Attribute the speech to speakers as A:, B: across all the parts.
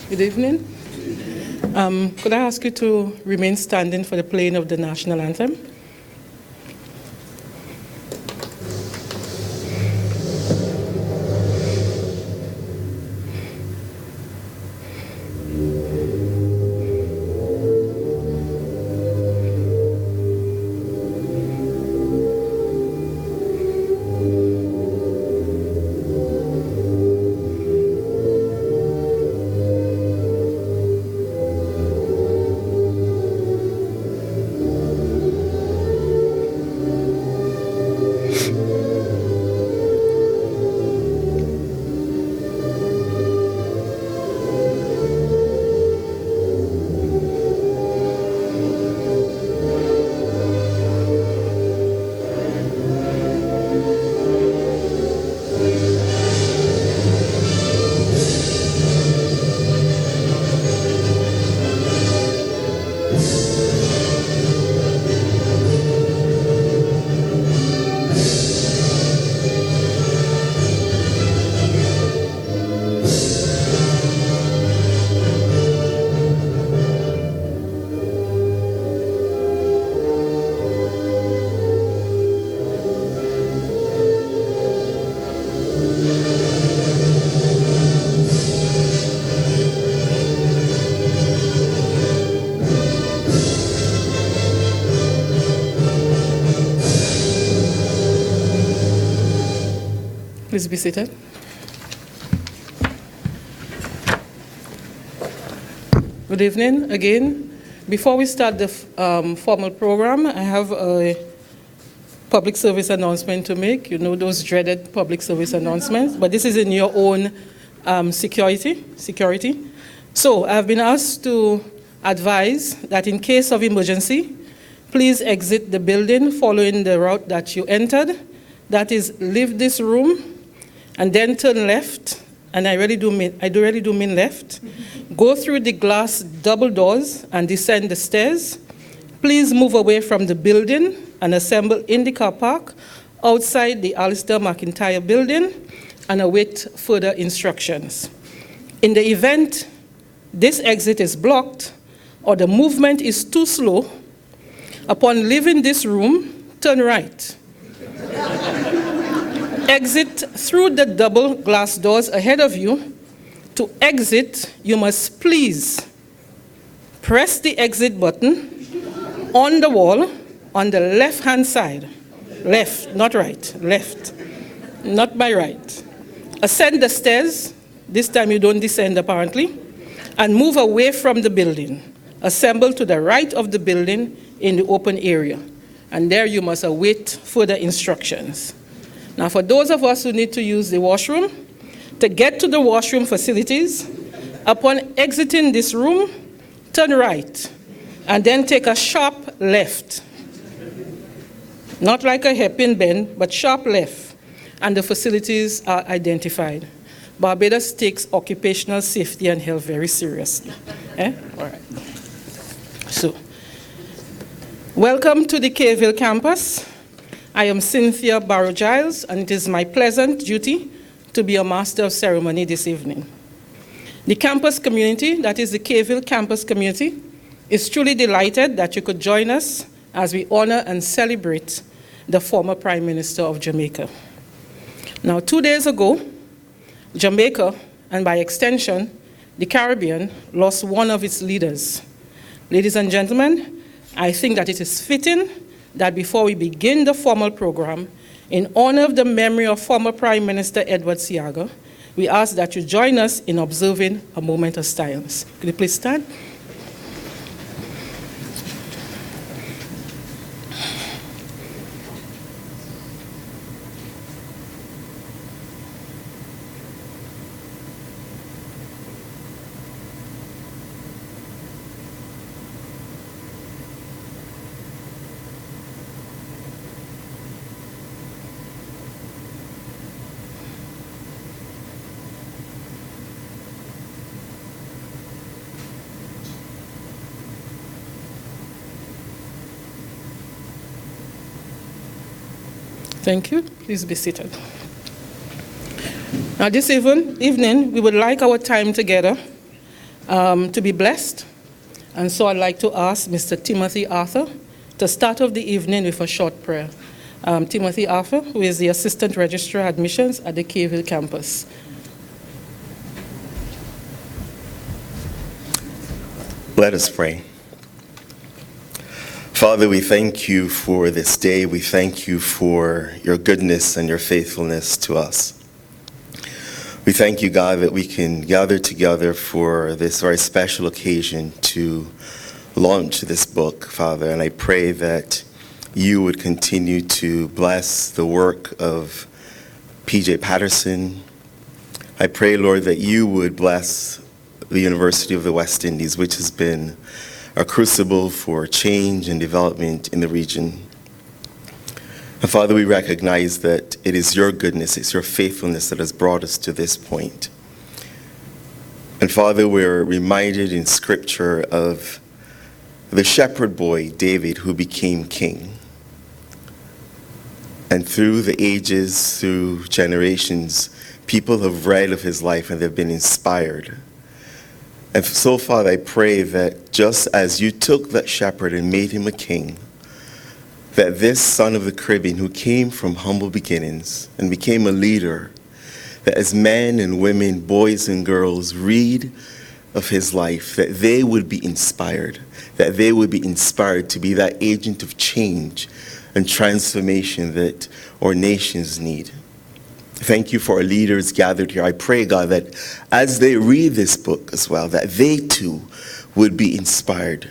A: Good evening. Could I ask you to remain standing for the playing of the national anthem? Please be seated. Good evening again. Before we start the formal program, I have a public service announcement to make. You know those dreaded public service announcements, but this is in your own security. So I've been asked to advise that in case of emergency, please exit the building following the route that you entered. That is, leave this room and then turn left, and I really do mean left. Go through the glass double doors and descend the stairs. Please move away from the building and assemble in the car park outside the Alistair Mcintyre building and await further instructions. In the event this exit is blocked or the movement is too slow, upon leaving this room, turn right. Exit through the double glass doors ahead of you. To exit, you must please press the exit button on the wall on the left-hand side. Left, not right, left. Not by right. Ascend the stairs. This time you don't descend apparently. And move away from the building. Assemble to the right of the building in the open area. And there you must await further instructions. Now, for those of us who need to use the washroom, to get to the washroom facilities, upon exiting this room, turn right, and then take a sharp left. Not like a hairpin bend, but sharp left, and the facilities are identified. Barbados takes occupational safety and health very seriously. All right. So, welcome to the K-Ville campus. I am Cynthia Barrow-Giles, and it is my pleasant duty to be a master of ceremony this evening. The campus community, that is the K-Ville campus community, is truly delighted that you could join us as we honor and celebrate the former Prime Minister of Jamaica. Now, 2 days ago, Jamaica, and by extension, the Caribbean, lost one of its leaders. Ladies and gentlemen, I think that it is fitting that before we begin the formal program, in honor of the memory of former Prime Minister Edward Seaga, we ask that you join us in observing a moment of silence. Could you please stand? Thank you. Please be seated. Now, this evening, we would like our time together to be blessed. And so I'd like to ask Mr. Timothy Arthur to start off the evening with a short prayer. Timothy Arthur, who is the Assistant Registrar Admissions at the Cave Hill campus.
B: Let us pray. Father, we thank you for this day. We thank you for your goodness and your faithfulness to us. We thank you, God, that we can gather together for this very special occasion to launch this book, Father. And I pray that you would continue to bless the work of P.J. Patterson. I pray, Lord, that you would bless the University of the West Indies, which has been a crucible for change and development in the region. And Father, we recognize that it is your goodness, it's your faithfulness that has brought us to this point. And Father, we're reminded in Scripture of the shepherd boy, David, who became king. And through the ages, through generations, people have read of his life and they've been inspired. And so, Father, I pray that just as you took that shepherd and made him a king, that this son of the Caribbean who came from humble beginnings and became a leader, that as men and women, boys and girls read of his life, that they would be inspired, to be that agent of change and transformation that our nations need. Thank you for our leaders gathered here. I pray, God, that as they read this book as well, that they too would be inspired.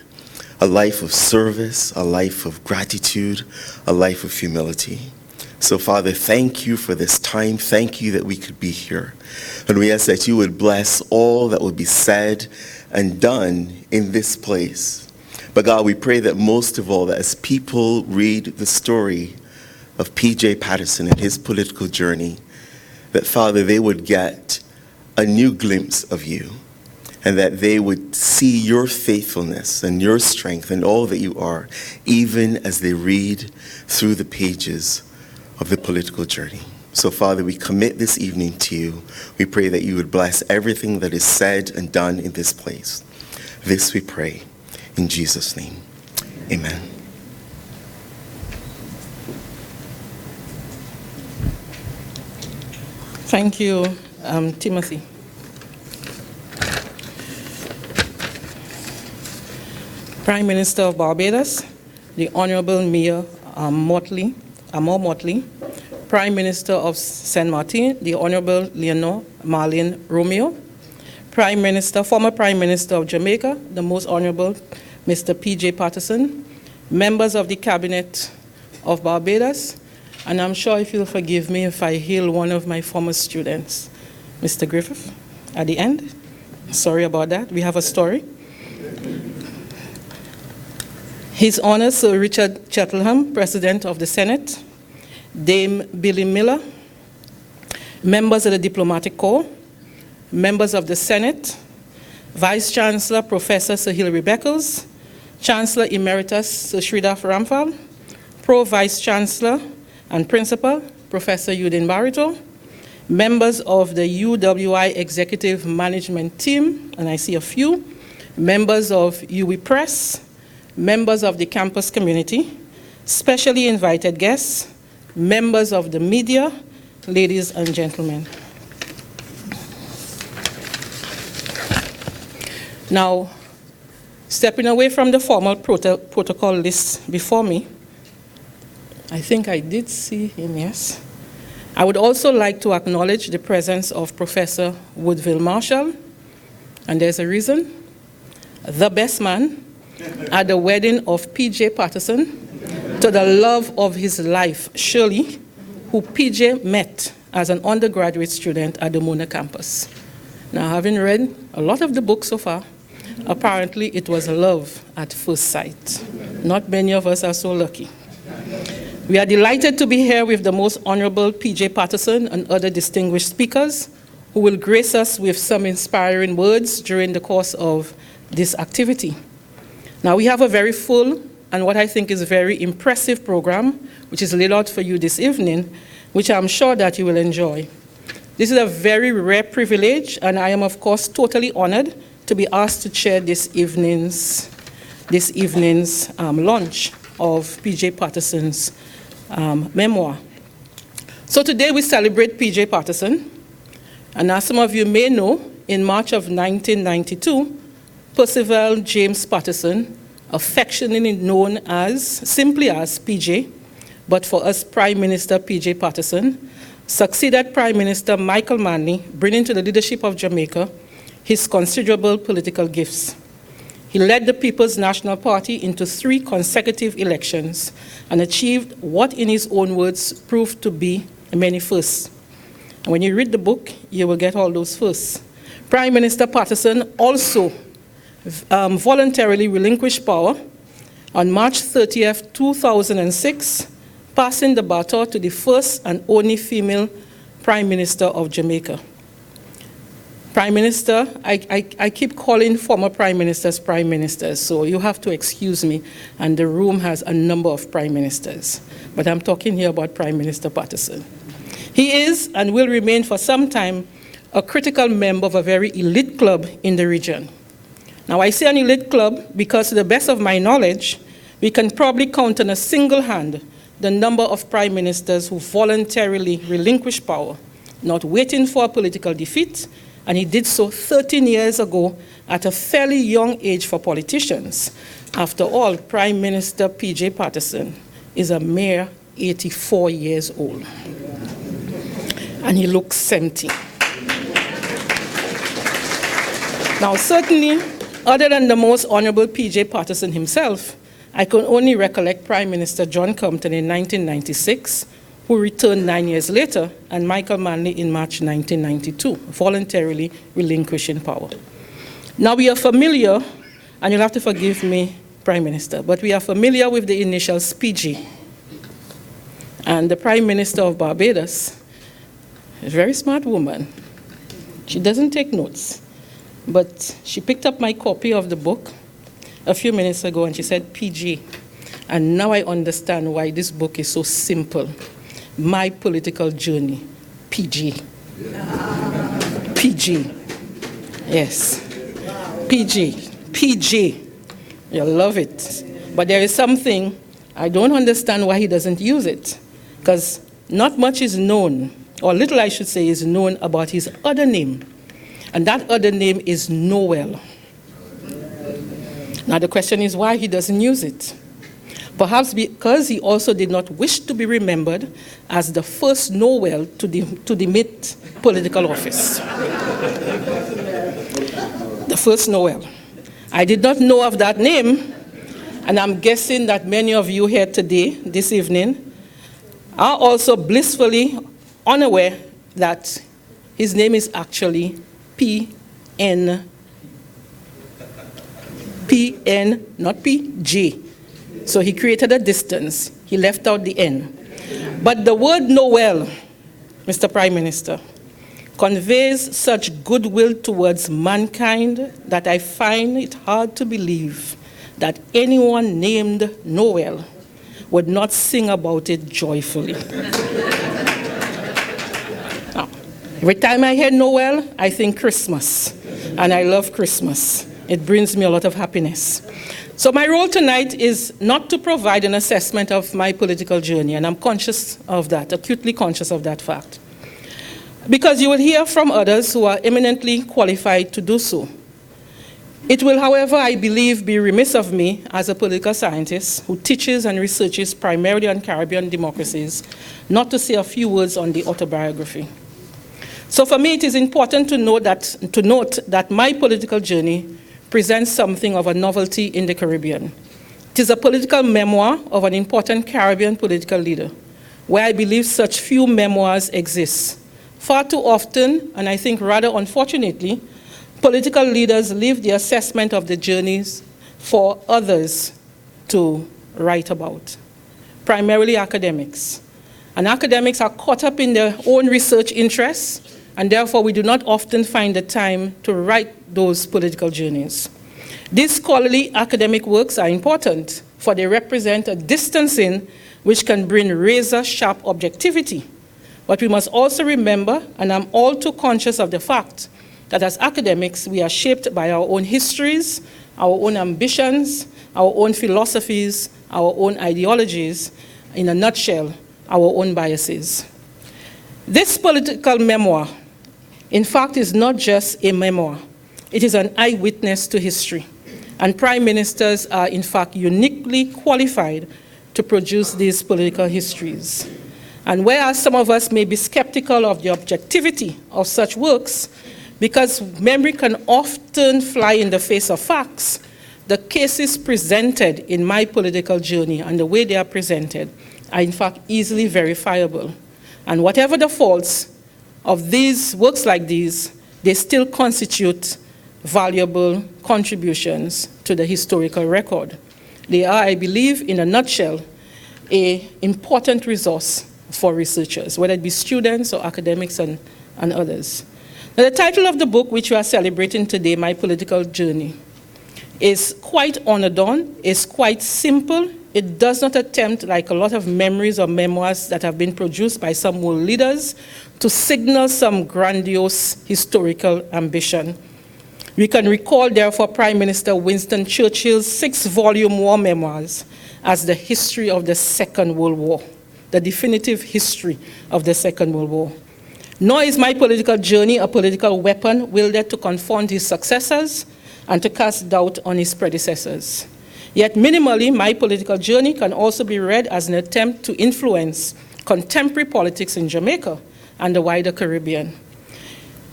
B: A life of service, a life of gratitude, a life of humility. So, Father, thank you for this time. Thank you that we could be here. And we ask that you would bless all that would be said and done in this place. But God, we pray that most of all, that as people read the story of P.J. Patterson and his political journey, that, Father, they would get a new glimpse of you, and that they would see your faithfulness and your strength and all that you are, even as they read through the pages of the political journey. So, Father, we commit this evening to you. We pray that you would bless everything that is said and done in this place. This we pray in Jesus' name. Amen.
A: Thank you, Timothy. Prime Minister of Barbados, the Honourable Mayor Amor Mottley, Prime Minister of Saint Martin, the Honourable Leonor Marlene Romeo, former Prime Minister of Jamaica, the Most Honourable Mr. P.J. Patterson, members of the Cabinet of Barbados, and I'm sure if you'll forgive me if I hail one of my former students, Mr. Griffith, at the end. Sorry about that. We have a story. His Honor Sir Richard Cheltenham, President of the Senate, Dame Billy Miller, members of the Diplomatic Corps, members of the Senate, Vice Chancellor Professor Sir Hilary Beckles, Chancellor Emeritus Sir Sridhar Ramphal, Pro-Vice Chancellor and Principal Professor Udin Barito, members of the UWI Executive Management Team, and I see a few, members of UWI Press, members of the campus community, specially invited guests, members of the media, ladies and gentlemen. Now, stepping away from the formal protocol list before me, I think I did see him, yes. I would also like to acknowledge the presence of Professor Woodville Marshall, and there's a reason. The best man at the wedding of P.J. Patterson to the love of his life, Shirley, who P.J. met as an undergraduate student at the Mona campus. Now, having read a lot of the books so far, apparently it was love at first sight. Not many of us are so lucky. We are delighted to be here with the Most Honourable P.J. Patterson and other distinguished speakers who will grace us with some inspiring words during the course of this activity. Now, we have a very full and what I think is a very impressive program, which is laid out for you this evening, which I'm sure that you will enjoy. This is a very rare privilege, and I am, of course, totally honored to be asked to chair this evening's launch of P.J. Patterson's memoir. So today we celebrate P.J. Patterson, and as some of you may know, in March of 1992, Percival James Patterson, affectionately known simply as PJ, but for us Prime Minister P.J. Patterson, succeeded Prime Minister Michael Manley, bringing to the leadership of Jamaica his considerable political gifts. He led the People's National Party into 3 consecutive elections and achieved what, in his own words, proved to be many firsts. And when you read the book, you will get all those firsts. Prime Minister Patterson also voluntarily relinquished power on March 30th, 2006, passing the baton to the first and only female Prime Minister of Jamaica. Prime Minister, I keep calling former Prime Ministers Prime Ministers, so you have to excuse me, and the room has a number of Prime Ministers. But I'm talking here about Prime Minister Patterson. He is, and will remain for some time, a critical member of a very elite club in the region. Now, I say an elite club because, to the best of my knowledge, we can probably count on a single hand the number of prime ministers who voluntarily relinquished power, not waiting for a political defeat, and he did so 13 years ago at a fairly young age for politicians. After all, Prime Minister P.J. Patterson is a mere 84 years old, and he looks 70. Now, certainly, other than the most Honourable P.J. Patterson himself, I can only recollect Prime Minister John Compton in 1996, who returned 9 years later, and Michael Manley in March 1992, voluntarily relinquishing power. Now, we are familiar, and you'll have to forgive me, Prime Minister, but we are familiar with the initials PG. And the Prime Minister of Barbados is a very smart woman. She doesn't take notes. But she picked up my copy of the book a few minutes ago and she said, PG. And now I understand why this book is so simple. My Political Journey, PG. PG. Yes. PG. PG. You'll love it. But there is something, I don't understand why he doesn't use it. Because not much is known, or little I should say is known about his other name. And that other name is Noel. Now the question is why he doesn't use it. Perhaps because he also did not wish to be remembered as the first Noel to demit political office. The first Noel. I did not know of that name, and I'm guessing that many of you here today, this evening, are also blissfully unaware that his name is actually PN, not PG. So he created a distance. He left out the N. But the word Noel, Mr. Prime Minister, conveys such goodwill towards mankind that I find it hard to believe that anyone named Noel would not sing about it joyfully. Every time I hear Noel, I think Christmas, and I love Christmas. It brings me a lot of happiness. So my role tonight is not to provide an assessment of my political journey, and I'm conscious of that, acutely conscious of that fact. Because you will hear from others who are eminently qualified to do so. It will, however, I believe, be remiss of me as a political scientist who teaches and researches primarily on Caribbean democracies, not to say a few words on the autobiography. So for me, it is important to note that my political journey presents something of a novelty in the Caribbean. It is a political memoir of an important Caribbean political leader, where I believe such few memoirs exist. Far too often, and I think rather unfortunately, political leaders leave the assessment of the journeys for others to write about, primarily academics. And academics are caught up in their own research interests, and therefore we do not often find the time to write those political journeys. These scholarly academic works are important, for they represent a distancing which can bring razor-sharp objectivity. But we must also remember, and I'm all too conscious of the fact, that as academics, we are shaped by our own histories, our own ambitions, our own philosophies, our own ideologies, in a nutshell, our own biases. This political memoir, in fact, is not just a memoir. It is an eyewitness to history. And prime ministers are, in fact, uniquely qualified to produce these political histories. And whereas some of us may be skeptical of the objectivity of such works, because memory can often fly in the face of facts, the cases presented in my political journey and the way they are presented are, in fact, easily verifiable. And whatever the faults of these works like these, they still constitute valuable contributions to the historical record. They are, I believe, in a nutshell, an important resource for researchers, whether it be students or academics and others. Now, the title of the book, which we are celebrating today, My Political Journey, is quite honored on, is quite simple. It does not attempt, like a lot of memories or memoirs that have been produced by some world leaders, to signal some grandiose historical ambition. We can recall, therefore, Prime Minister Winston Churchill's 6-volume war memoirs as the history of the Second World War, the definitive history of the Second World War. Nor is my political journey a political weapon wielded to confront his successors and to cast doubt on his predecessors. Yet minimally, my political journey can also be read as an attempt to influence contemporary politics in Jamaica and the wider Caribbean.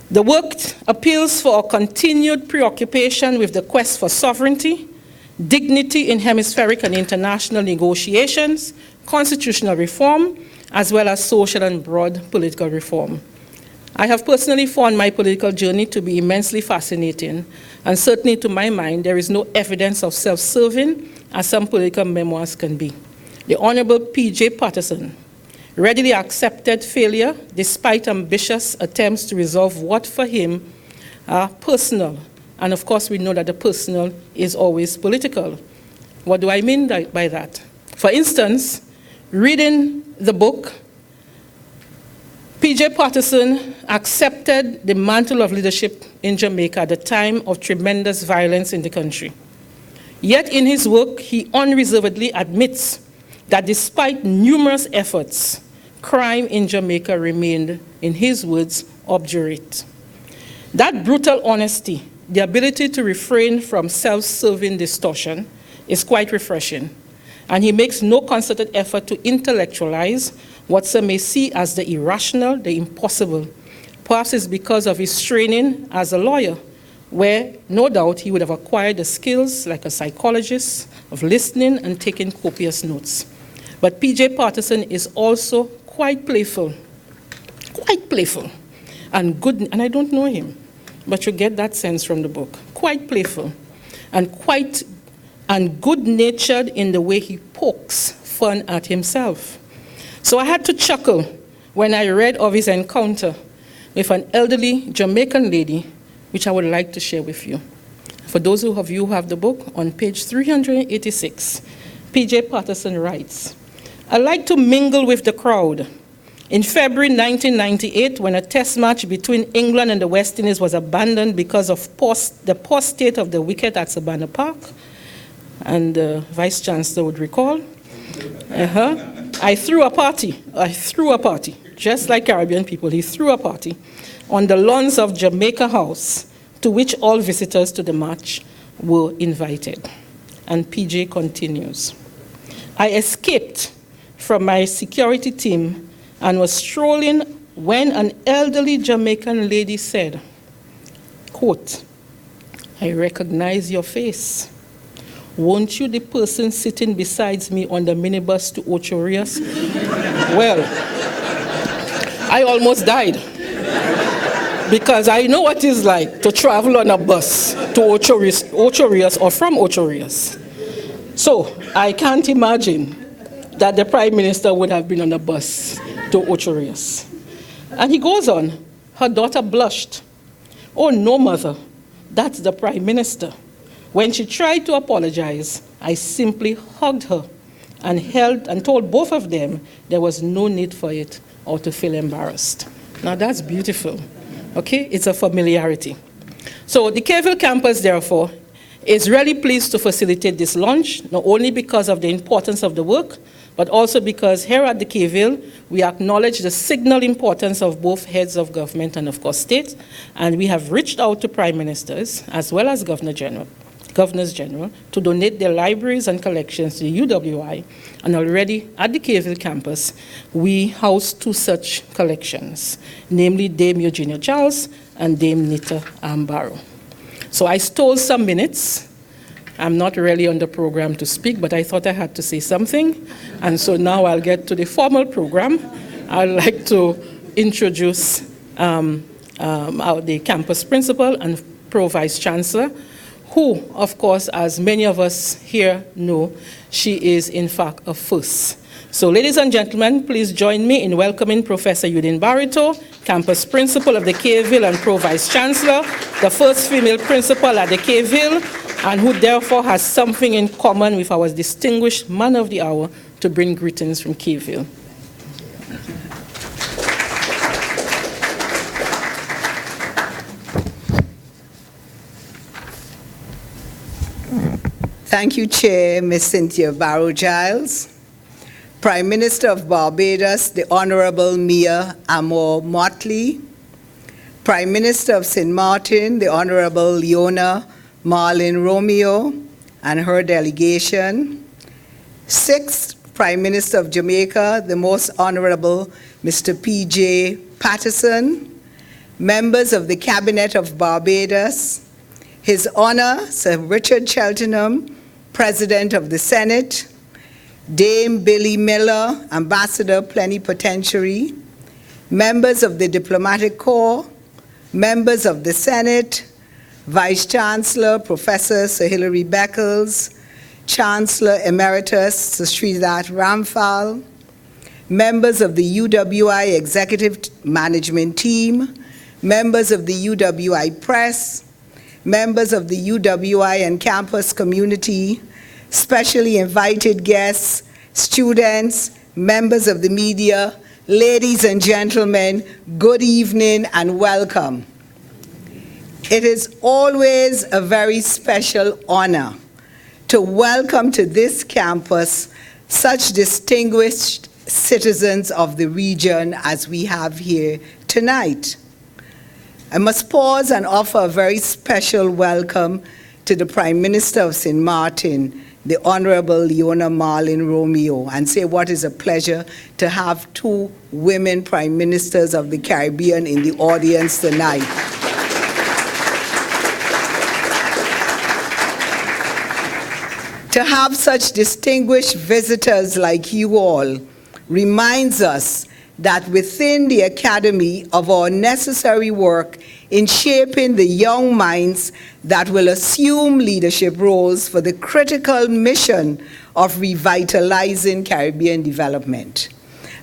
A: The work appeals for a continued preoccupation with the quest for sovereignty, dignity in hemispheric and international negotiations, constitutional reform, as well as social and broad political reform. I have personally found my political journey to be immensely fascinating, and certainly to my mind, there is no evidence of self-serving as some political memoirs can be. The Honourable P.J. Patterson readily accepted failure despite ambitious attempts to resolve what for him are personal. And of course, we know that the personal is always political. What do I mean by that? For instance, reading the book, P.J. Patterson accepted the mantle of leadership in Jamaica at a time of tremendous violence in the country. Yet in his work, he unreservedly admits that despite numerous efforts, crime in Jamaica remained, in his words, obdurate. That brutal honesty, the ability to refrain from self-serving distortion, is quite refreshing. And he makes no concerted effort to intellectualize what some may see as the irrational, the impossible. Perhaps it's because of his training as a lawyer, where no doubt he would have acquired the skills like a psychologist of listening and taking copious notes. But P.J. Patterson is also quite playful, and good, and I don't know him, but you get that sense from the book. Quite playful, and good-natured in the way he pokes fun at himself. So I had to chuckle when I read of his encounter with an elderly Jamaican lady, which I would like to share with you. For those of you who have the book, on page 386, P.J. Patterson writes, "I like to mingle with the crowd. In February 1998, when a test match between England and the West Indies was abandoned because of the poor state of the wicket at Savannah Park, and the Vice Chancellor would recall, I threw a party, just like Caribbean people. He threw a party on the lawns of Jamaica House, to which all visitors to the match were invited." And PJ continues, "I escaped from my security team and was strolling when an elderly Jamaican lady said, quote, 'I recognize your face. Won't you the person sitting beside me on the minibus to Ocho Rios?' Well, I almost died, because I know what it's like to travel on a bus to Ocho Rios or from Ocho Rios. So I can't imagine that the Prime Minister would have been on a bus to Ocho Rios." And he goes on, "Her daughter blushed. 'Oh no, mother, that's the Prime Minister. When she tried to apologize, I simply hugged her and told both of them there was no need for it or to feel embarrassed.'" Now that's beautiful. Okay, it's a familiarity. So the Caville campus, therefore, is really pleased to facilitate this launch, not only because of the importance of the work, but also because here at the Caville, we acknowledge the signal importance of both heads of government and, of course, state, and we have reached out to prime ministers as well as governors general to donate their libraries and collections to the UWI, and already at the Caville campus, we house 2 such collections, namely Dame Eugenia Charles and Dame Nita Barrow. So I stole some minutes. I'm not really on the program to speak, but I thought I had to say something. And so now I'll get to the formal program. I'd like to introduce the campus principal and pro-vice chancellor, who, of course, as many of us here know, she is in fact a first. So ladies and gentlemen, please join me in welcoming Professor Eudine Barito, campus principal of the Caville and pro-vice chancellor, the first female principal at the Caville, and who therefore has something in common with our distinguished man of the hour to bring greetings from Caville.
C: Thank you, Chair Mcintyre Barrow-Giles. Prime Minister of Barbados, the Honourable Mia Amor Mottley. Prime Minister of St. Martin, the Honourable Leona Marlin Romeo and her delegation. 6th Prime Minister of Jamaica, the Most Honourable Mr. P.J. Patterson. Members of the Cabinet of Barbados. His Honour, Sir Richard Cheltenham, President of the Senate. Dame Billy Miller, Ambassador Plenipotentiary. Members of the Diplomatic Corps. Members of the Senate. Vice Chancellor, Professor Sir Hilary Beckles, Chancellor Emeritus Sir Sridhar Ramphal, members of the UWI Executive Management Team, members of the UWI Press, members of the UWI and campus community, specially invited guests, students, members of the media, ladies and gentlemen, good evening and welcome. It is always a very special honor to welcome to this campus such distinguished citizens of the region as we have here tonight. I must pause and offer a very special welcome to the Prime Minister of St. Martin, the Honourable Leona Marlin Romeo, and say what is a pleasure to have 2 women Prime Ministers of the Caribbean in the audience tonight. To have such distinguished visitors like you all reminds us that within the Academy of our necessary work in shaping the young minds that will assume leadership roles for the critical mission of revitalizing Caribbean development.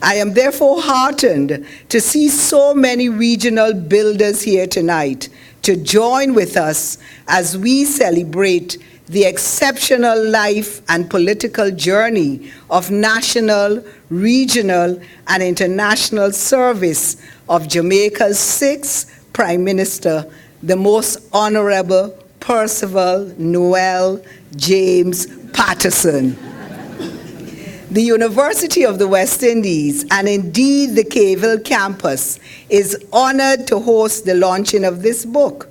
C: I am therefore heartened to see so many regional builders here tonight to join with us as we celebrate the exceptional life and political journey of national, regional, and international service of Jamaica's 6th Prime Minister, the Most Honourable Percival Noel James Patterson. The University of the West Indies, and indeed the Caville campus, is honored to host the launching of this book,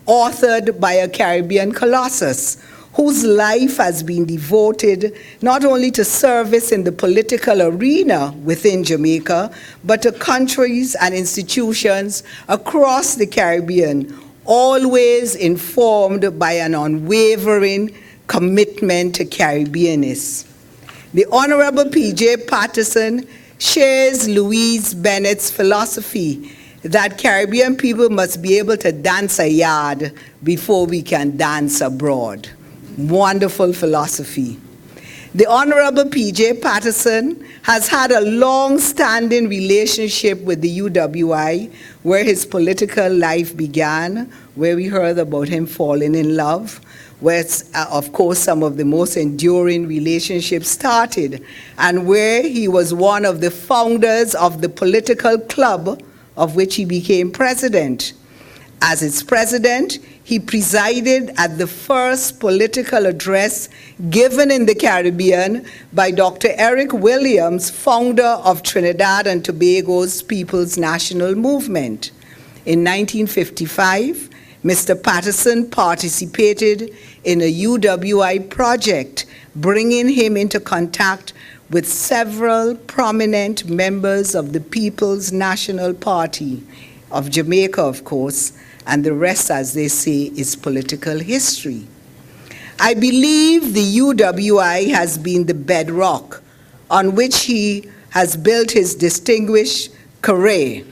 C: authored by a Caribbean colossus, whose life has been devoted not only to service in the political arena within Jamaica, but to countries and institutions across the Caribbean, always informed by an unwavering commitment to Caribbeanness. The Honourable P.J. Patterson shares Louise Bennett's philosophy that Caribbean people must be able to dance a yard before we can dance abroad. Wonderful philosophy. The Honourable P.J. Patterson has had a long-standing relationship with the UWI, where his political life began, where we heard about him falling in love, where, of course, some of the most enduring relationships started, and where he was one of the founders of the political club of which he became president. As its president, he presided at the first political address given in the Caribbean by Dr. Eric Williams, founder of Trinidad and Tobago's People's National Movement. In 1955, Mr. Patterson participated in a UWI project, bringing him into contact with several prominent members of the People's National Party of Jamaica, of course, and the rest, as they say, is political history. I believe the UWI has been the bedrock on which he has built his distinguished career.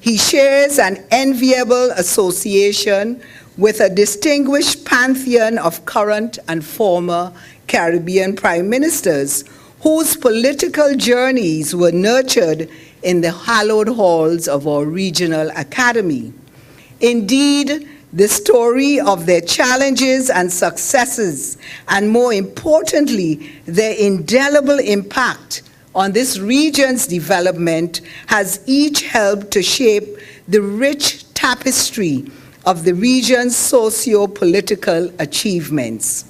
C: He shares an enviable association with a distinguished pantheon of current and former Caribbean prime ministers whose political journeys were nurtured in the hallowed halls of our regional academy. Indeed, the story of their challenges and successes, and more importantly, their indelible impact on this region's development, has each helped to shape the rich tapestry of the region's socio-political achievements.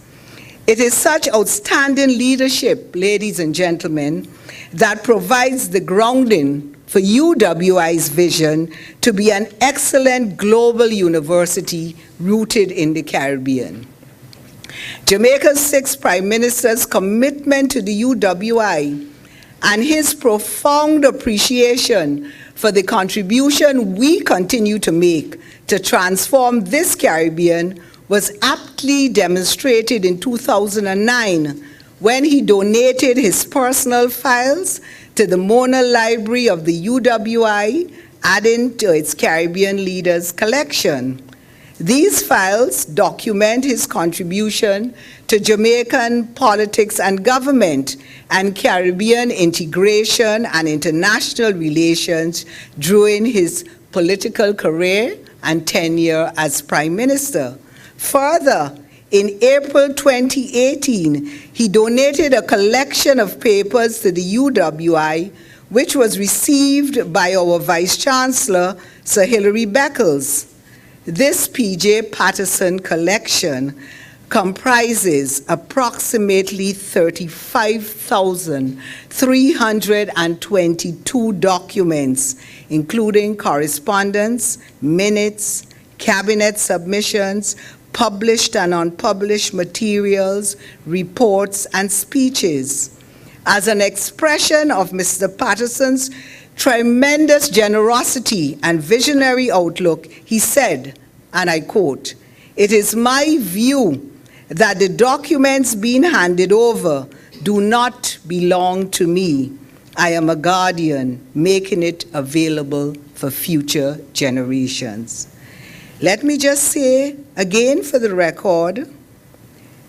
C: It is such outstanding leadership, ladies and gentlemen, that provides the grounding for UWI's vision to be an excellent global university rooted in the Caribbean. Jamaica's 6th Prime Minister's commitment to the UWI and his profound appreciation for the contribution we continue to make to transform this Caribbean was aptly demonstrated in 2009 when he donated his personal files to the Mona Library of the UWI, adding to its Caribbean Leaders collection. These files document his contribution to Jamaican politics and government and Caribbean integration and international relations during his political career and tenure as Prime Minister. Further, in April 2018, he donated a collection of papers to the UWI, which was received by our Vice Chancellor, Sir Hilary Beckles. This P.J. Patterson collection comprises approximately 35,322 documents, including correspondence, minutes, cabinet submissions, published and unpublished materials, reports, and speeches. As an expression of Mr. Patterson's tremendous generosity and visionary outlook, he said, and I quote, "It is my view that the documents being handed over do not belong to me. I am a guardian, making it available for future generations." Let me just say again for the record,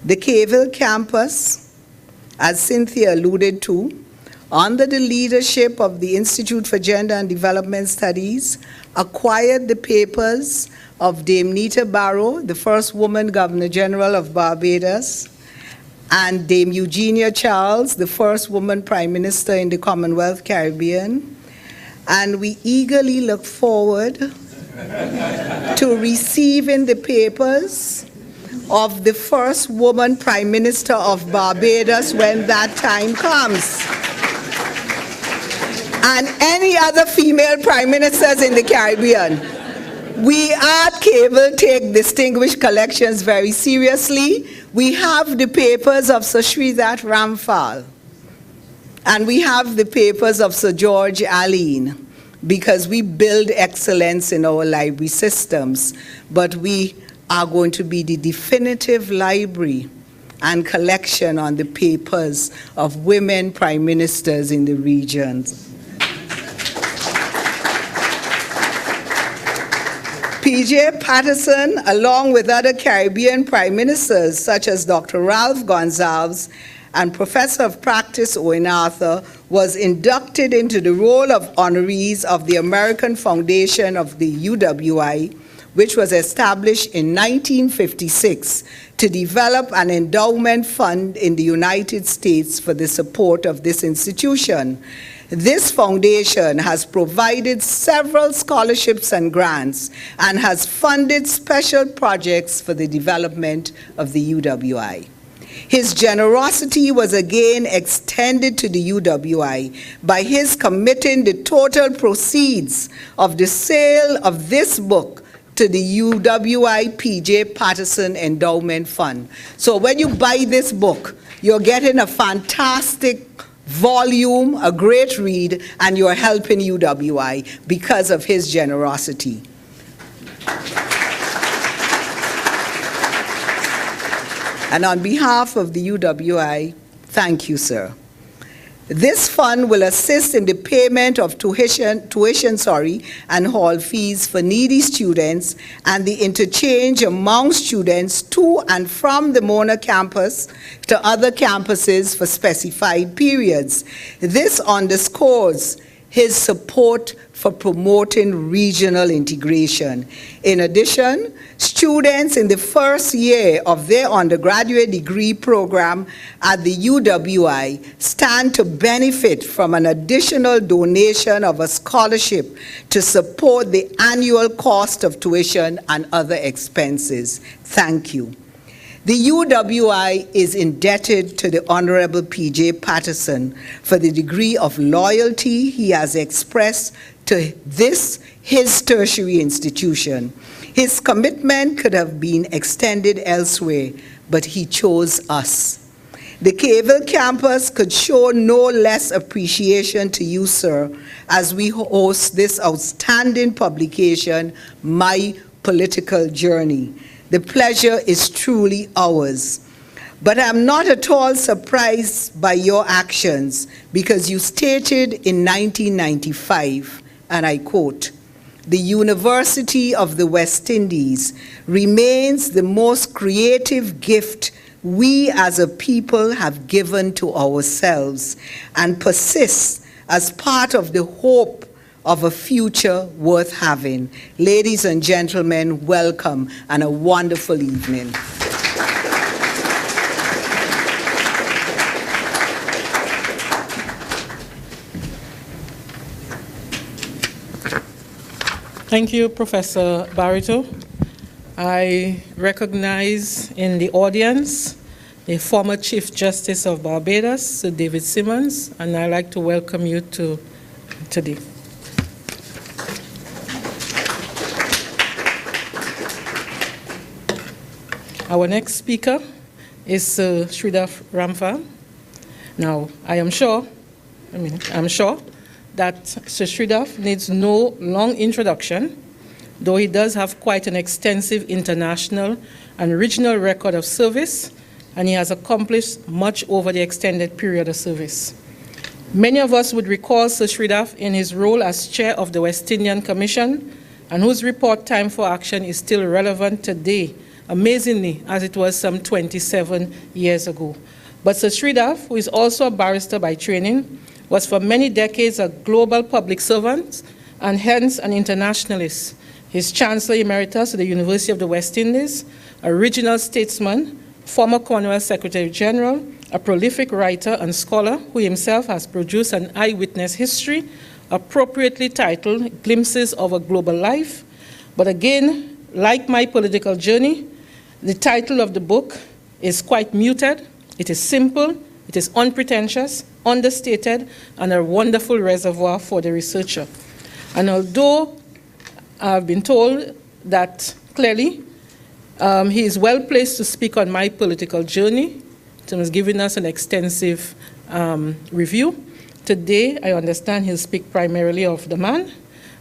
C: the Cavell campus, as Cynthia alluded to, under the leadership of the Institute for Gender and Development Studies, acquired the papers of Dame Nita Barrow, the first woman Governor General of Barbados, and Dame Eugenia Charles, the first woman Prime Minister in the Commonwealth Caribbean. And we eagerly look forward to receiving the papers of the first woman Prime Minister of Barbados when that time comes. And any other female Prime Ministers in the Caribbean. We at Cavell take distinguished collections very seriously. We have the papers of Sir Sridhat Ramphal, and we have the papers of Sir George Allen, because we build excellence in our library systems, but we are going to be the definitive library and collection on the papers of women prime ministers in the regions. P.J. Patterson, along with other Caribbean prime ministers such as Dr. Ralph Gonsalves and Professor of Practice Owen Arthur, was inducted into the role of honorees of the American Foundation of the UWI, which was established in 1956 to develop an endowment fund in the United States for the support of this institution. This foundation has provided several scholarships and grants and has funded special projects for the development of the UWI. His generosity was again extended to the UWI by his committing the total proceeds of the sale of this book to the UWI PJ Patterson Endowment Fund. So when you buy this book, you're getting a fantastic volume, a great read, and you're helping UWI because of his generosity. And on behalf of the UWI, thank you, sir. This fund will assist in the payment of tuition and hall fees for needy students and the interchange among students to and from the Mona campus to other campuses for specified periods. This underscores his support for promoting regional integration. In addition, students in the first year of their undergraduate degree program at the UWI stand to benefit from an additional donation of a scholarship to support the annual cost of tuition and other expenses. Thank you. The UWI is indebted to the Honourable PJ Patterson for the degree of loyalty he has expressed to this, his tertiary institution. His commitment could have been extended elsewhere, but he chose us. The Cavell campus could show no less appreciation to you, sir, as we host this outstanding publication, My Political Journey. The pleasure is truly ours. But I'm not at all surprised by your actions because you stated in 1995, and I quote, "The University of the West Indies remains the most creative gift we as a people have given to ourselves and persists as part of the hope of a future worth having." Ladies and gentlemen, welcome and a wonderful evening.
A: Thank you, Professor Barito. I recognize in the audience the former Chief Justice of Barbados, Sir David Simmons, and I'd like to welcome you to today. Our next speaker is Sir Sridhar Ramphal. Now, I'm sure that Sir Sridhar needs no long introduction, though he does have quite an extensive international and regional record of service, and he has accomplished much over the extended period of service. Many of us would recall Sir Sridhar in his role as chair of the West Indian Commission, and whose report Time for Action is still relevant today, amazingly, as it was some 27 years ago. But Sir Sridhar, who is also a barrister by training, was for many decades a global public servant and hence an internationalist. He's Chancellor Emeritus of the University of the West Indies, a regional statesman, former Cornwall Secretary General, a prolific writer and scholar who himself has produced an eyewitness history appropriately titled Glimpses of a Global Life. But again, like My Political Journey, the title of the book is quite muted. It is simple, it is unpretentious, understated, and a wonderful reservoir for the researcher. And although I've been told that clearly he is well placed to speak on My Political Journey, he has given us an extensive review. Today, I understand he'll speak primarily of the man,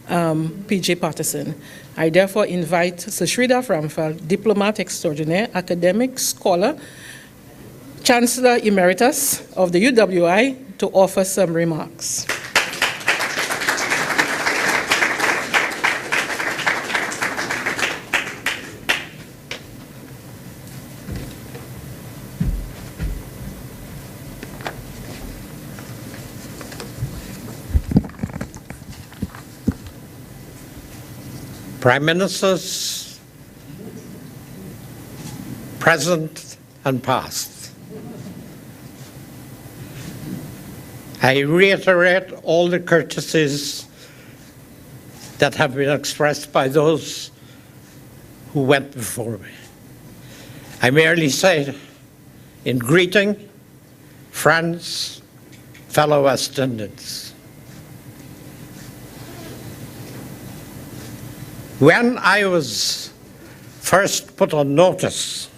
A: PJ Patterson. I therefore invite Sir Sridhar Ramphal, diplomat extraordinaire, academic, scholar, Chancellor Emeritus of the UWI, to offer some remarks.
D: Prime Ministers, present and past, I reiterate all the courtesies that have been expressed by those who went before me. I merely say, in greeting, friends, fellow West Indians. When I was first put on notice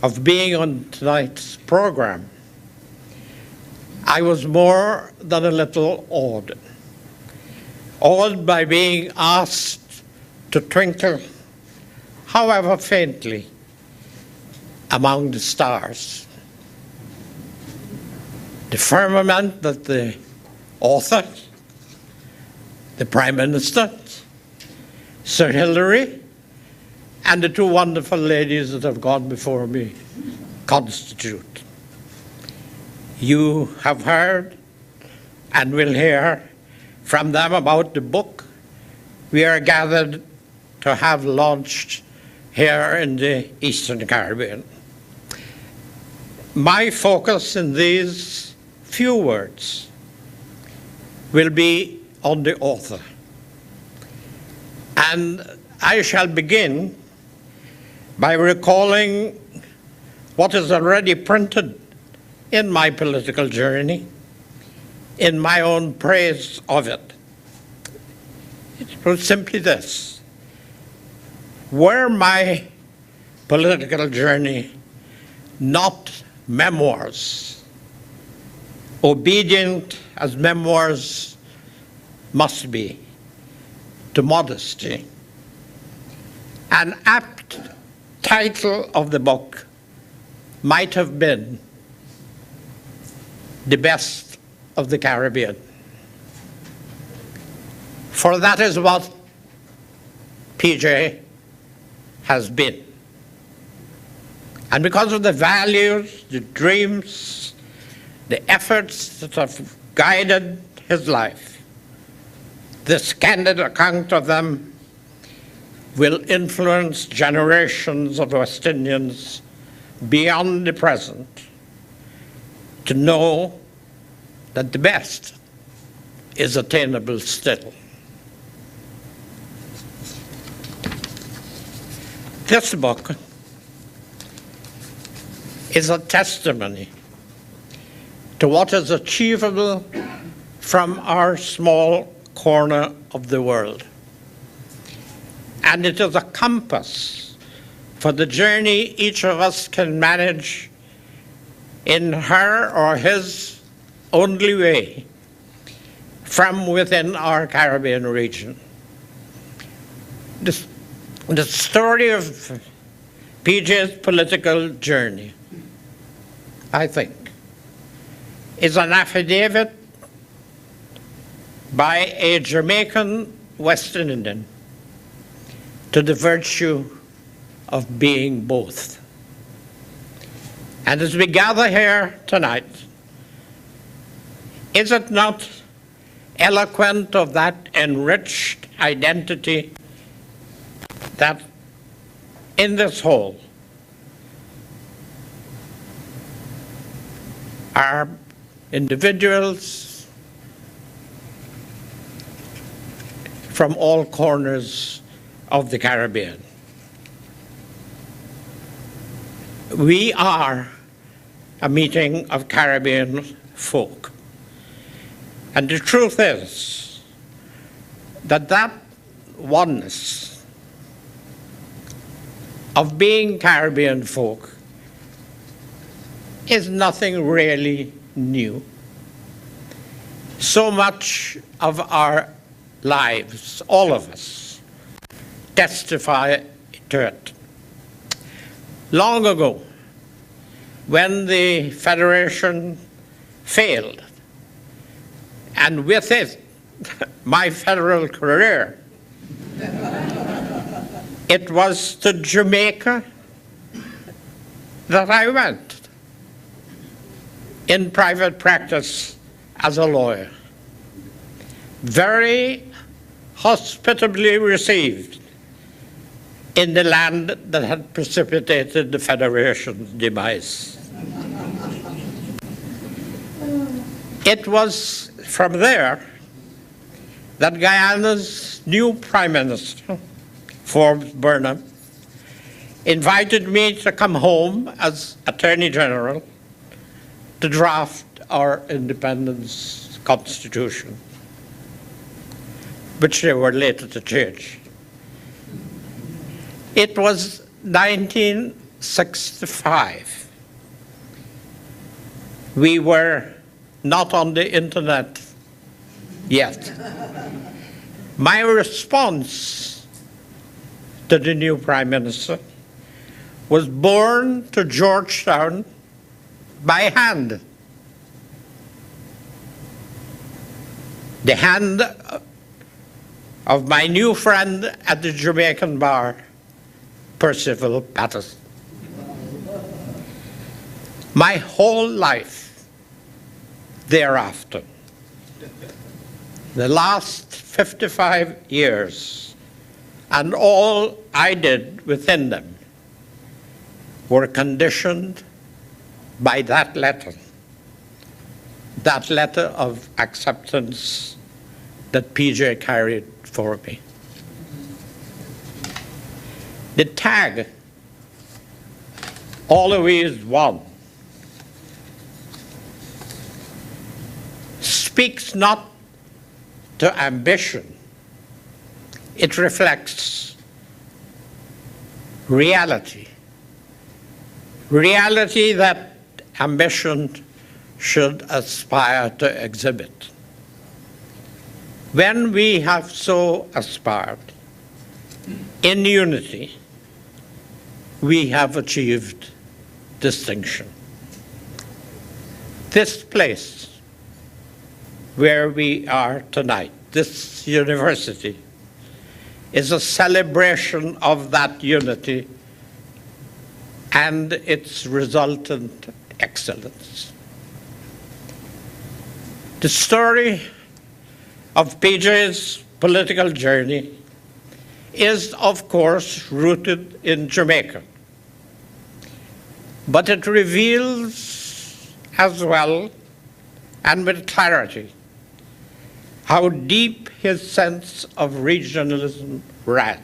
D: of being on tonight's program, I was more than a little awed. Awed by being asked to twinkle, however faintly, among the stars. The firmament that the author, the Prime Minister, Sir Hilary, and the two wonderful ladies that have gone before me constitute. You have heard and will hear from them about the book we are gathered to have launched here in the Eastern Caribbean. My focus in these few words will be on the author. And I shall begin by recalling what is already printed in my political journey, in my own praise of it. It was simply this: were my political journey not memoirs, obedient as memoirs must be to modesty, an apt title of the book might have been The Best of the Caribbean. For that is what PJ has been. And because of the values, the dreams, the efforts that have guided his life, this candid account of them will influence generations of West Indians beyond the present to know that the best is attainable still. This book is a testimony to what is achievable from our small corner of the world. And it is a compass for the journey each of us can manage in her or his only way from within our Caribbean region. The story of PJ's political journey, I think, is an affidavit by a Jamaican West Indian to the virtue of being both. And as we gather here tonight, is it not eloquent of that enriched identity that in this whole are individuals from all corners of the Caribbean? We are a meeting of Caribbean folk. And the truth is that that oneness of being Caribbean folk is nothing really new. So much of our lives, all of us, testify to it. Long ago, when the Federation failed, and with it, my federal career, it was to Jamaica that I went in private practice as a lawyer. Very hospitably received in the land that had precipitated the Federation's demise. It was from there that Guyana's new Prime Minister, Forbes Burnham, invited me to come home as Attorney General to draft our independence constitution, which they were later to change. It was 1965. We were not on the internet yet. My response to the new Prime Minister was borne to Georgetown by hand. The hand of my new friend at the Jamaican bar, Percival Patterson. My whole life thereafter, the last 55 years, and all I did within them, were conditioned by that letter of acceptance that PJ carried for me. The tag, always one, speaks not to ambition. It reflects reality. Reality that ambition should aspire to exhibit. When we have so aspired, in unity, we have achieved distinction. This place where we are tonight, this university, is a celebration of that unity and its resultant excellence. The story of PJ's political journey is, of course, rooted in Jamaica, but it reveals as well, and with clarity, how deep his sense of regionalism ran,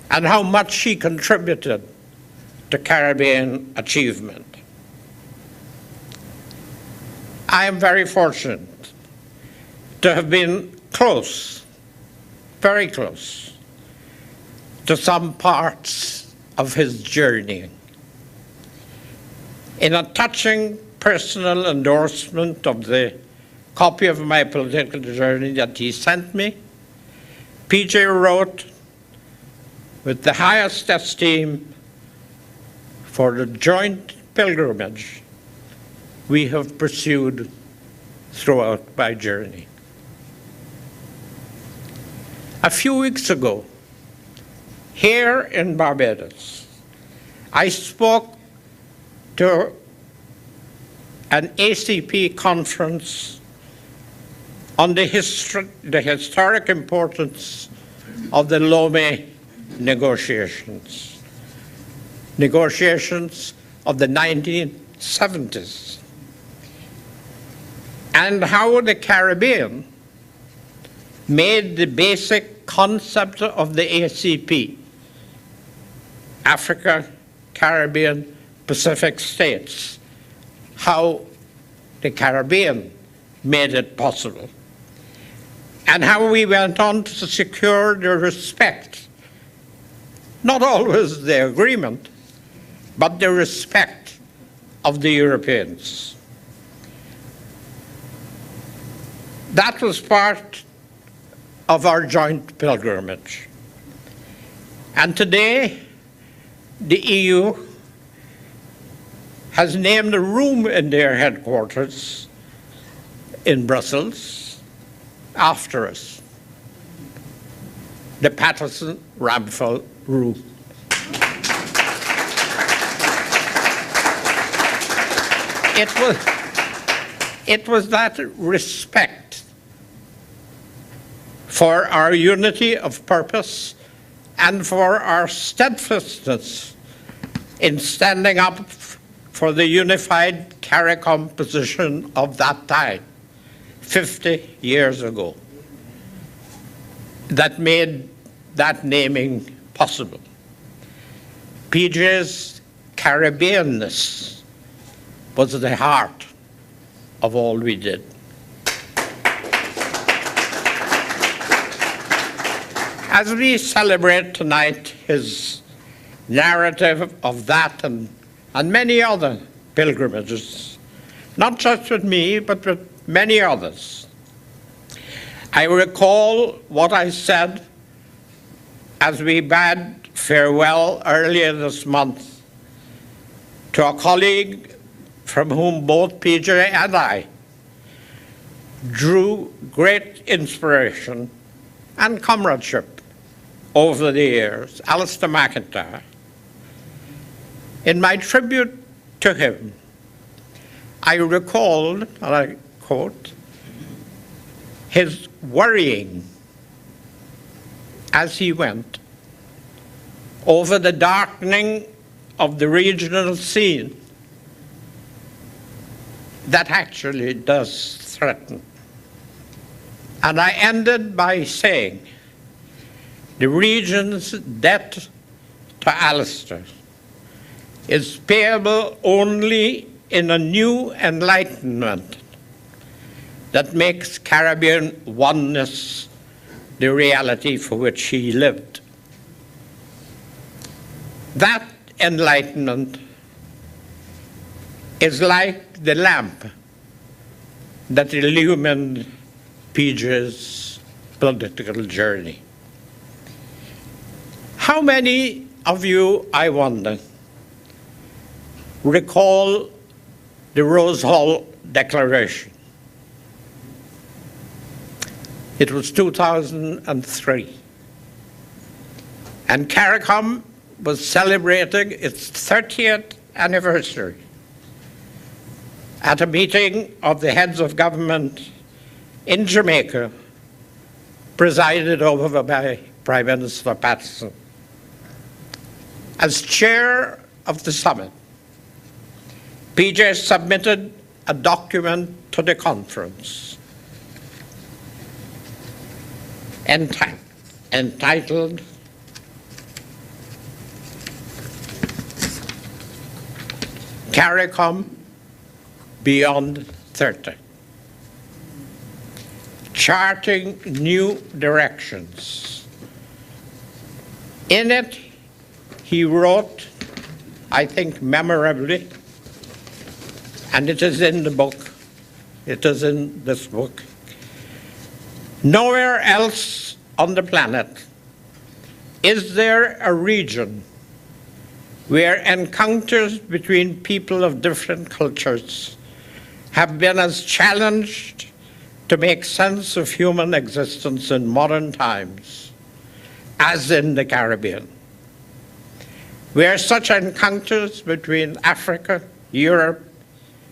D: and how much he contributed to Caribbean achievement. I am very fortunate to have been close, very close, to some parts of his journey. In a touching personal endorsement of the copy of my political journey that he sent me, PJ wrote, with the highest esteem for the joint pilgrimage we have pursued throughout my journey. A few weeks ago, here in Barbados, I spoke to an ACP conference on the historic importance of the Lomé negotiations of the 1970s, and how the Caribbean made the basic concept of the ACP, Africa, Caribbean, Pacific states, how the Caribbean made it possible, and how we went on to secure the respect, not always the agreement, but the respect of the Europeans. That was part of our joint pilgrimage. And today, the EU has named a room in their headquarters in Brussels after us, the Patterson-Ramphal room. It was that respect for our unity of purpose and for our steadfastness in standing up for the unified Caricom position of that time, 50 years ago, that made that naming possible. PJ's Caribbeanness was the heart of all we did. As we celebrate tonight his narrative of that and many other pilgrimages, not just with me, but with many others, I recall what I said as we bade farewell earlier this month to a colleague from whom both PJ and I drew great inspiration and comradeship over the years, Alistair Mcintyre. In my tribute to him, I recalled, and I quote, his worrying as he went over the darkening of the regional scene that actually does threaten. And I ended by saying the region's debt to Alistair is payable only in a new enlightenment that makes Caribbean oneness the reality for which he lived. That enlightenment is like the lamp that illumined PJ's political journey. How many of you, I wonder, recall the Rose Hall Declaration? It was 2003. And Caricom was celebrating its 30th anniversary at a meeting of the heads of government in Jamaica, presided over by Prime Minister Patterson. As chair of the summit, PJ submitted a document to the conference entitled Caricom Beyond 30, Charting New Directions. In it, he wrote, I think memorably, and it is in the book, it is in this book, nowhere else on the planet is there a region where encounters between people of different cultures have been as challenged to make sense of human existence in modern times as in the Caribbean, where such encounters between Africa, Europe,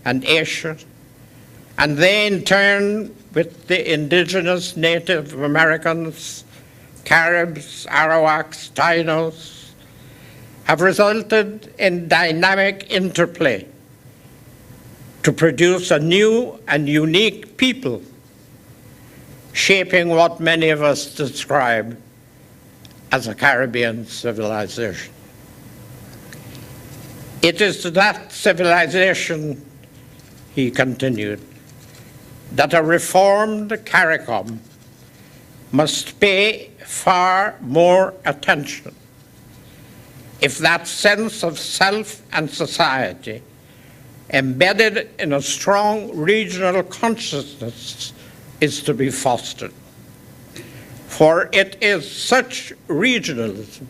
D: and Asia, and they in turn with the indigenous Native Americans, Caribs, Arawaks, Tainos, have resulted in dynamic interplay to produce a new and unique people, shaping what many of us describe as a Caribbean civilization. It is to that civilization, he continued, that a reformed Caricom must pay far more attention if that sense of self and society embedded in a strong regional consciousness is to be fostered. For it is such regionalism,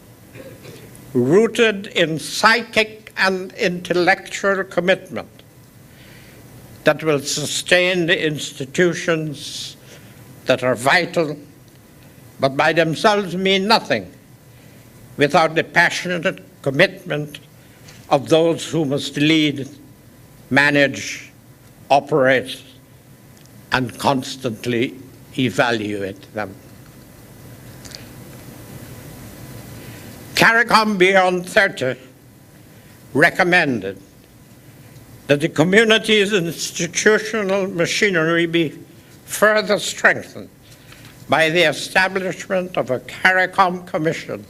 D: rooted in psychic and intellectual commitment, that will sustain the institutions that are vital, but by themselves mean nothing without the passionate commitment of those who must lead, manage, operate, and constantly evaluate them. Caricom Beyond 30 recommended that the community's institutional machinery be further strengthened by the establishment of a Caricom Commission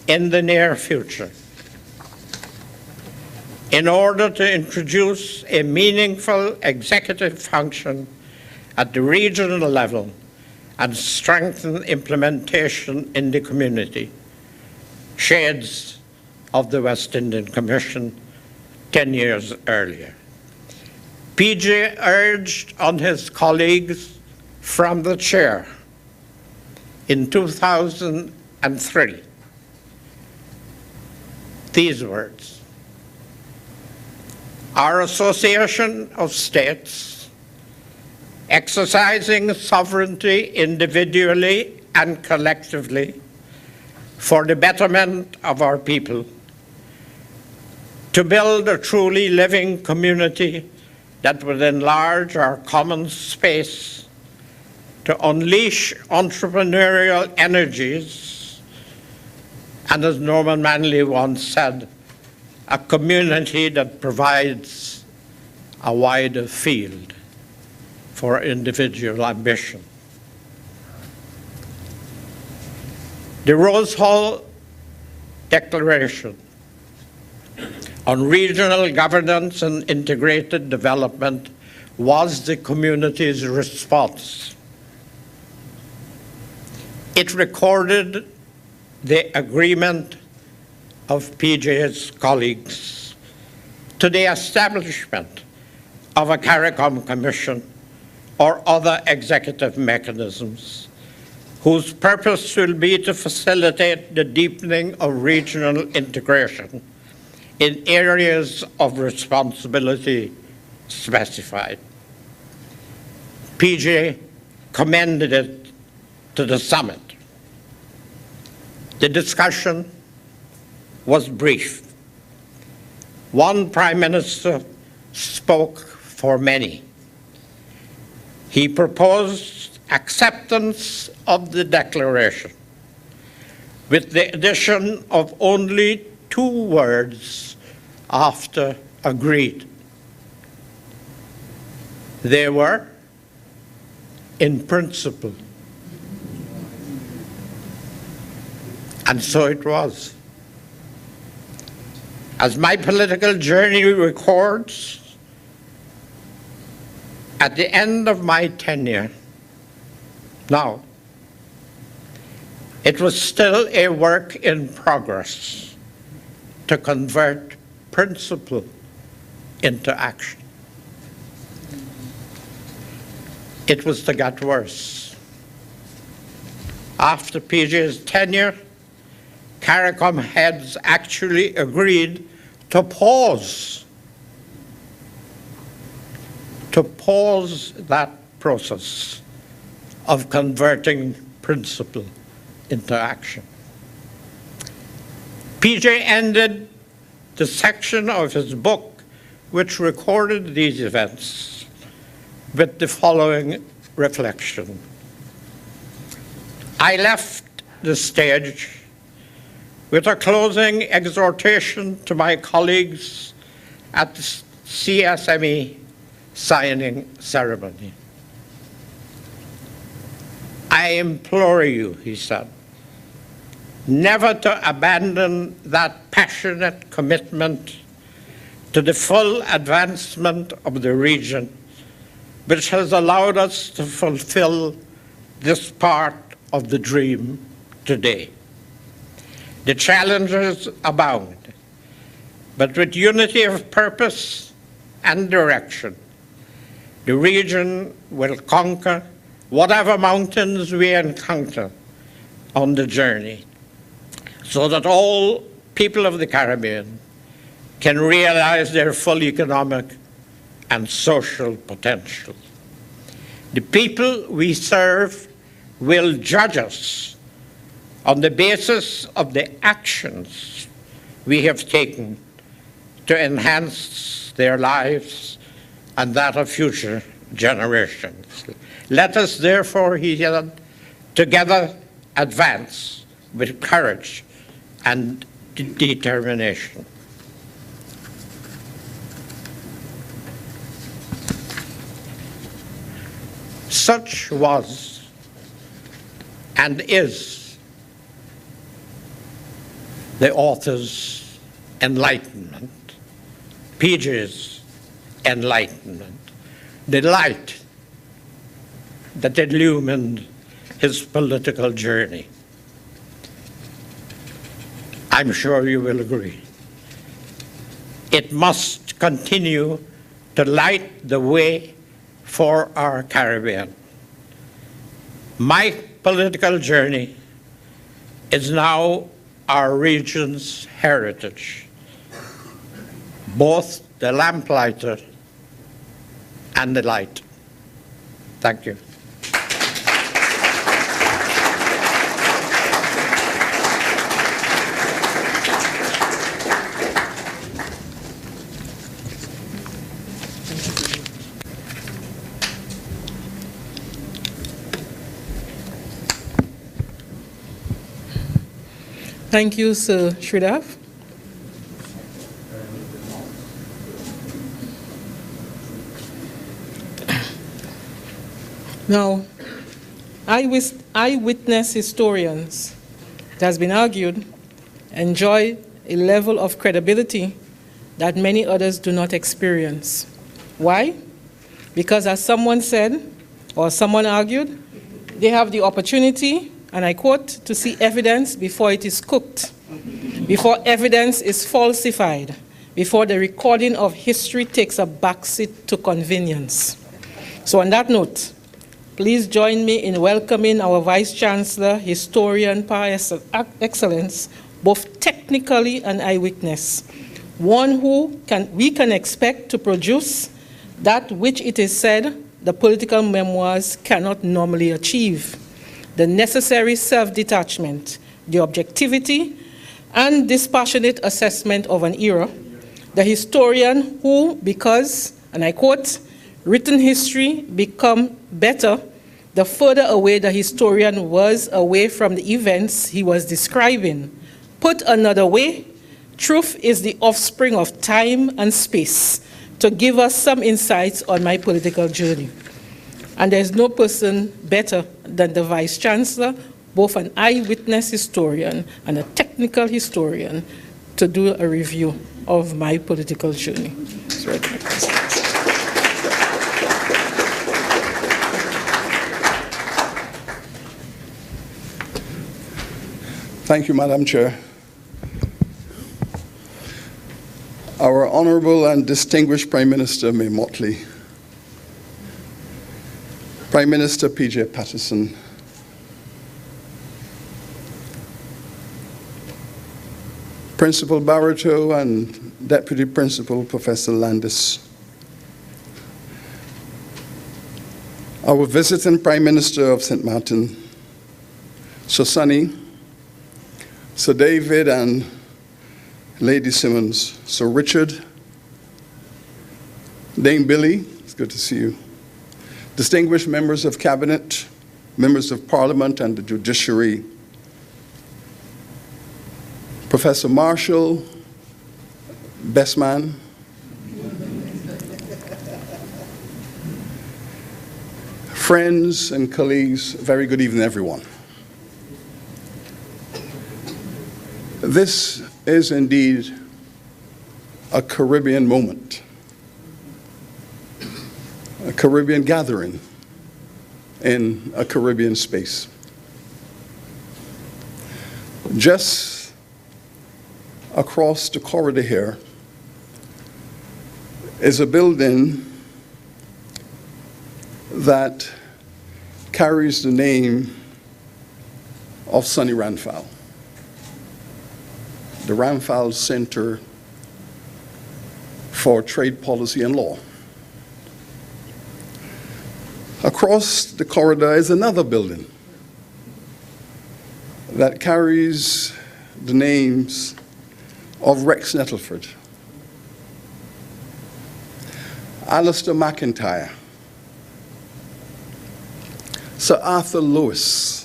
D: in the near future in order to introduce a meaningful executive function at the regional level and strengthen implementation in the community. Shades of the West Indian Commission 10 years earlier. PJ urged on his colleagues from the chair in 2003 these words: "Our association of states, exercising sovereignty individually and collectively for the betterment of our people, to build a truly living community that would enlarge our common space, to unleash entrepreneurial energies, and as Norman Manley once said, a community that provides a wider field for individual ambition." The Rose Hall Declaration on Regional Governance and Integrated Development was the community's response. It recorded the agreement of PJ's colleagues to the establishment of a Caricom Commission or other executive mechanisms whose purpose will be to facilitate the deepening of regional integration in areas of responsibility specified. PJ commended it to the summit. The discussion was brief. One Prime Minister spoke for many. He proposed acceptance of the declaration with the addition of only 2 words after agreed. They were, "in principle." And so it was. As my political journey records, at the end of my tenure, now, it was still a work in progress to convert principle into action. It was to get worse. After PJ's tenure, Caricom heads actually agreed to pause that process of converting principle into action. PJ ended the section of his book which recorded these events with the following reflection: "I left the stage with a closing exhortation to my colleagues at the CSME signing ceremony. I implore you," he said, "never to abandon that passionate commitment to the full advancement of the region, which has allowed us to fulfill this part of the dream today. The challenges abound, but with unity of purpose and direction, the region will conquer whatever mountains we encounter on the journey, so that all people of the Caribbean can realize their full economic and social potential. The people we serve will judge us on the basis of the actions we have taken to enhance their lives and that of future generations. Let us therefore," he said, "together advance with courage and determination." Such was and is the author's enlightenment, PJ's enlightenment, the light that illumined his political journey. I'm sure you will agree. It must continue to light the way for our Caribbean. My political journey is now our region's heritage, both the lamplighter and the light. Thank you.
A: Thank you, Sir Sridhar. Now, eyewitness historians, it has been argued, enjoy a level of credibility that many others do not experience. Why? Because as someone said, or someone argued, they have the opportunity, and I quote, to see evidence before it is cooked, before evidence is falsified, before the recording of history takes a backseat to convenience. So on that note, please join me in welcoming our Vice-Chancellor, historian par excellence, both technically and eyewitness, one who we can expect to produce that which it is said the political memoirs cannot normally achieve: the necessary self-detachment, the objectivity, and dispassionate assessment of an era, the historian who, because, and I quote, written history become better the further away the historian was away from the events he was describing. Put another way, truth is the offspring of time and space to give us some insights on my political journey. And there's no person better than the Vice-Chancellor, both an eyewitness historian and a technical historian, to do a review of my political journey.
E: Thank you, Madam Chair. Our Honourable and distinguished Prime Minister, May Mottley, Prime Minister P.J. Patterson, Principal Barreto and Deputy Principal Professor Landis, our visiting Prime Minister of St. Martin, Sir Sonny, Sir David and Lady Simmons, Sir Richard, Dame Billy, it's good to see you, distinguished members of Cabinet, members of Parliament and the Judiciary, Professor Marshall, best man, friends and colleagues, very good evening, everyone. This is indeed a Caribbean moment, a Caribbean gathering in a Caribbean space. Just across the corridor here is a building that carries the name of Sonny Ranfal, the Ranfal Center for Trade Policy and Law. Across the corridor is another building that carries the names of Rex Nettleford, Alistair Mcintyre, Sir Arthur Lewis,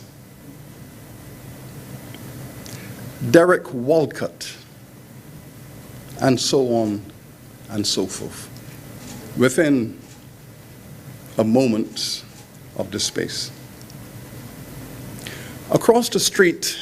E: Derek Walcott, and so on and so forth. Within a moment, of this space. Across the street,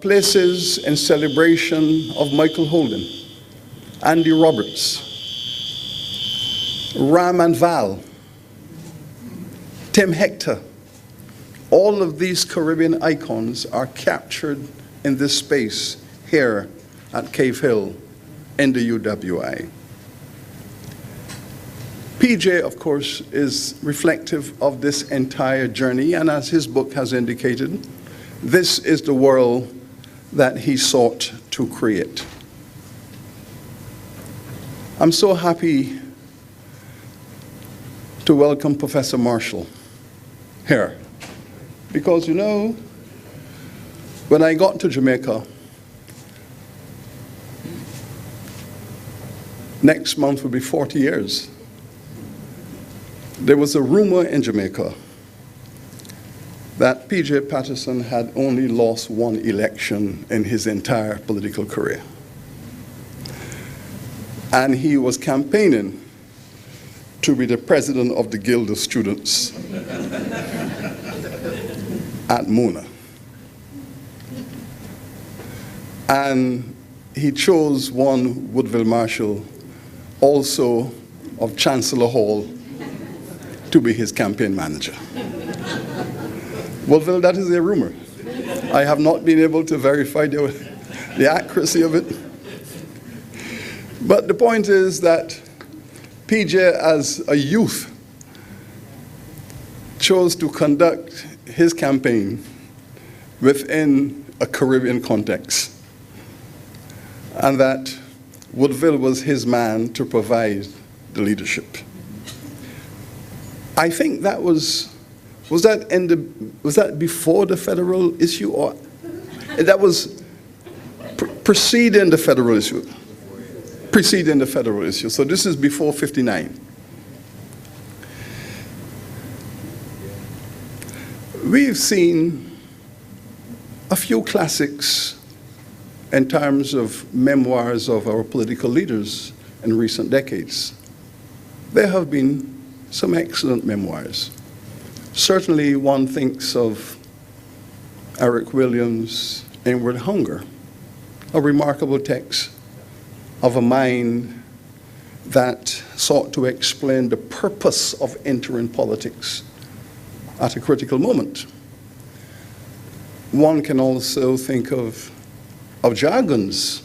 E: places in celebration of Michael Holden, Andy Roberts, Ram and Val, Tim Hector. All of these Caribbean icons are captured in this space here at Cave Hill in the UWI. PJ, of course, is reflective of this entire journey, and as his book has indicated, this is the world that he sought to create. I'm so happy to welcome Professor Marshall here, because you know, when I got to Jamaica, next month will be 40 years. There was a rumor in Jamaica that P.J. Patterson had only lost one election in his entire political career. And he was campaigning to be the president of the Guild of Students at Mona. And he chose one Woodville Marshall, also of Chancellor Hall, to be his campaign manager. Woodville, that is a rumor. I have not been able to verify the accuracy of it. But the point is that PJ, as a youth, chose to conduct his campaign within a Caribbean context, and that Woodville was his man to provide the leadership. I think that was that before the federal issue, or that was preceding the federal issue? Preceding the federal issue. So this is before 59. We've seen a few classics in terms of memoirs of our political leaders in recent decades. There have been some excellent memoirs. Certainly one thinks of Eric Williams' Inward Hunger, a remarkable text of a mind that sought to explain the purpose of entering politics at a critical moment. One can also think of Jargon's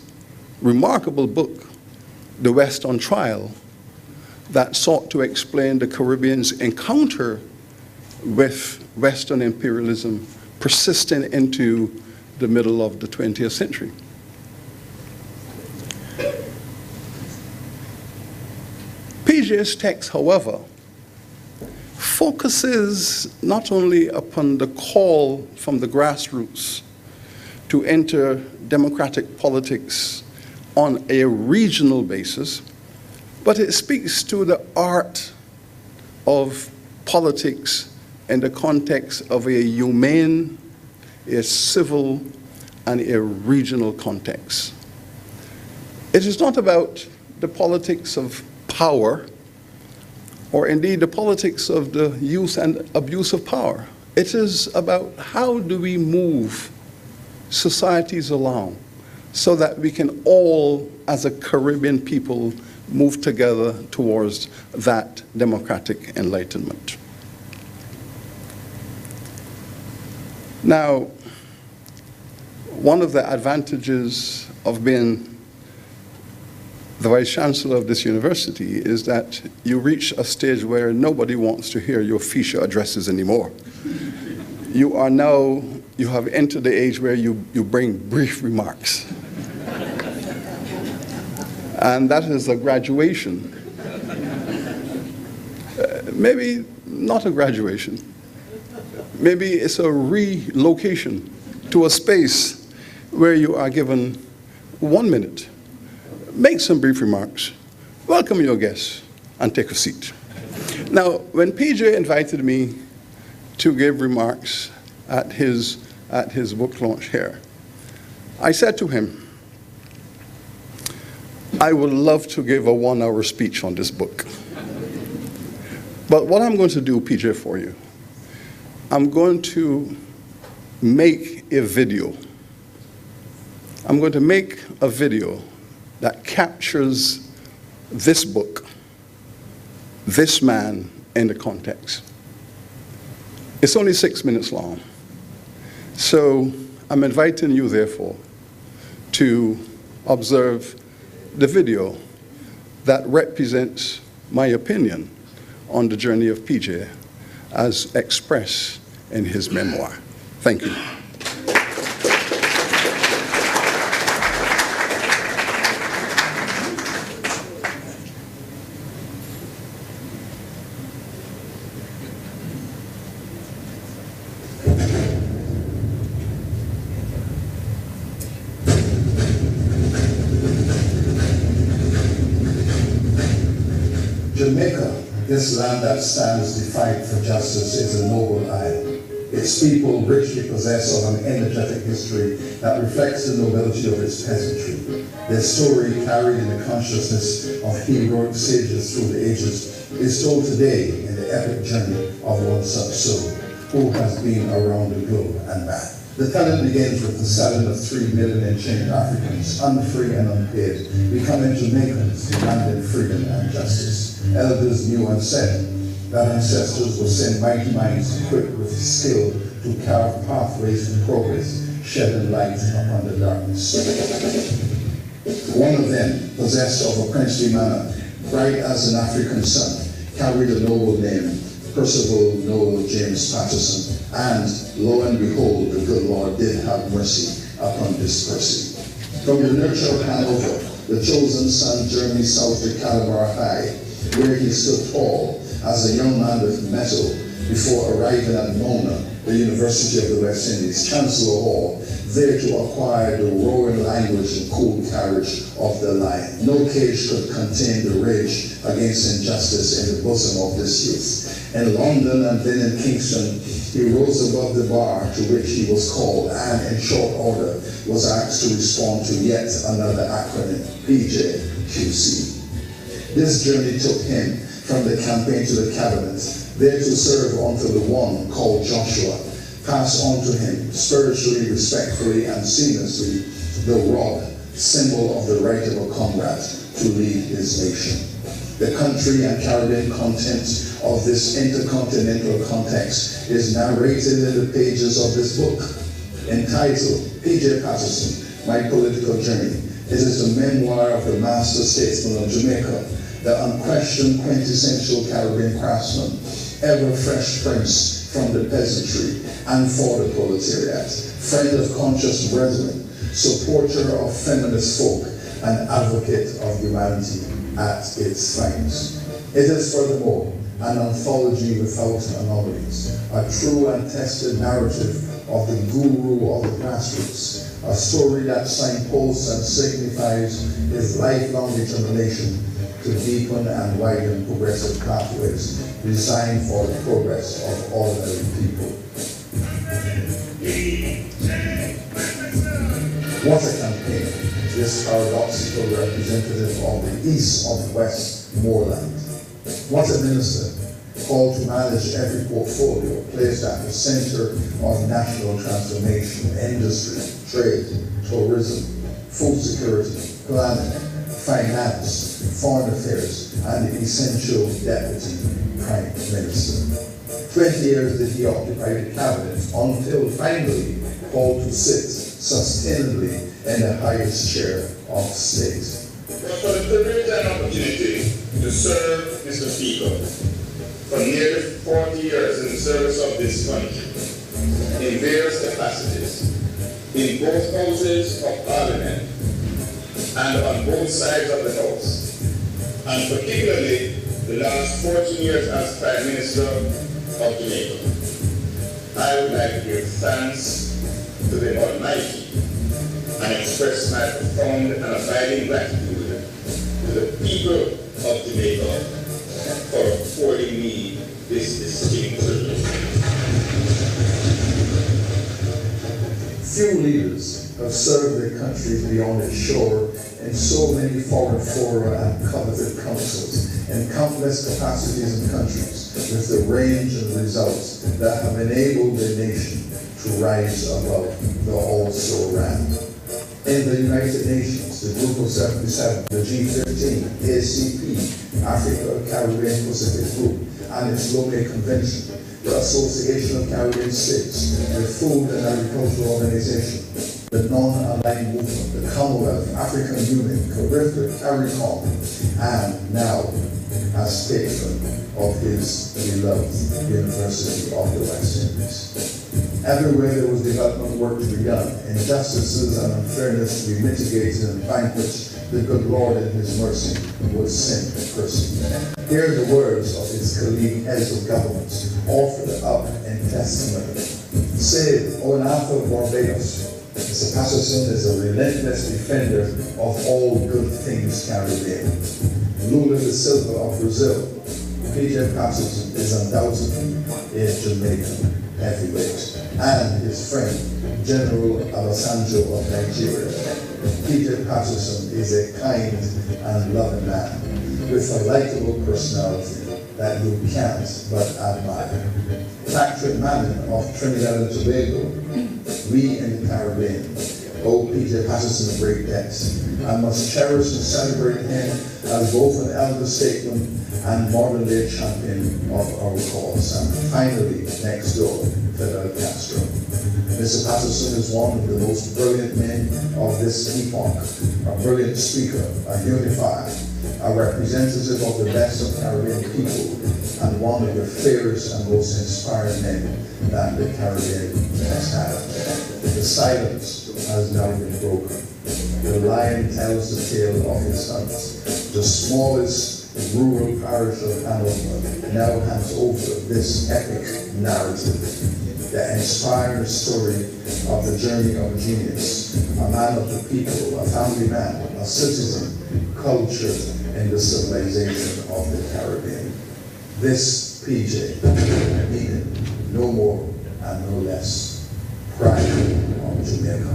E: remarkable book, The West on Trial, that sought to explain the Caribbean's encounter with Western imperialism persisting into the middle of the 20th century. PJ's text, however, focuses not only upon the call from the grassroots to enter democratic politics on a regional basis, but it speaks to the art of politics in the context of a humane, a civil, and a regional context. It is not about the politics of power, or indeed the politics of the use and abuse of power. It is about how do we move societies along so that we can all, as a Caribbean people, move together towards that democratic enlightenment. Now, one of the advantages of being the Vice Chancellor of this university is that you reach a stage where nobody wants to hear your official addresses anymore. You have entered the age where you bring brief remarks. And that is a graduation. Maybe not a graduation. Maybe it's a relocation to a space where you are given 1 minute. Make some brief remarks, welcome your guests, and take a seat. Now, when PJ invited me to give remarks at his book launch here, I said to him, I would love to give a 1-hour speech on this book. But what I'm going to do, PJ, for you, I'm going to make a video. I'm going to make a video that captures this book, this man in the context. It's only 6 minutes long. So I'm inviting you, therefore, to observe the video that represents my opinion on the journey of PJ as expressed in his memoir. Thank you.
F: Jamaica, this land that stands defiant for justice, is a noble isle. its people richly possess of an energetic history that reflects the nobility of its peasantry. Their story, carried in the consciousness of heroic sages through the ages, is told today in the epic journey of one such soul, who has been around the globe and back. The talent begins with the selling of 3 million enchained Africans, unfree and unpaid, becoming Jamaicans demanding freedom and justice. Elders knew and said that ancestors would send mighty minds equipped with skill to carve pathways to progress, shedding light upon the darkness. One of them, possessed of a princely manner, bright as an African sun, carried a noble name, Percival Noel James Patterson, and lo and behold, the good Lord did have mercy upon this Percy. From the nurture of Hanover, the chosen son journeyed south to Calabar High, where he stood tall as a young man with mettle before arriving at Mona, the University of the West Indies, Chancellor Hall, there to acquire the roaring language and cool carriage of the lion. No cage could contain the rage against injustice in the bosom of this youth. In London and then in Kingston, he rose above the bar to which he was called and in short order was asked to respond to yet another acronym, PJQC. This journey took him from the campaign to the cabinet, there to serve unto the one called Joshua, pass on to him spiritually, respectfully, and seamlessly the rod, symbol of the right of a comrade to lead his nation. The country and Caribbean content of this intercontinental context is narrated in the pages of this book, entitled P.J. Patterson, My Political Journey. It is the memoir of the master statesman of Jamaica, the unquestioned quintessential Caribbean craftsman, ever fresh prince from the peasantry and for the proletariat, friend of conscious brethren, supporter of feminist folk, and advocate of humanity at its finest. It is furthermore an anthology without anomalies, a true and tested narrative of the guru of the grassroots, a story that signposts and signifies his lifelong determination to deepen and widen progressive pathways designed for the progress of ordinary people. What a campaign, this paradoxical representative of the East of West Moorland. What a minister, called to manage every portfolio placed at the center of national transformation, industry, trade, tourism, food security, planning, finance, foreign affairs, and the essential deputy prime minister. 20 years did he occupy the cabinet until finally called to sit sustainably in the highest chair of state.
G: For the privilege and opportunity to serve, Mr. Speaker, for nearly 40 years in the service of this country, in various capacities, in both houses of Parliament and on both sides of the House, and particularly the last 14 years as Prime Minister of Jamaica. I would like to give thanks to the Almighty and express my profound and abiding gratitude to the people of Jamaica for affording me this distinct privilege.
F: Few leaders have served their countries beyond its shore in so many foreign fora and coveted councils in countless capacities and countries, with the range and results that have enabled their nation to rise above the also-ran. In the United Nations, the Group of 77, the G13, ACP, Africa, Caribbean, Pacific Group, and its Lomé Convention, the Association of Caribbean States, the Food and Agricultural Organization, the Non-Aligned Movement, the Commonwealth, African Union, Caricom, and now as patron of his beloved University of the West Indies. Everywhere there was development work to be done, injustices and unfairness to be mitigated and vanquished, the good Lord in his mercy would send a person. Hear the words of his colleague heads of governments offered up in testimony. Say, O Nathan of Barbados, Mr. Patterson is a relentless defender of all good things Caribbean. Lula da Silva of Brazil, P.J. Patterson is undoubtedly a Jamaican. heavyweight, and his friend, General Alessandro of Nigeria. Peter Patterson is a kind and loving man with a likable personality that you can't but admire. Patrick Manning of Trinidad and Tobago, we in the Caribbean owe Peter Patterson a great debt and must cherish and celebrate him as both an elder statesman and modern-day champion of our cause. And finally, next door, Fidel Castro. Mr. Patterson is one of the most brilliant men of this epoch, a brilliant speaker, a unifier, a representative of the best of Caribbean people, and one of the fairest and most inspiring men that the Caribbean has had. The silence has now been broken. The lion tells the tale of his hunt. The smallest rural parish of Amor now hands over this epic narrative, the inspiring story of the journey of genius, a man of the people, a family man, a citizen, cultured in the civilization of the Caribbean. This PJ needed no more and no less. Pride of Jamaica.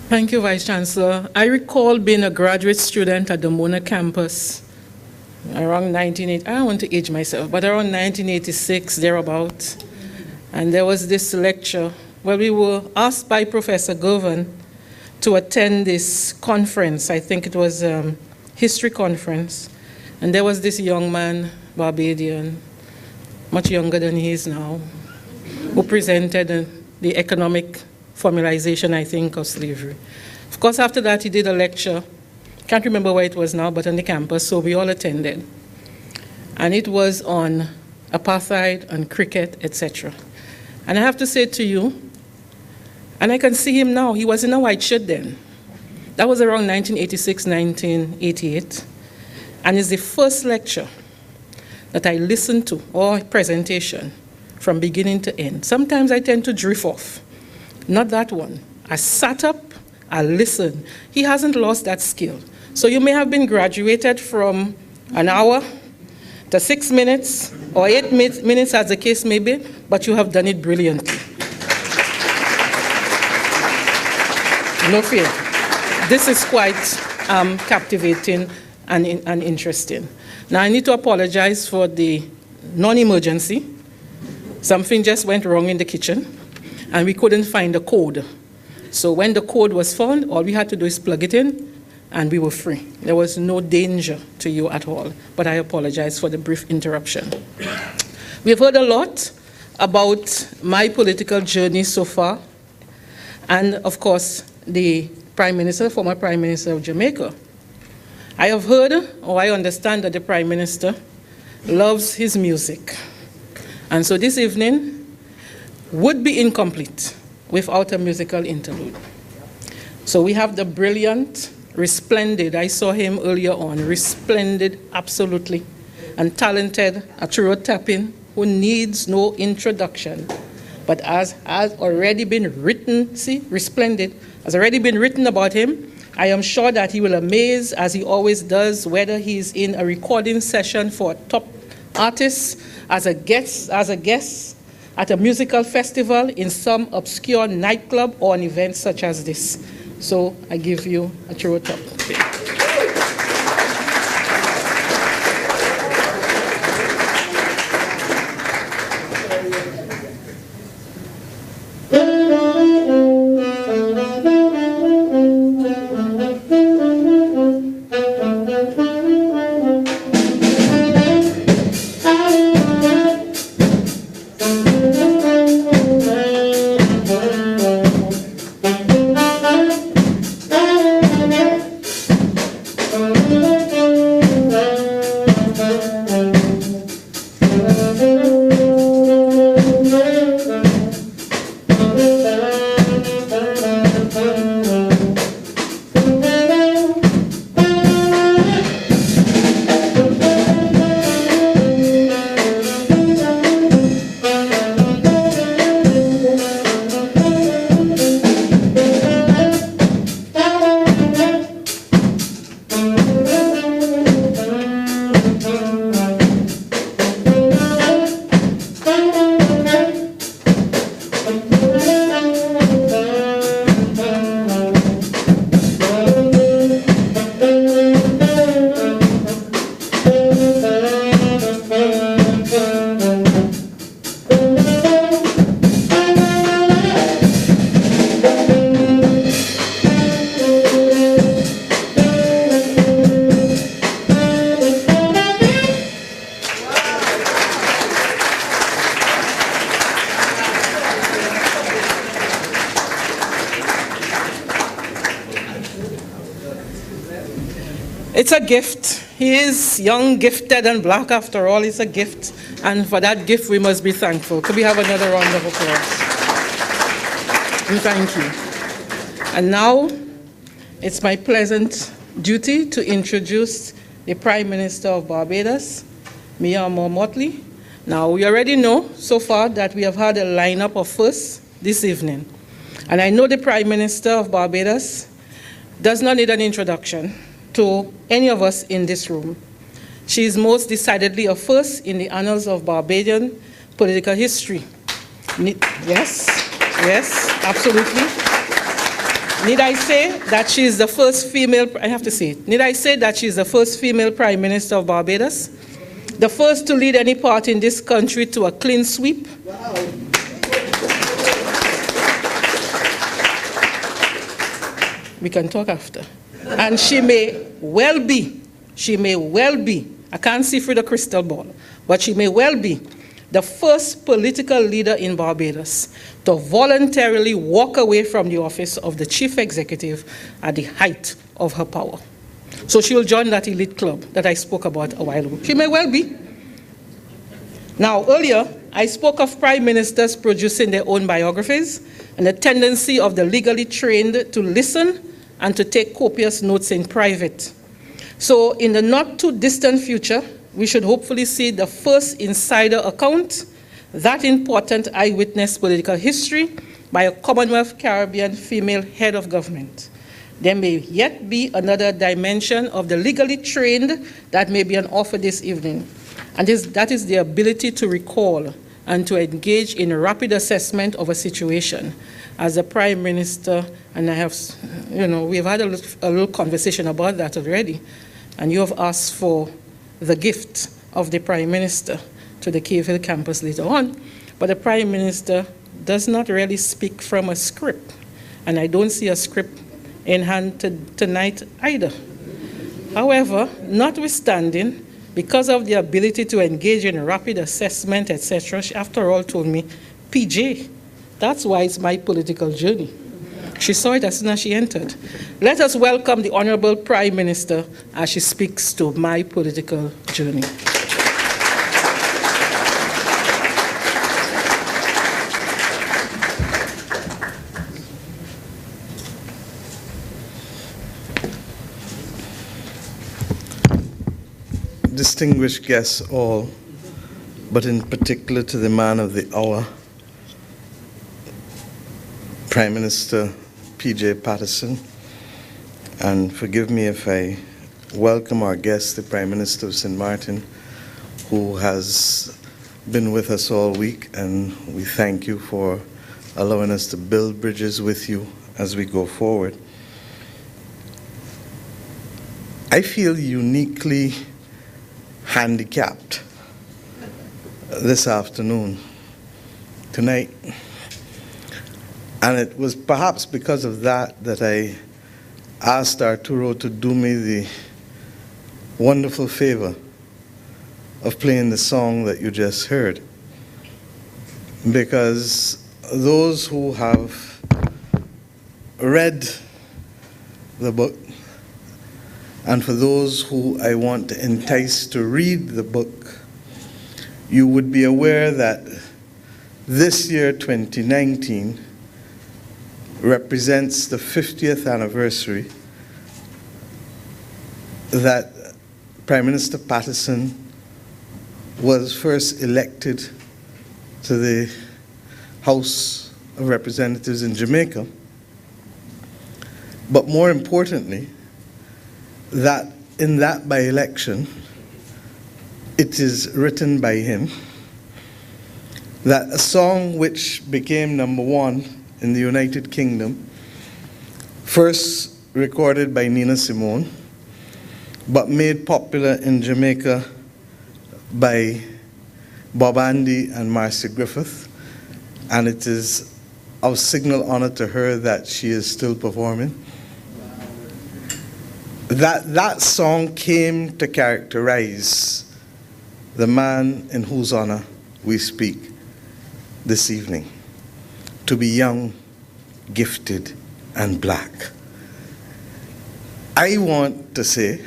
A: Thank you, Vice Chancellor. I recall being a graduate student at the Mona campus around 1980. I don't want to age myself, but around 1986, thereabout. And there was this lecture where we were asked by Professor Govan to attend this conference. I think it was a history conference. And there was this young man, Barbadian, much younger than he is now, who presented the economic formalization, I think, of slavery. Of course, after that, he did a lecture. Can't remember where it was now, but on the campus, so we all attended. And it was on apartheid, on cricket, etc. And I have to say to you, and I can see him now, he was in a white shirt then. That was around 1986, 1988. And it's the first lecture that I listened to, or presentation, from beginning to end. Sometimes I tend to drift off. Not that one. I sat up, I listened. He hasn't lost that skill. So you may have been graduated from an hour to 6 minutes or 8 minutes as the case may be, but you have done it brilliantly. No fear. This is quite captivating and interesting. Now I need to apologize for the non-emergency. Something just went wrong in the kitchen, and we couldn't find the code. So when the code was found, all we had to do is plug it in, and we were free. There was no danger to you at all, but I apologize for the brief interruption. We've heard a lot about my political journey so far, and of course, the Prime Minister, former Prime Minister of Jamaica. I have heard, or I understand that the Prime Minister loves his music. And so this evening would be incomplete without a musical interlude. So we have the brilliant, resplendent, I saw him earlier on, resplendent, absolutely, and talented Arturo Tapin, who needs no introduction, but as has already been written, see, resplendent, has already been written about him. I am sure that he will amaze, as he always does, whether he's in a recording session for a top artist, as a guest at a musical festival, in some obscure nightclub, or an event such as this. So I give you a true top. It's a gift. He is young, gifted, and black after all. It's a gift. And for that gift, we must be thankful. Could we have another round of applause? And thank you. And now, it's my pleasant duty to introduce the Prime Minister of Barbados, Amor Mottley. Now, we already know so far that we have had a lineup of firsts this evening. And I know the Prime Minister of Barbados does not need an introduction to any of us in this room. She is most decidedly a first in the annals of Barbadian political history. Yes, absolutely. Need I say that she is the first female, I have to say it. Need I say that she is the first female Prime Minister of Barbados? The first to lead any party in this country to a clean sweep? Wow. We can talk after. And she may well be, I can't see through the crystal ball, but she may well be the first political leader in Barbados to voluntarily walk away from the office of the chief executive at the height of her power. So she will join that elite club that I spoke about a while ago. She may well be. Now, earlier, I spoke of prime ministers producing their own biographies and the tendency of the legally trained to listen and to take copious notes in private. So in the not too distant future, we should hopefully see the first insider account, that important eyewitness political history by a Commonwealth Caribbean female head of government. There may yet be another dimension of the legally trained that may be on offer this evening, and that is the ability to recall and to engage in a rapid assessment of a situation. As the Prime Minister, and I have, we've had a little conversation about that already, and you have asked for the gift of the Prime Minister to the Cave Hill campus later on, but the Prime Minister does not really speak from a script, and I don't see a script in hand tonight either. However, notwithstanding, because of the ability to engage in rapid assessment, etc., she after all told me, PJ, that's why it's my political journey. She saw it as soon as she entered. Let us welcome the Honourable Prime Minister as she speaks to my political journey.
H: Distinguished guests all, but in particular to the man of the hour, Prime Minister P.J. Patterson, and forgive me if I welcome our guest, the Prime Minister of St. Martin, who has been with us all week, and we thank you for allowing us to build bridges with you as we go forward. I feel uniquely handicapped this afternoon, tonight. And it was perhaps because of that I asked Arturo to do me the wonderful favor of playing the song that you just heard. Because those who have read the book, and for those who I want to entice to read the book, you would be aware that this year, 2019, represents the 50th anniversary that Prime Minister Patterson was first elected to the House of Representatives in Jamaica. But more importantly, that in that by-election, it is written by him that a song which became #1 in the United Kingdom, first recorded by Nina Simone, but made popular in Jamaica by Bob Andy and Marcy Griffith, and it is of signal honor to her that she is still performing. That song came to characterize the man in whose honor we speak this evening. To be young, gifted, and black. I want to say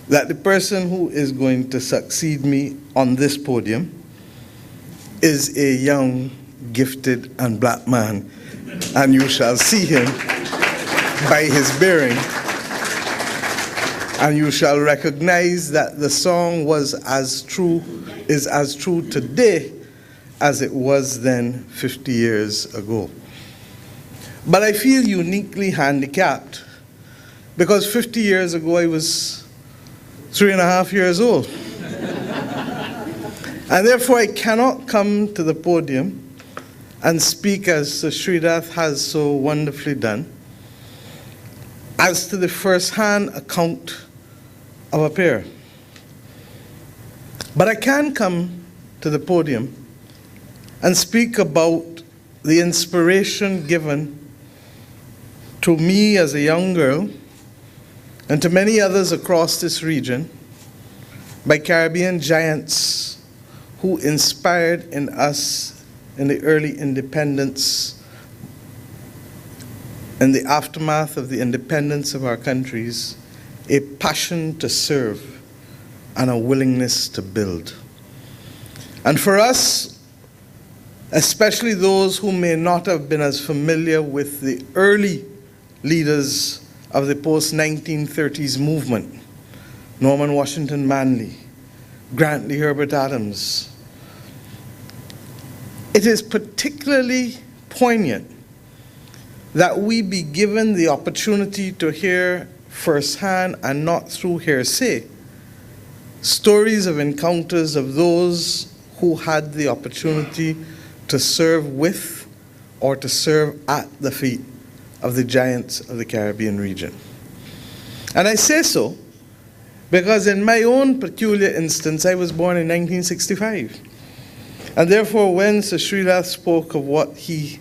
H: that the person who is going to succeed me on this podium is a young, gifted, and black man, and you shall see him by his bearing, and you shall recognize that the song is as true today as it was then 50 years ago. But I feel uniquely handicapped because 50 years ago I was 3.5 years old. And therefore I cannot come to the podium and speak as Sridath has so wonderfully done as to the first-hand account of a peer. But I can come to the podium and speak about the inspiration given to me as a young girl and to many others across this region by Caribbean giants who inspired in us in the early independence, in the aftermath of the independence of our countries, a passion to serve and a willingness to build. And for us, especially those who may not have been as familiar with the early leaders of the post-1930s movement, Norman Washington Manley, Grant Lee Herbert Adams, it is particularly poignant that we be given the opportunity to hear firsthand and not through hearsay stories of encounters of those who had the opportunity to serve with or to serve at the feet of the giants of the Caribbean region. And I say so because in my own peculiar instance, I was born in 1965. And therefore, when Sir Sridath spoke of what he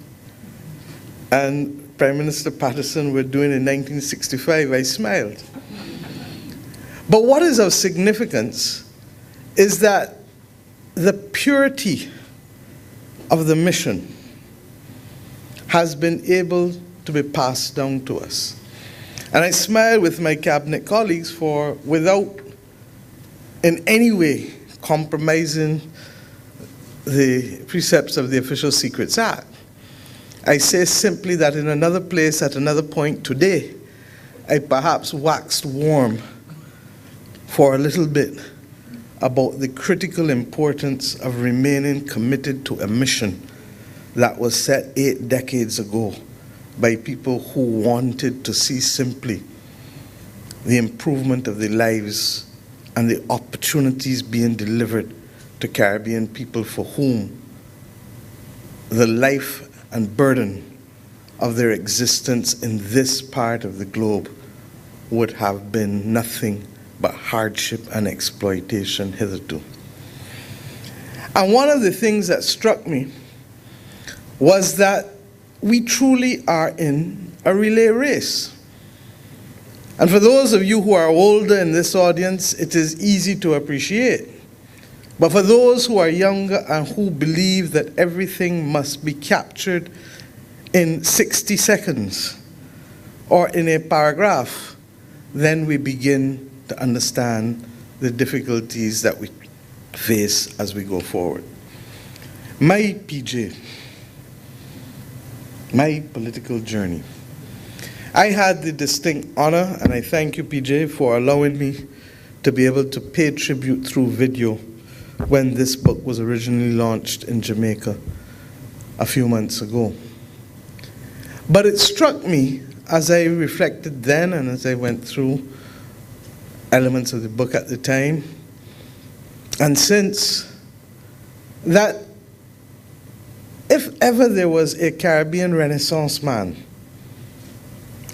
H: and Prime Minister Patterson were doing in 1965, I smiled. But what is of significance is that the purity of the mission has been able to be passed down to us. And I smile with my cabinet colleagues for, without in any way compromising the precepts of the Official Secrets Act, I say simply that in another place, at another point today, I perhaps waxed warm for a little bit about the critical importance of remaining committed to a mission that was set 8 decades ago by people who wanted to see simply the improvement of the lives and the opportunities being delivered to Caribbean people for whom the life and burden of their existence in this part of the globe would have been nothing but hardship and exploitation hitherto. And one of the things that struck me was that we truly are in a relay race. And for those of you who are older in this audience, it is easy to appreciate. But for those who are younger and who believe that everything must be captured in 60 seconds or in a paragraph, then we begin to understand the difficulties that we face as we go forward. My PJ, my political journey. I had the distinct honor, and I thank you, PJ, for allowing me to be able to pay tribute through video when this book was originally launched in Jamaica a few months ago. But it struck me as I reflected then and as I went through elements of the book at the time, and since, that if ever there was a Caribbean Renaissance man,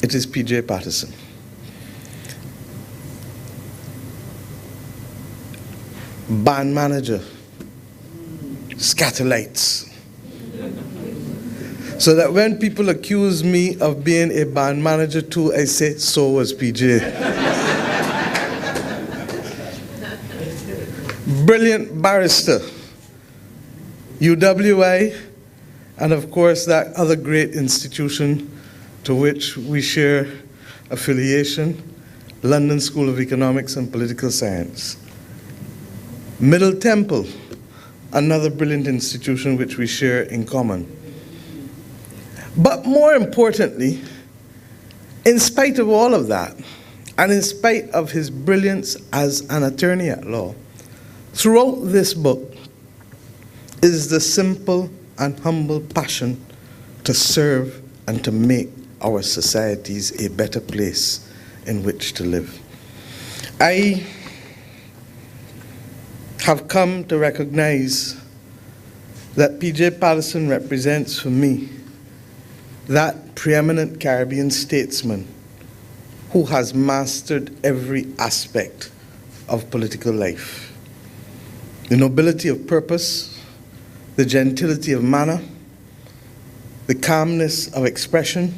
H: it is P.J. Patterson. Band manager, scatterlights. So that when people accuse me of being a band manager too, I say, so was P.J. Brilliant barrister, UWI, and of course that other great institution to which we share affiliation, London School of Economics and Political Science. Middle Temple, another brilliant institution which we share in common. But more importantly, in spite of all of that, and in spite of his brilliance as an attorney at law, throughout this book is the simple and humble passion to serve and to make our societies a better place in which to live. I have come to recognize that P.J. Patterson represents for me that preeminent Caribbean statesman who has mastered every aspect of political life. The nobility of purpose, the gentility of manner, the calmness of expression,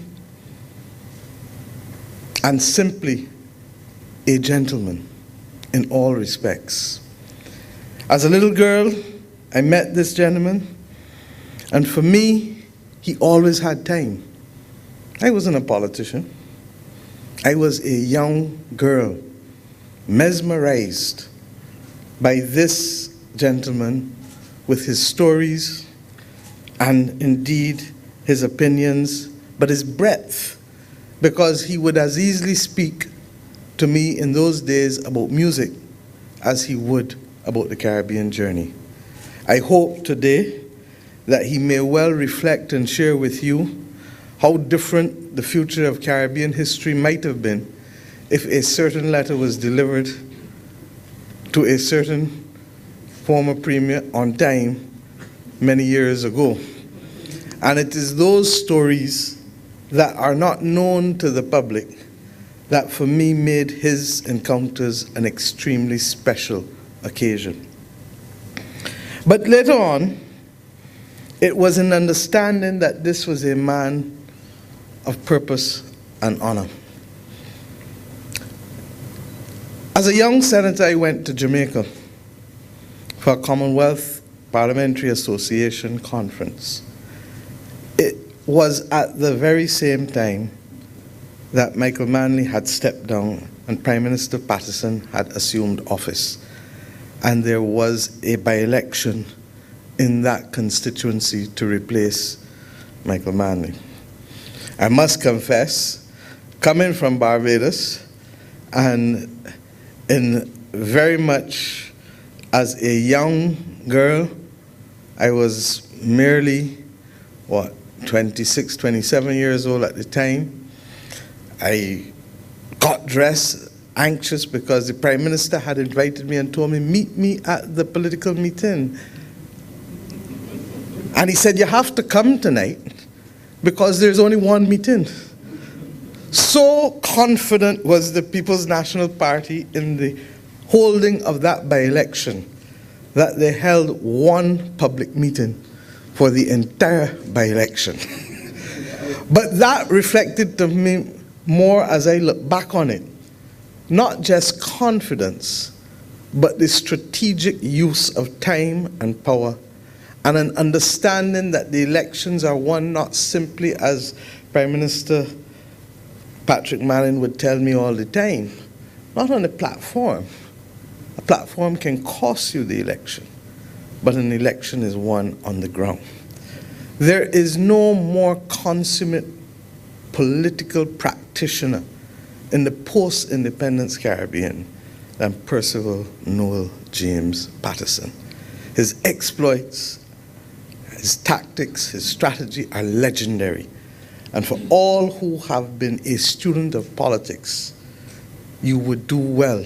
H: and simply a gentleman in all respects. As a little girl, I met this gentleman, and for me, he always had time. I wasn't a politician. I was a young girl, mesmerized by this gentleman with his stories and indeed his opinions, but his breadth, because he would as easily speak to me in those days about music as he would about the Caribbean journey. I hope today that he may well reflect and share with you how different the future of Caribbean history might have been if a certain letter was delivered to a certain former premier on time many years ago. And it is those stories that are not known to the public that for me made his encounters an extremely special occasion. But later on, it was an understanding that this was a man of purpose and honor. As a young senator, I went to Jamaica for a Commonwealth Parliamentary Association conference. It was at the very same time that Michael Manley had stepped down and Prime Minister Patterson had assumed office. And there was a by-election in that constituency to replace Michael Manley. I must confess, coming from Barbados and in very much as a young girl, I was merely, 26, 27 years old at the time. I got dressed anxious because the Prime Minister had invited me and told me, meet me at the political meeting. And he said, you have to come tonight because there's only one meeting. So confident was the People's National Party in the holding of that by-election that they held one public meeting for the entire by-election. But that reflected to me more as I look back on it, not just confidence, but the strategic use of time and power, and an understanding that the elections are won not simply, as Prime Minister Patrick Mallin would tell me all the time, not on a platform. A platform can cost you the election, but an election is won on the ground. There is no more consummate political practitioner in the post-independence Caribbean than Percival Noel James Patterson. His exploits, his tactics, his strategy are legendary. And for all who have been a student of politics, you would do well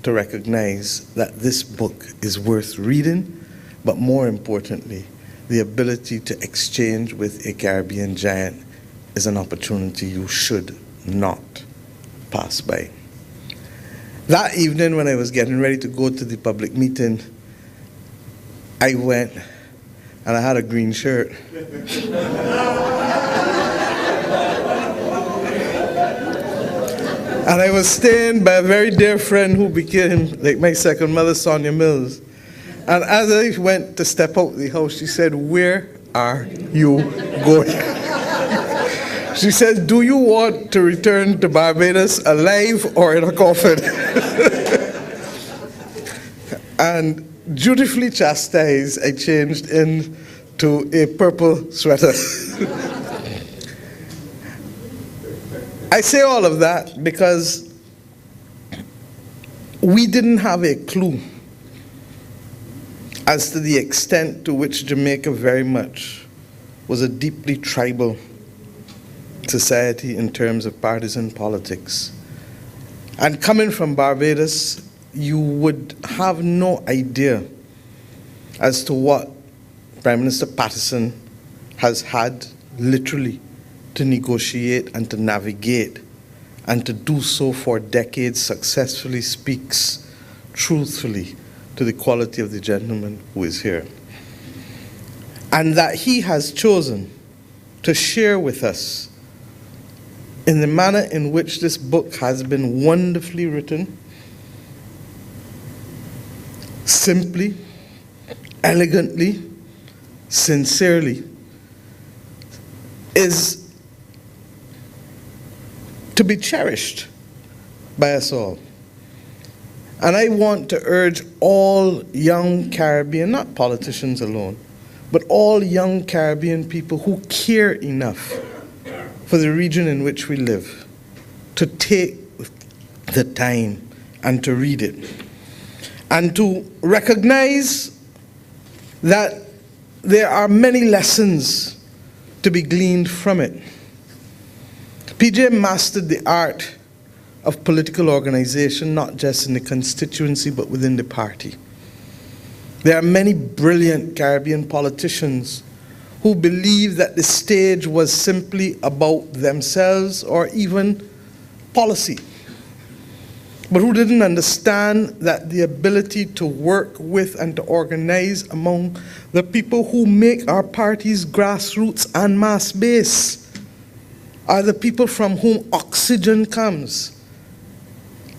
H: to recognize that this book is worth reading, but more importantly, the ability to exchange with a Caribbean giant is an opportunity you should not pass by. That evening when I was getting ready to go to the public meeting, I went and I had a green shirt. And I was staying by a very dear friend who became like my second mother, Sonia Mills. And as I went to step out the house, she said, "Where are you going?" She says, do you want to return to Barbados alive or in a coffin? And dutifully chastised, I changed into a purple sweater. I say all of that because we didn't have a clue as to the extent to which Jamaica very much was a deeply tribal society in terms of partisan politics. And coming from Barbados, you would have no idea as to what Prime Minister Patterson has had literally to negotiate and to navigate, and to do so for decades successfully speaks truthfully to the quality of the gentleman who is here. And that he has chosen to share with us in the manner in which this book has been wonderfully written, simply, elegantly, sincerely, is to be cherished by us all. And I want to urge all young Caribbean, not politicians alone, but all young Caribbean people who care enough for the region in which we live to take the time and to read it, and to recognize that there are many lessons to be gleaned from it. PJ mastered the art of political organization, not just in the constituency, but within the party. There are many brilliant Caribbean politicians who believe that the stage was simply about themselves or even policy, but who didn't understand that the ability to work with and to organize among the people who make our party's grassroots and mass base are the people from whom oxygen comes,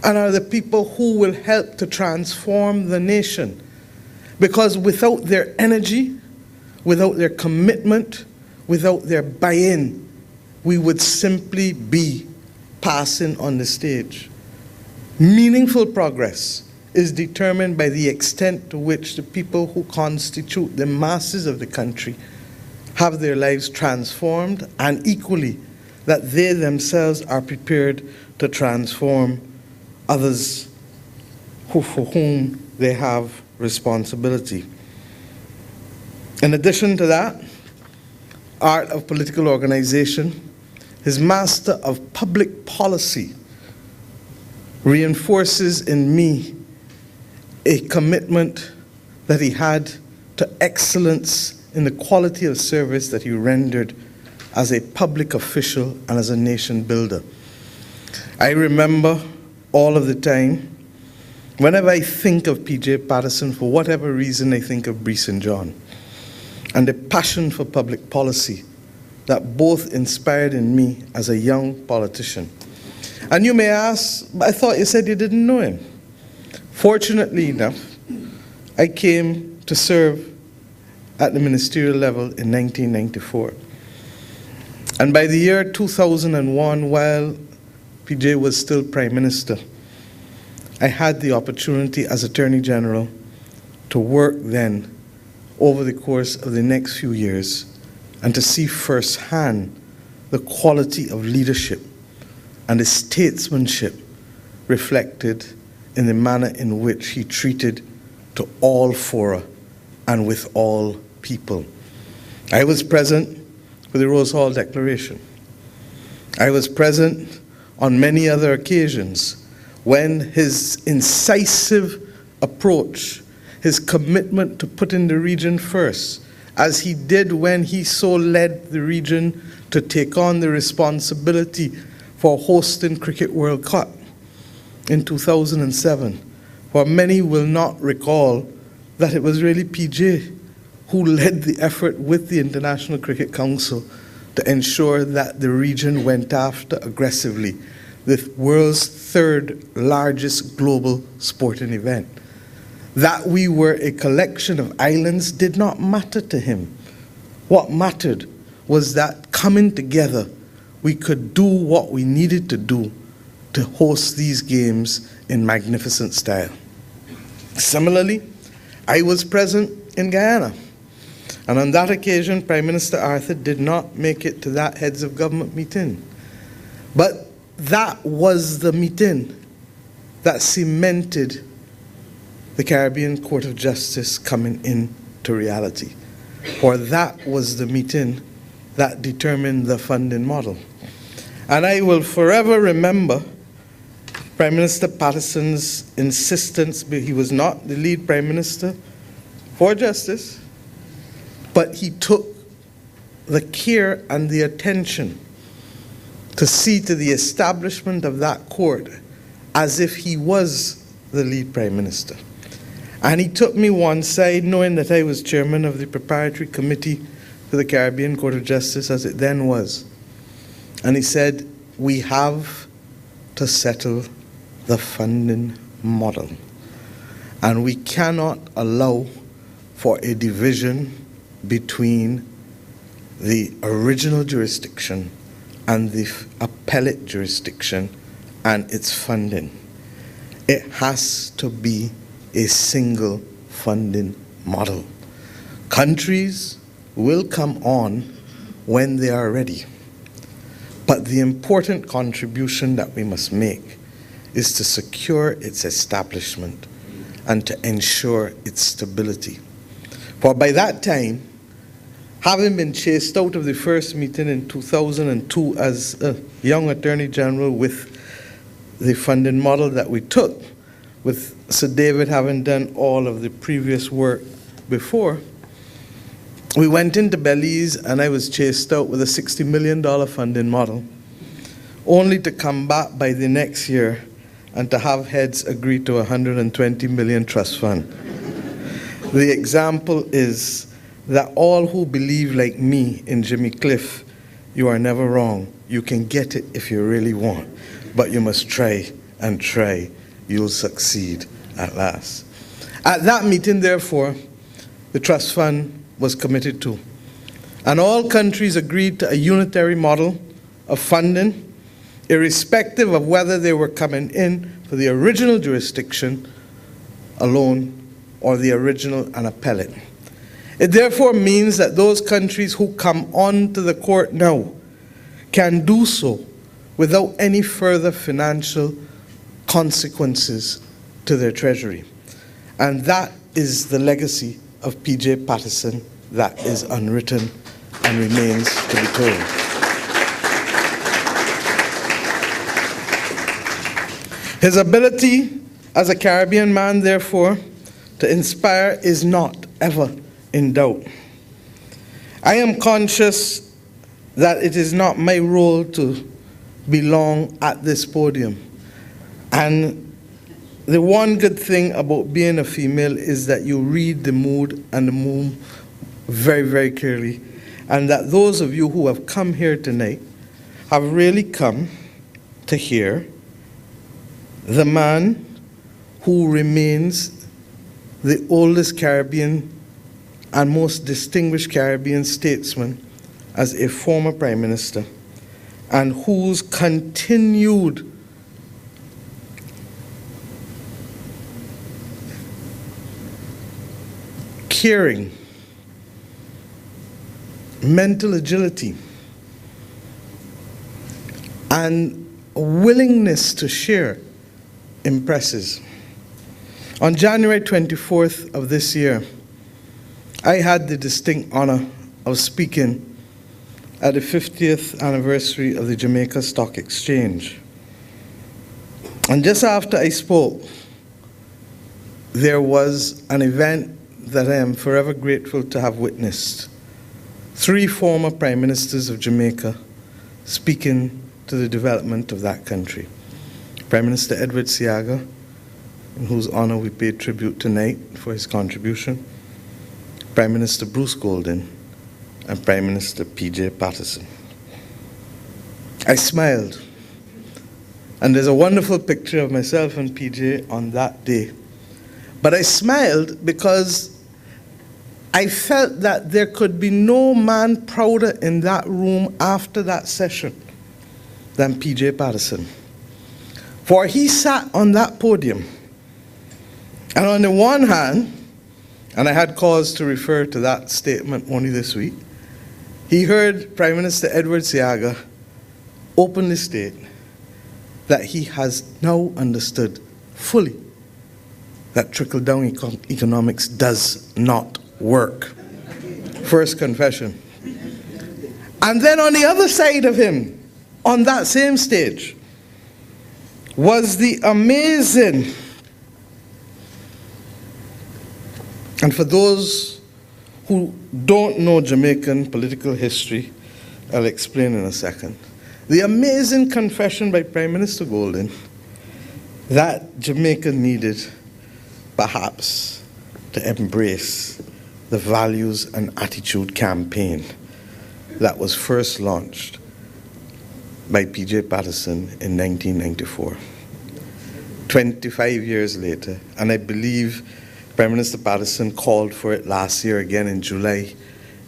H: and are the people who will help to transform the nation. Because without their energy, without their commitment, without their buy-in, we would simply be passing on the stage. Meaningful progress is determined by the extent to which the people who constitute the masses of the country have their lives transformed, and equally, that they themselves are prepared to transform others for whom they have responsibility. In addition to that, art of political organization, his master of public policy reinforces in me a commitment that he had to excellence in the quality of service that he rendered as a public official and as a nation builder. I remember all of the time, whenever I think of P.J. Patterson, for whatever reason, I think of Brees and John, and the passion for public policy that both inspired in me as a young politician. And you may ask, I thought you said you didn't know him. Fortunately enough, I came to serve at the ministerial level in 1994. And by the year 2001, while PJ was still Prime Minister, I had the opportunity as Attorney General to work then over the course of the next few years and to see firsthand the quality of leadership and the statesmanship reflected in the manner in which he treated to all fora and with all people. I was present for the Rose Hall Declaration. I was present on many other occasions when his incisive approach, his commitment to putting the region first, as he did when he so led the region to take on the responsibility for hosting Cricket World Cup in 2007. For many will not recall that it was really PJ who led the effort with the International Cricket Council to ensure that the region went after aggressively the world's third largest global sporting event. That we were a collection of islands did not matter to him. What mattered was that coming together, we could do what we needed to do to host these games in magnificent style. Similarly, I was present in Guyana, and on that occasion, Prime Minister Arthur did not make it to that heads of government meeting. But that was the meeting that cemented the Caribbean Court of Justice coming into reality. Or that was the meeting that determined the funding model. And I will forever remember Prime Minister Patterson's insistence, but he was not the lead Prime Minister for justice, but he took the care and the attention to see to the establishment of that court as if he was the lead Prime Minister. And he took me one side, knowing that I was chairman of the preparatory committee for the Caribbean Court of Justice, as it then was. And he said, we have to settle the funding model. And we cannot allow for a division between the original jurisdiction and the appellate jurisdiction and its funding. It has to be a single funding model. Countries will come on when they are ready. But the important contribution that we must make is to secure its establishment and to ensure its stability. For by that time, having been chased out of the first meeting in 2002 as a young Attorney General with the funding model that we took, with Sir David having done all of the previous work before, we went into Belize and I was chased out with a $60 million funding model, only to come back by the next year and to have heads agree to a $120 million trust fund. The example is that all who believe like me in Jimmy Cliff, you are never wrong. You can get it if you really want, but you must try and try. You'll succeed at last. At that meeting, therefore, the trust fund was committed to. And all countries agreed to a unitary model of funding, irrespective of whether they were coming in for the original jurisdiction alone or the original and appellate. It therefore means that those countries who come on to the court now can do so without any further financial consequences to their treasury. And that is the legacy of P.J. Patterson that is unwritten and remains to be told. His ability as a Caribbean man, therefore, to inspire is not ever in doubt. I am conscious that it is not my role to belong at this podium. And the one good thing about being a female is that you read the mood and the mood very, very clearly. And that those of you who have come here tonight have really come to hear the man who remains the oldest Caribbean and most distinguished Caribbean statesman as a former Prime Minister, and whose continued caring, mental agility, and willingness to share impresses. On January 24th of this year, I had the distinct honor of speaking at the 50th anniversary of the Jamaica Stock Exchange. And just after I spoke, there was an event that I am forever grateful to have witnessed. 3 former Prime Ministers of Jamaica speaking to the development of that country. Prime Minister Edward Seaga, in whose honor we pay tribute tonight for his contribution, Prime Minister Bruce Golden, and Prime Minister P.J. Patterson. I smiled, and there's a wonderful picture of myself and P.J. on that day. But I smiled because I felt that there could be no man prouder in that room after that session than P.J. Patterson. For he sat on that podium, and on the one hand, and I had cause to refer to that statement only this week, he heard Prime Minister Edward Seaga openly state that he has now understood fully that trickle-down economics does not work. First confession. And then on the other side of him, on that same stage, was the amazing, and for those who don't know Jamaican political history, I'll explain in a second, the amazing confession by Prime Minister Golden that Jamaica needed perhaps to embrace the values and attitude campaign that was first launched by P.J. Patterson in 1994. 25 years later, and I believe Prime Minister Patterson called for it last year again in July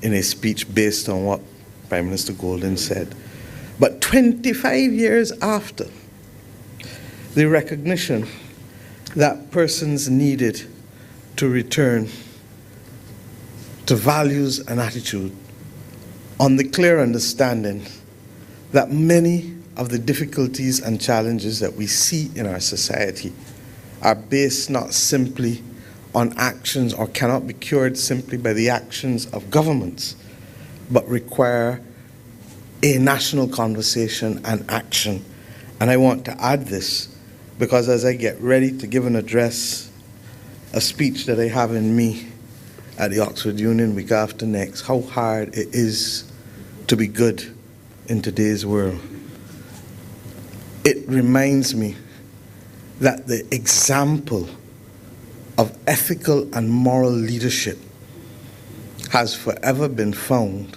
H: in a speech based on what Prime Minister Golden said. But 25 years after, the recognition that persons needed to return to values and attitude on the clear understanding that many of the difficulties and challenges that we see in our society are based not simply on actions or cannot be cured simply by the actions of governments, but require a national conversation and action. And I want to add this because as I get ready to give an address, a speech that I have in me at the Oxford Union week after next, how hard it is to be good in today's world. It reminds me that the example of ethical and moral leadership has forever been found,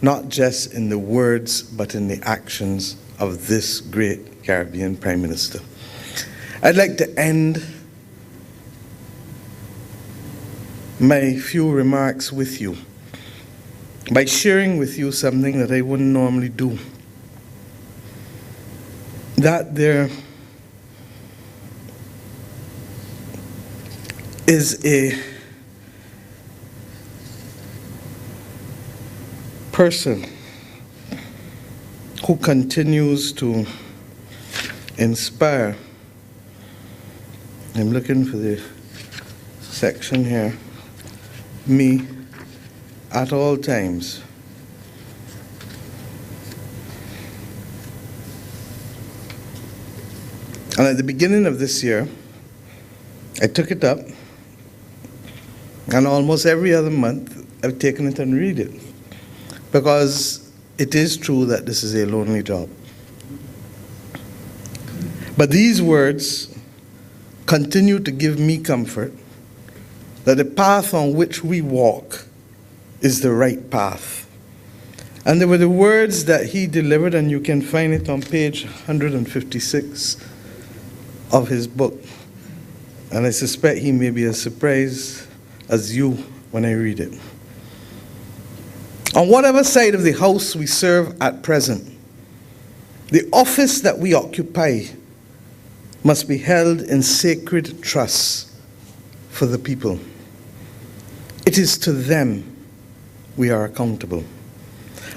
H: not just in the words, but in the actions of this great Caribbean Prime Minister. I'd like to end my few remarks with you by sharing with you something that I wouldn't normally do. That there is a person who continues to inspire. I'm looking for the section here. Me at all times. And at the beginning of this year, I took it up, and almost every other month, I've taken it and read it. Because it is true that this is a lonely job. But these words continue to give me comfort that the path on which we walk is the right path. And they were the words that he delivered, and you can find it on page 156 of his book. And I suspect he may be as surprised as you when I read it. On whatever side of the house we serve at present, the office that we occupy must be held in sacred trust for the people. It is to them we are accountable.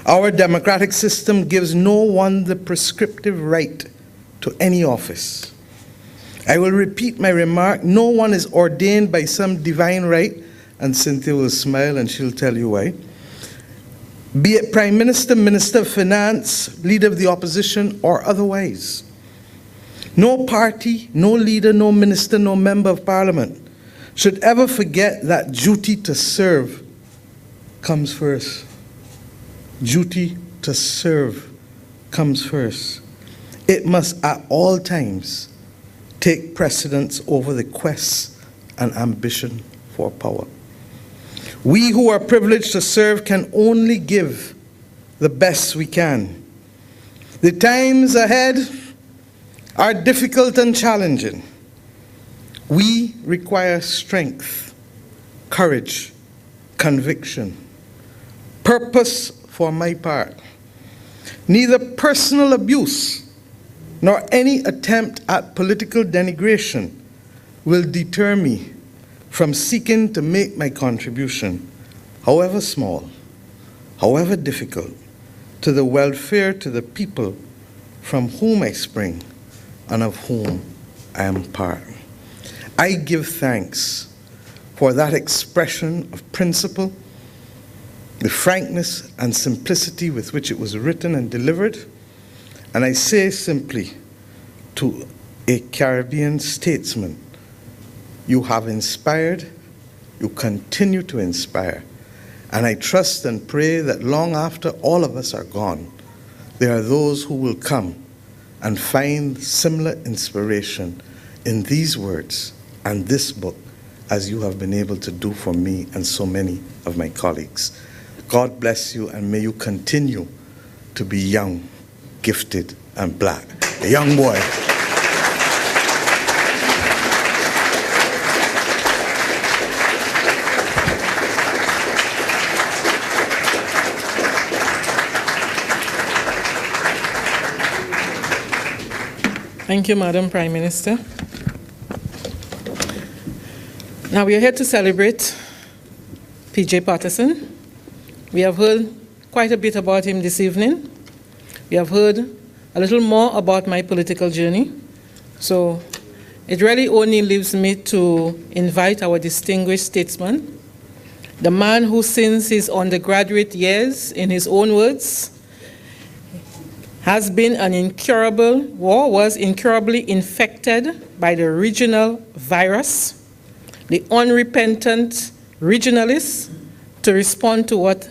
H: Our democratic system gives no one the prescriptive right to any office. I will repeat my remark, no one is ordained by some divine right, and Cynthia will smile and she'll tell you why. Be it Prime Minister, Minister of Finance, Leader of the Opposition, or otherwise. No party, no leader, no minister, no member of Parliament should ever forget that duty to serve comes first. Duty to serve comes first. It must at all times take precedence over the quest and ambition for power. We who are privileged to serve can only give the best we can. The times ahead are difficult and challenging. We require strength, courage, conviction, purpose for my part. Neither personal abuse nor any attempt at political denigration will deter me from seeking to make my contribution, however small, however difficult, to the welfare to the people from whom I spring and of whom I am part. I give thanks for that expression of principle, the frankness and simplicity with which it was written and delivered, and I say simply to a Caribbean statesman, you have inspired, you continue to inspire, and I trust and pray that long after all of us are gone, there are those who will come and find similar inspiration in these words and this book as you have been able to do for me and so many of my colleagues. God bless you, and may you continue to be young, gifted, and black. A young boy.
A: Thank you, Madam Prime Minister. Now we are here to celebrate P.J. Patterson. We have heard quite a bit about him this evening. We have heard a little more about my political journey. So it really only leaves me to invite our distinguished statesman, the man who since his undergraduate years, in his own words, was incurably infected by the regional virus, the unrepentant regionalist, to respond to what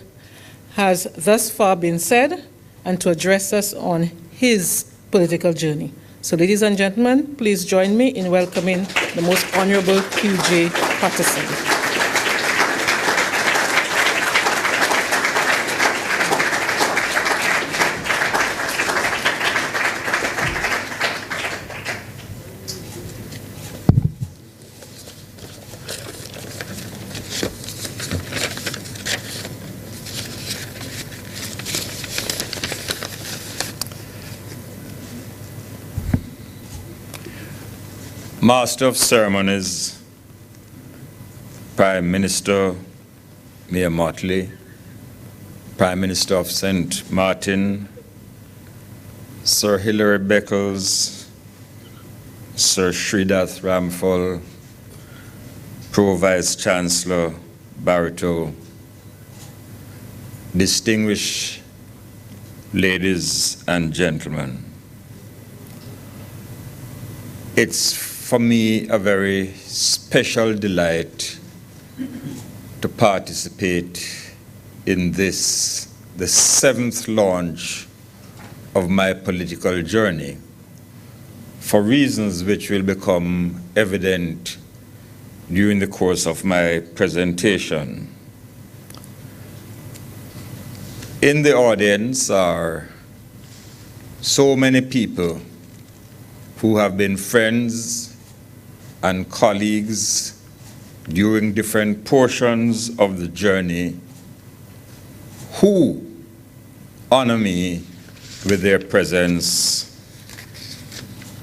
A: has thus far been said and to address us on his political journey. So ladies and gentlemen, please join me in welcoming the Most Honourable P.J. Patterson.
I: Master of Ceremonies, Prime Minister Mayor Mottley, Prime Minister of St. Martin, Sir Hilary Beckles, Sir Sridath Ramphal, Pro Vice Chancellor Barito, distinguished ladies and gentlemen. It's for me a very special delight to participate in this, the 7th launch of my political journey, for reasons which will become evident during the course of my presentation. In the audience are so many people who have been friends and colleagues during different portions of the journey, who honor me with their presence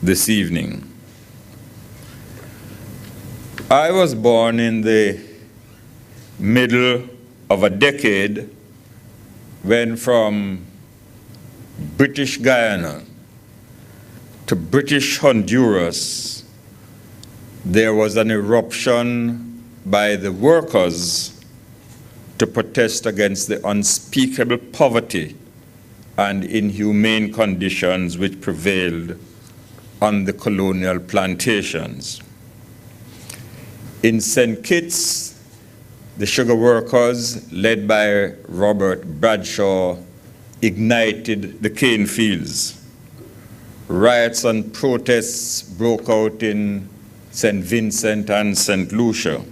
I: this evening. I was born in the middle of a decade when from British Guyana to British Honduras, there was an eruption by the workers to protest against the unspeakable poverty and inhumane conditions which prevailed on the colonial plantations. In St. Kitts, the sugar workers, led by Robert Bradshaw, ignited the cane fields. Riots and protests broke out in St. Vincent and St. Lucia.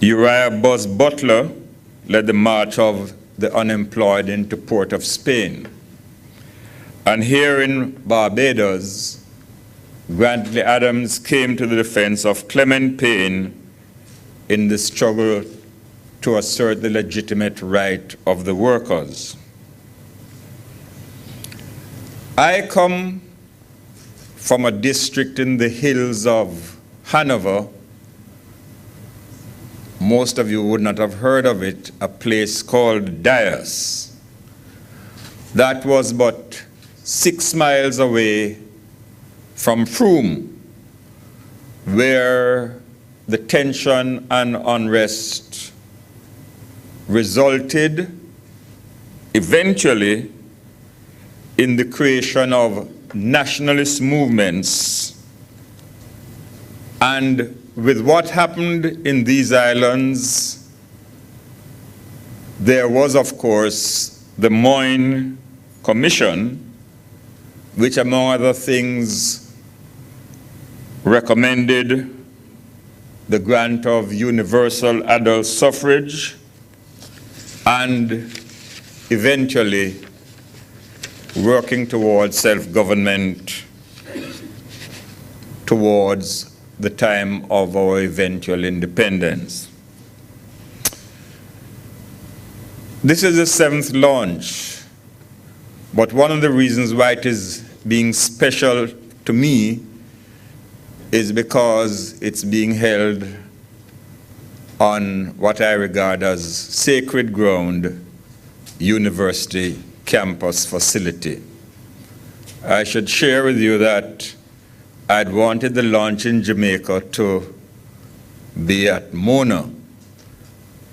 I: Uriah Buzz Butler led the march of the unemployed into Port of Spain. And here in Barbados, Grantley Adams came to the defense of Clement Payne in the struggle to assert the legitimate right of the workers. I come from a district in the hills of Hanover. Most of you would not have heard of it, a place called Dias. That was but 6 miles away from Frome, where the tension and unrest resulted eventually in the creation of nationalist movements. And with what happened in these islands, there was, of course, the Moyne Commission, which, among other things, recommended the grant of universal adult suffrage and eventually working towards self-government towards the time of our eventual independence. This is the 7th launch, but one of the reasons why it is being special to me is because it's being held on what I regard as sacred ground, university campus facility. I should share with you that I'd wanted the launch in Jamaica to be at Mona,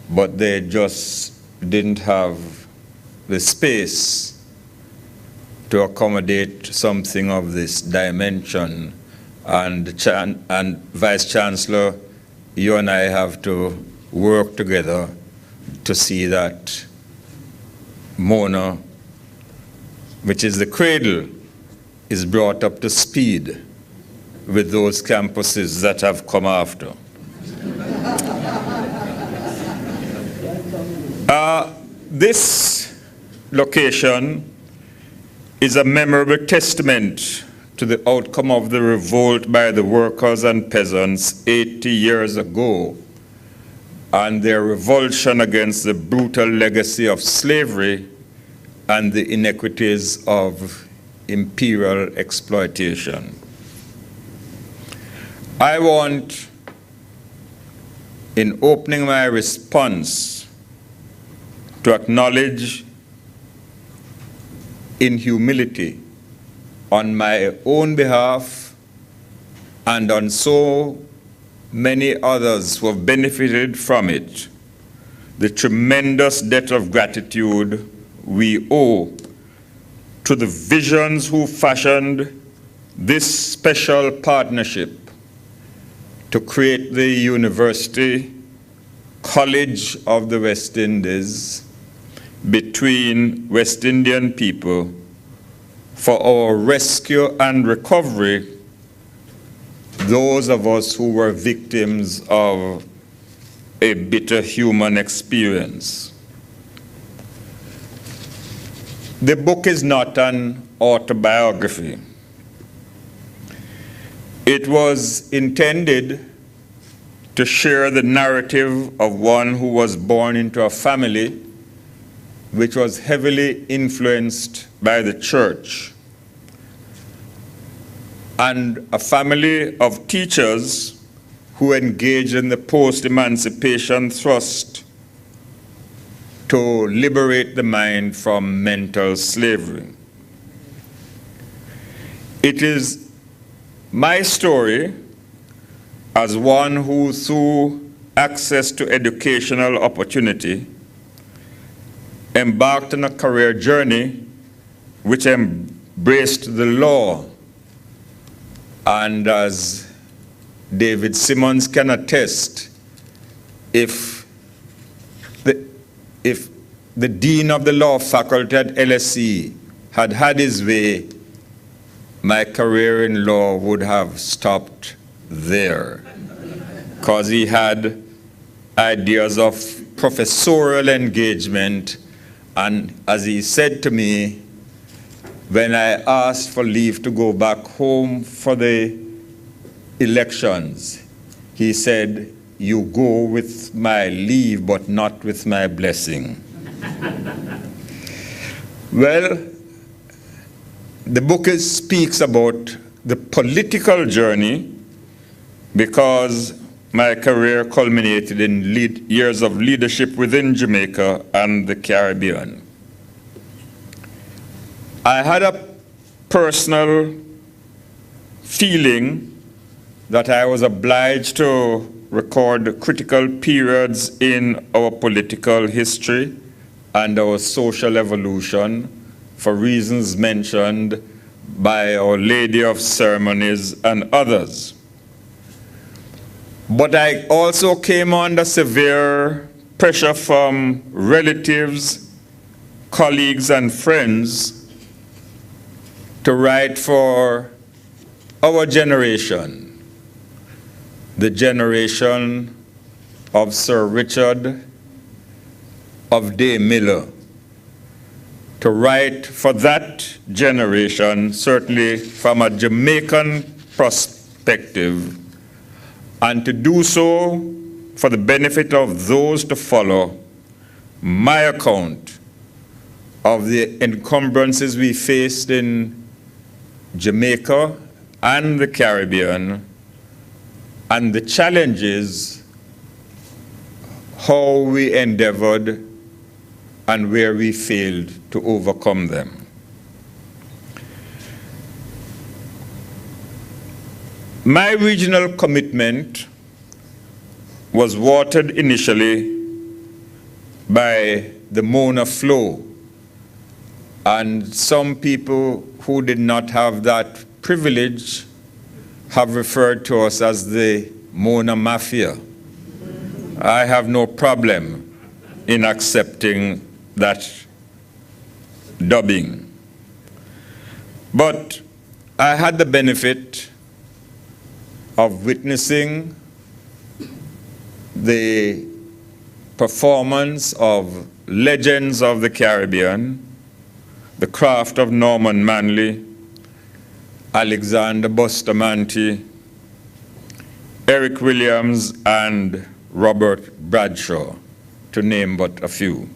I: but they just didn't have the space to accommodate something of this dimension. And Vice Chancellor, you and I have to work together to see that Mona, which is the cradle, is brought up to speed with those campuses that have come after. This location is a memorable testament to the outcome of the revolt by the workers and peasants 80 years ago and their revulsion against the brutal legacy of slavery and the inequities of imperial exploitation. I want, in opening my response, to acknowledge in humility on my own behalf and on so many others who have benefited from it, the tremendous debt of gratitude we owe to the visions who fashioned this special partnership to create the University College of the West Indies between West Indian people for our rescue and recovery, those of us who were victims of a bitter human experience. The book is not an autobiography. It was intended to share the narrative of one who was born into a family which was heavily influenced by the church, and a family of teachers who engaged in the post-emancipation thrust to liberate the mind from mental slavery. It is my story as one who, through access to educational opportunity, embarked on a career journey which embraced the law. And as David Simmons can attest, if the dean of the law faculty at LSE had had his way, my career in law would have stopped there, because he had ideas of professorial engagement. And as he said to me, when I asked for leave to go back home for the elections, he said, "You go with my leave, but not with my blessing." Well, The book speaks about the political journey because my career culminated in years of leadership within Jamaica and the Caribbean. I had a personal feeling that I was obliged to record critical periods in our political history and our social evolution for reasons mentioned by Our Lady of Ceremonies and others. But I also came under severe pressure from relatives, colleagues, and friends to write for our generation, the generation of Sir Richard, of Day Miller, to write for that generation, certainly from a Jamaican perspective, and to do so for the benefit of those to follow, my account of the encumbrances we faced in Jamaica and the Caribbean, and the challenges, how we endeavored and where we failed to overcome them. My regional commitment was watered initially by the Mona flow, and some people who did not have that privilege have referred to us as the Mona Mafia. I have no problem in accepting that dubbing. But I had the benefit of witnessing the performance of legends of the Caribbean, the craft of Norman Manley, Alexander Bustamante, Eric Williams, and Robert Bradshaw, to name but a few.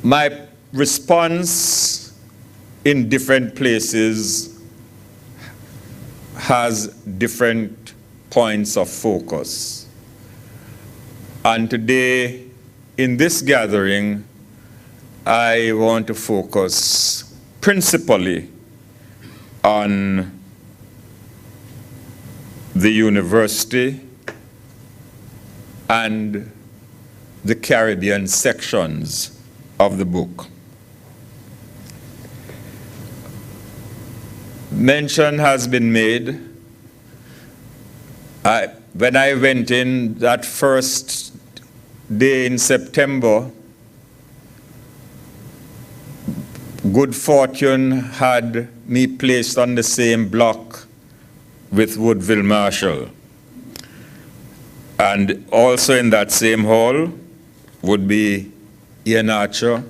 I: My response in different places has different points of focus. And today, in this gathering, I want to focus principally on the university and the Caribbean sections of the book. Mention has been made. When I went in that first day in September, good fortune had me placed on the same block with Woodville Marshall. And also in that same hall would be Ian Archer,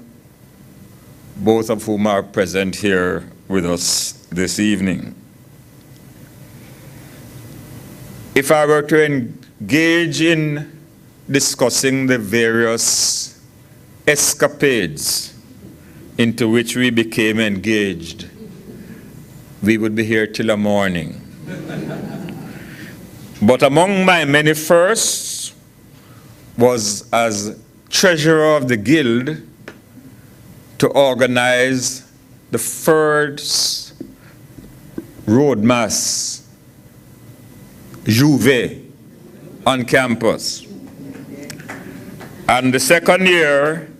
I: both of whom are present here with us this evening. If I were to engage in discussing the various escapades into which we became engaged, we would be here till the morning. But among my many firsts was as treasurer of the guild to organize the first road mass, Juve, on campus. And the second year,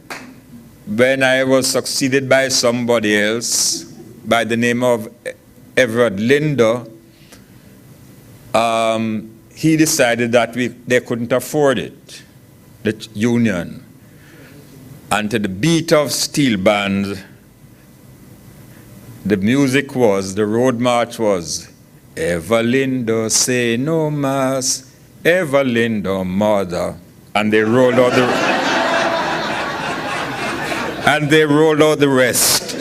I: when I was succeeded by somebody else by the name of Everett Linder, he decided that they couldn't afford it, the union. And to the beat of steel band, the music was, the road march was, Ever Linder say no mass, Ever Linder mother. And they rolled out the rest.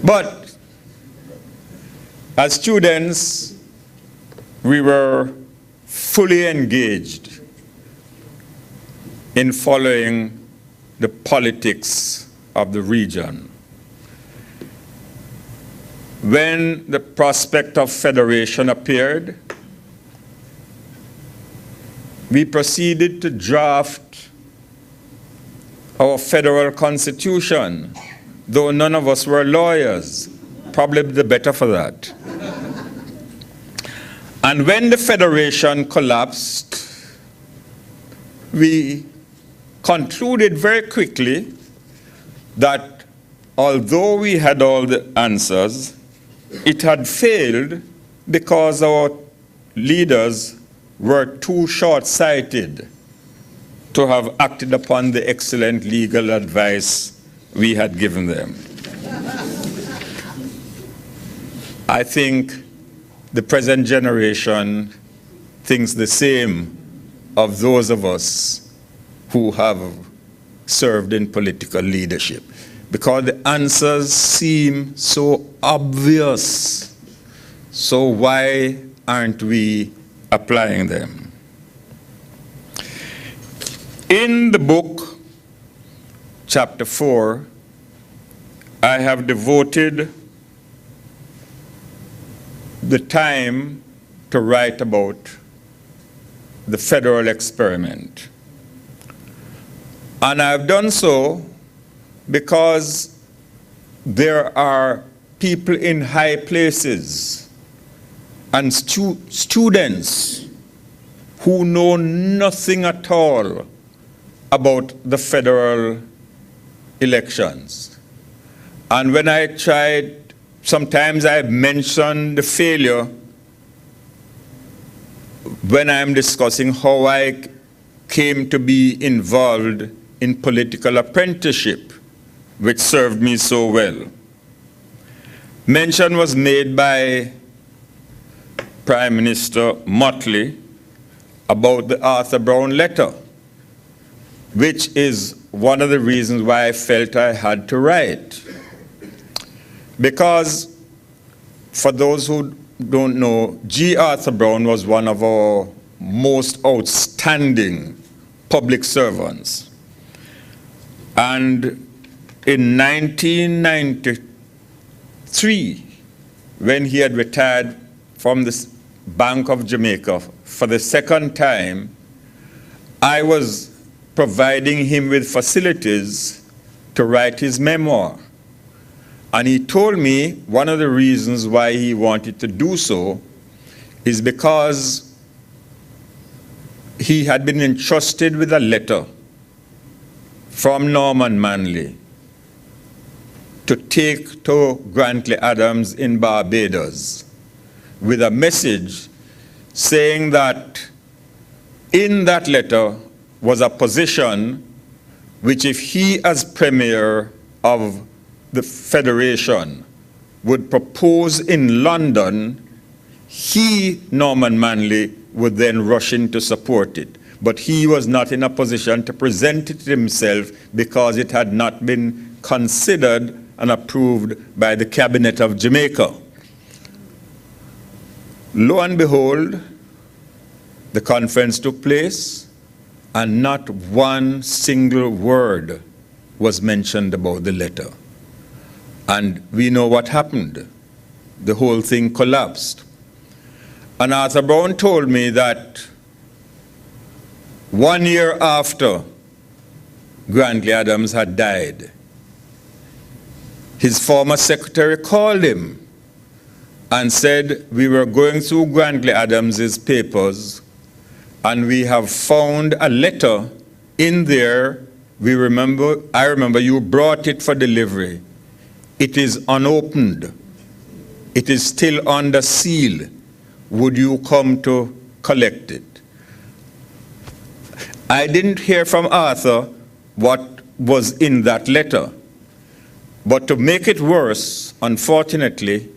I: But as students, we were fully engaged in following the politics of the region. When the prospect of federation appeared, we proceeded to draft our federal constitution, though none of us were lawyers, probably the better for that. And when the federation collapsed, we concluded very quickly that although we had all the answers, it had failed because our leaders were too short-sighted to have acted upon the excellent legal advice we had given them. I think the present generation thinks the same of those of us who have served in political leadership, because the answers seem so obvious. So why aren't we applying them? In the book, chapter 4, I have devoted the time to write about the federal experiment. And I've done so because there are people in high places and students who know nothing at all about the federal elections. And when I tried, sometimes I mention the failure when I'm discussing how I came to be involved in political apprenticeship, which served me so well. Mention was made by Prime Minister Mottley about the Arthur Brown letter, which is one of the reasons why I felt I had to write. Because for those who don't know, G. Arthur Brown was one of our most outstanding public servants. And in 1993, when he had retired from the Bank of Jamaica for the second time, I was providing him with facilities to write his memoir. And he told me one of the reasons why he wanted to do so is because he had been entrusted with a letter from Norman Manley to take to Grantley Adams in Barbados with a message saying that in that letter was a position which, if he as Premier of the Federation would propose in London, he, Norman Manley, would then rush in to support it. But he was not in a position to present it himself because it had not been considered and approved by the Cabinet of Jamaica. Lo and behold, the conference took place, and not one single word was mentioned about the letter. And we know what happened. The whole thing collapsed. And Arthur Brown told me that 1 year after Grantley Adams had died, his former secretary called him and said, we were going through Grantley Adams's papers and we have found a letter in there. I remember you brought it for delivery. It is unopened. It is still under seal. Would you come to collect it? I didn't hear from Arthur what was in that letter. But to make it worse, unfortunately,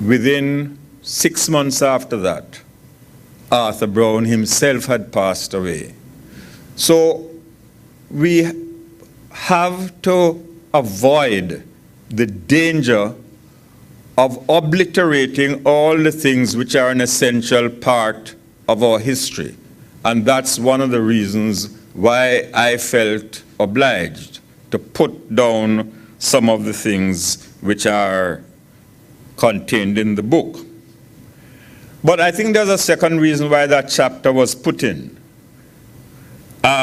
I: within 6 months after that, Arthur Brown himself had passed away. So we have to avoid the danger of obliterating all the things which are an essential part of our history. And that's one of the reasons why I felt obliged to put down some of the things which are contained in the book. But I think there's a second reason why that chapter was put in.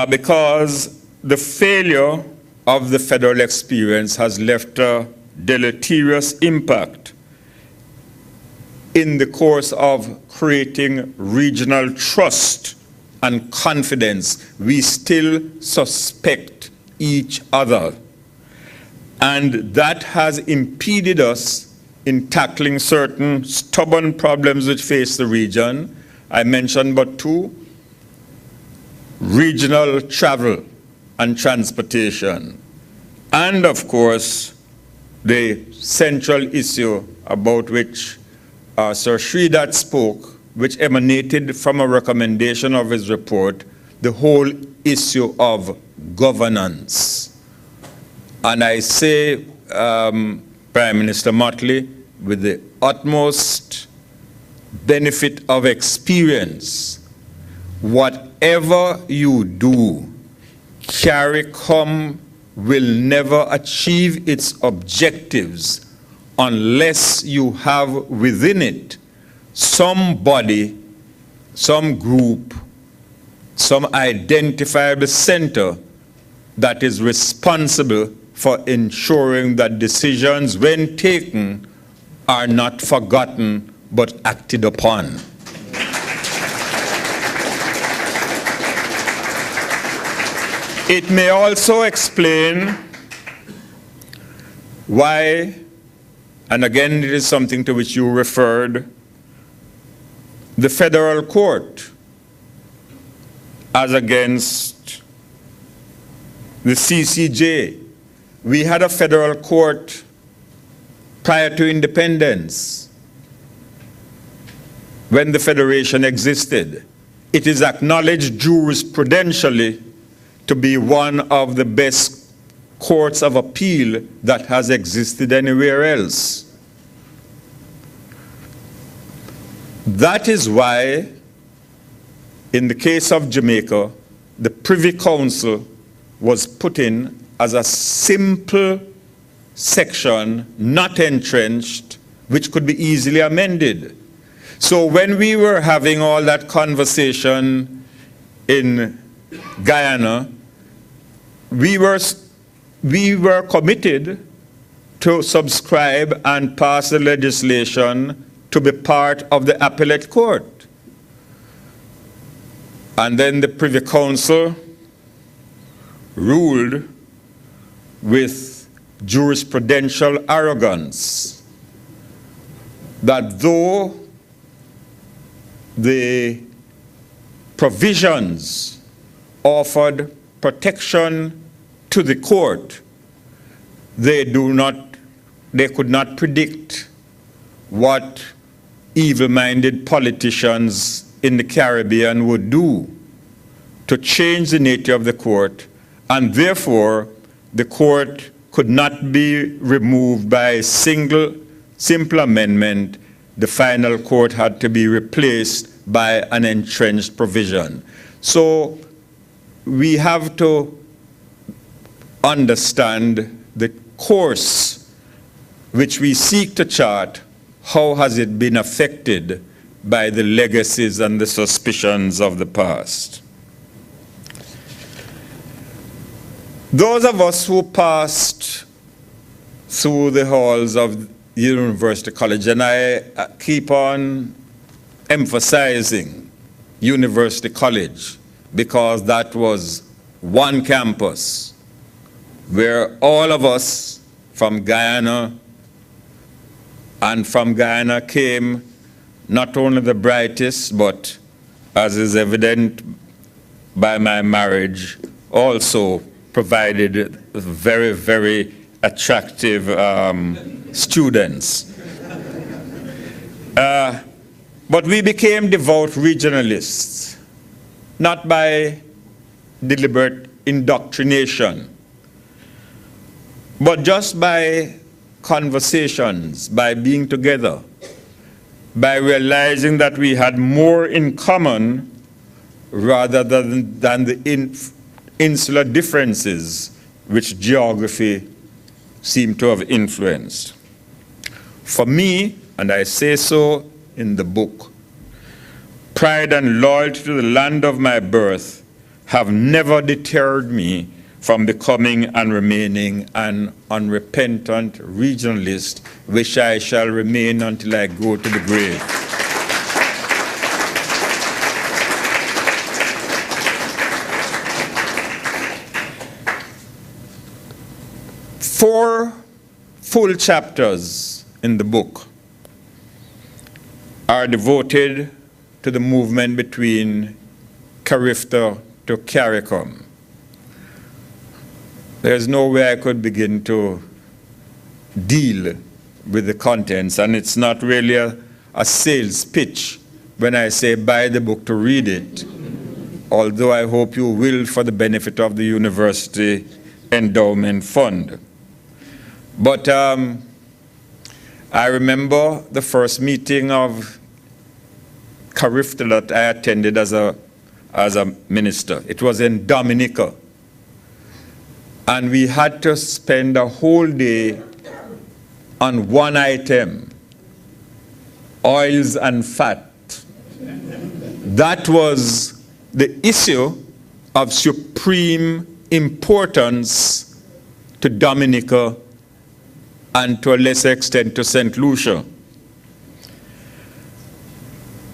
I: Because the failure of the federal experience has left a deleterious impact in the course of creating regional trust and confidence. We still suspect each other. And that has impeded us in tackling certain stubborn problems which face the region. I mentioned but two: regional travel and transportation, and of course, the central issue about which Sir Sridhar spoke, which emanated from a recommendation of his report, the whole issue of governance. And I say, Prime Minister Mottley, with the utmost benefit of experience, whatever you do, Caricom will never achieve its objectives unless you have within it somebody, some group, some identifiable center that is responsible for ensuring that decisions, when taken, are not forgotten but acted upon. It may also explain why, and again it is something to which you referred, the federal court, as against the CCJ. We had a federal court prior to independence, when the Federation existed. It is acknowledged jurisprudentially to be one of the best courts of appeal that has existed anywhere else. That is why, in the case of Jamaica, the Privy Council was put in as a simple section, not entrenched, which could be easily amended. So when we were having all that conversation in Guyana, we were committed to subscribe and pass the legislation to be part of the appellate court. And then the Privy Council ruled with jurisprudential arrogance that though the provisions offered protection to the court, they could not predict what evil-minded politicians in the Caribbean would do to change the nature of the court, and therefore the court could not be removed by a simple amendment. The final court had to be replaced by an entrenched provision. So we have to understand the course which we seek to chart. How has it been affected by the legacies and the suspicions of the past? Those of us who passed through the halls of University College, and I keep on emphasizing University College because that was one campus where all of us from Guyana came not only the brightest, but as is evident by my marriage, also provided very, very attractive students. But we became devout regionalists, not by deliberate indoctrination, but just by conversations, by being together, by realizing that we had more in common rather than the insular differences which geography seem to have influenced. For me, and I say so in the book, pride and loyalty to the land of my birth have never deterred me from becoming and remaining an unrepentant regionalist, which I shall remain until I go to the grave. Four full chapters in the book are devoted to the movement between Carifta to Caricom. There's no way I could begin to deal with the contents, and it's not really a sales pitch when I say buy the book to read it, although I hope you will for the benefit of the University Endowment Fund. But I remember the first meeting of Carifta that I attended as a minister. It was in Dominica. And we had to spend a whole day on one item, oils and fat. That was the issue of supreme importance to Dominica and to a lesser extent to St. Lucia.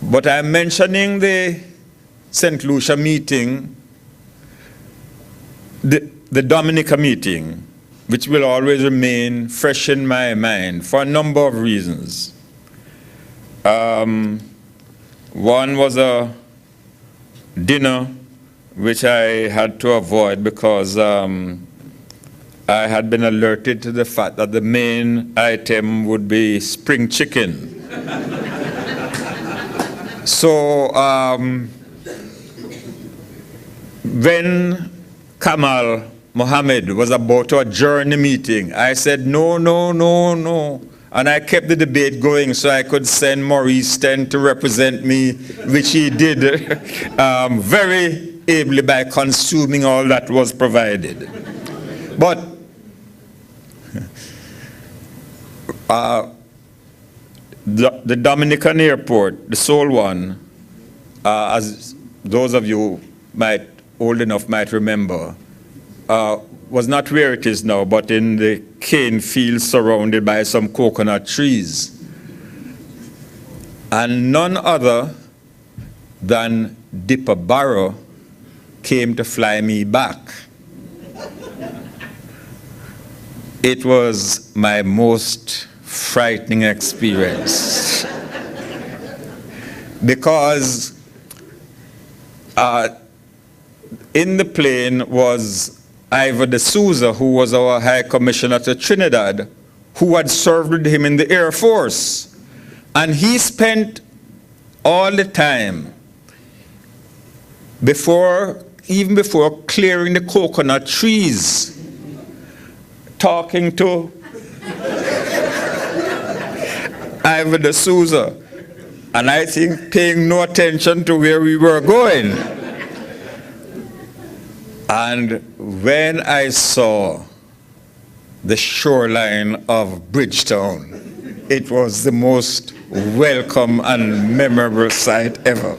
I: But I'm mentioning the St. Lucia meeting, the Dominica meeting, which will always remain fresh in my mind for a number of reasons. One was a dinner which I had to avoid because I had been alerted to the fact that the main item would be spring chicken. So when Kamal Mohammed was about to adjourn the meeting, I said, no, no, no, no. And I kept the debate going so I could send Maurice Ten to represent me, which he did very ably by consuming all that was provided. But the Dominican airport, the sole one, as those of you old enough might remember, was not where it is now, but in the cane field surrounded by some coconut trees. And none other than Dipper Barrow came to fly me back. It was my most frightening experience because in the plane was Ivor de Souza, who was our High Commissioner to Trinidad, who had served with him in the Air Force. And he spent all the time, even before clearing the coconut trees, talking to Ivor de Souza, and I think paying no attention to where we were going. And when I saw the shoreline of Bridgetown, it was the most welcome and memorable sight ever.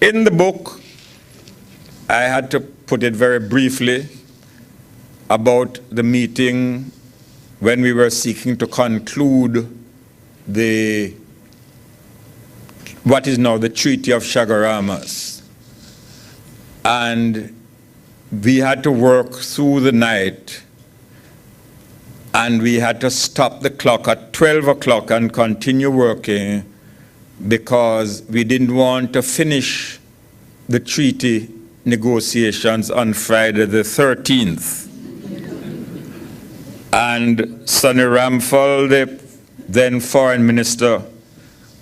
I: In the book, I had to put it very briefly about the meeting when we were seeking to conclude what is now the Treaty of Chagaramas. And we had to work through the night, and we had to stop the clock at 12 o'clock and continue working because we didn't want to finish the treaty negotiations on Friday the 13th. And Sonny Ramphal, the then foreign minister,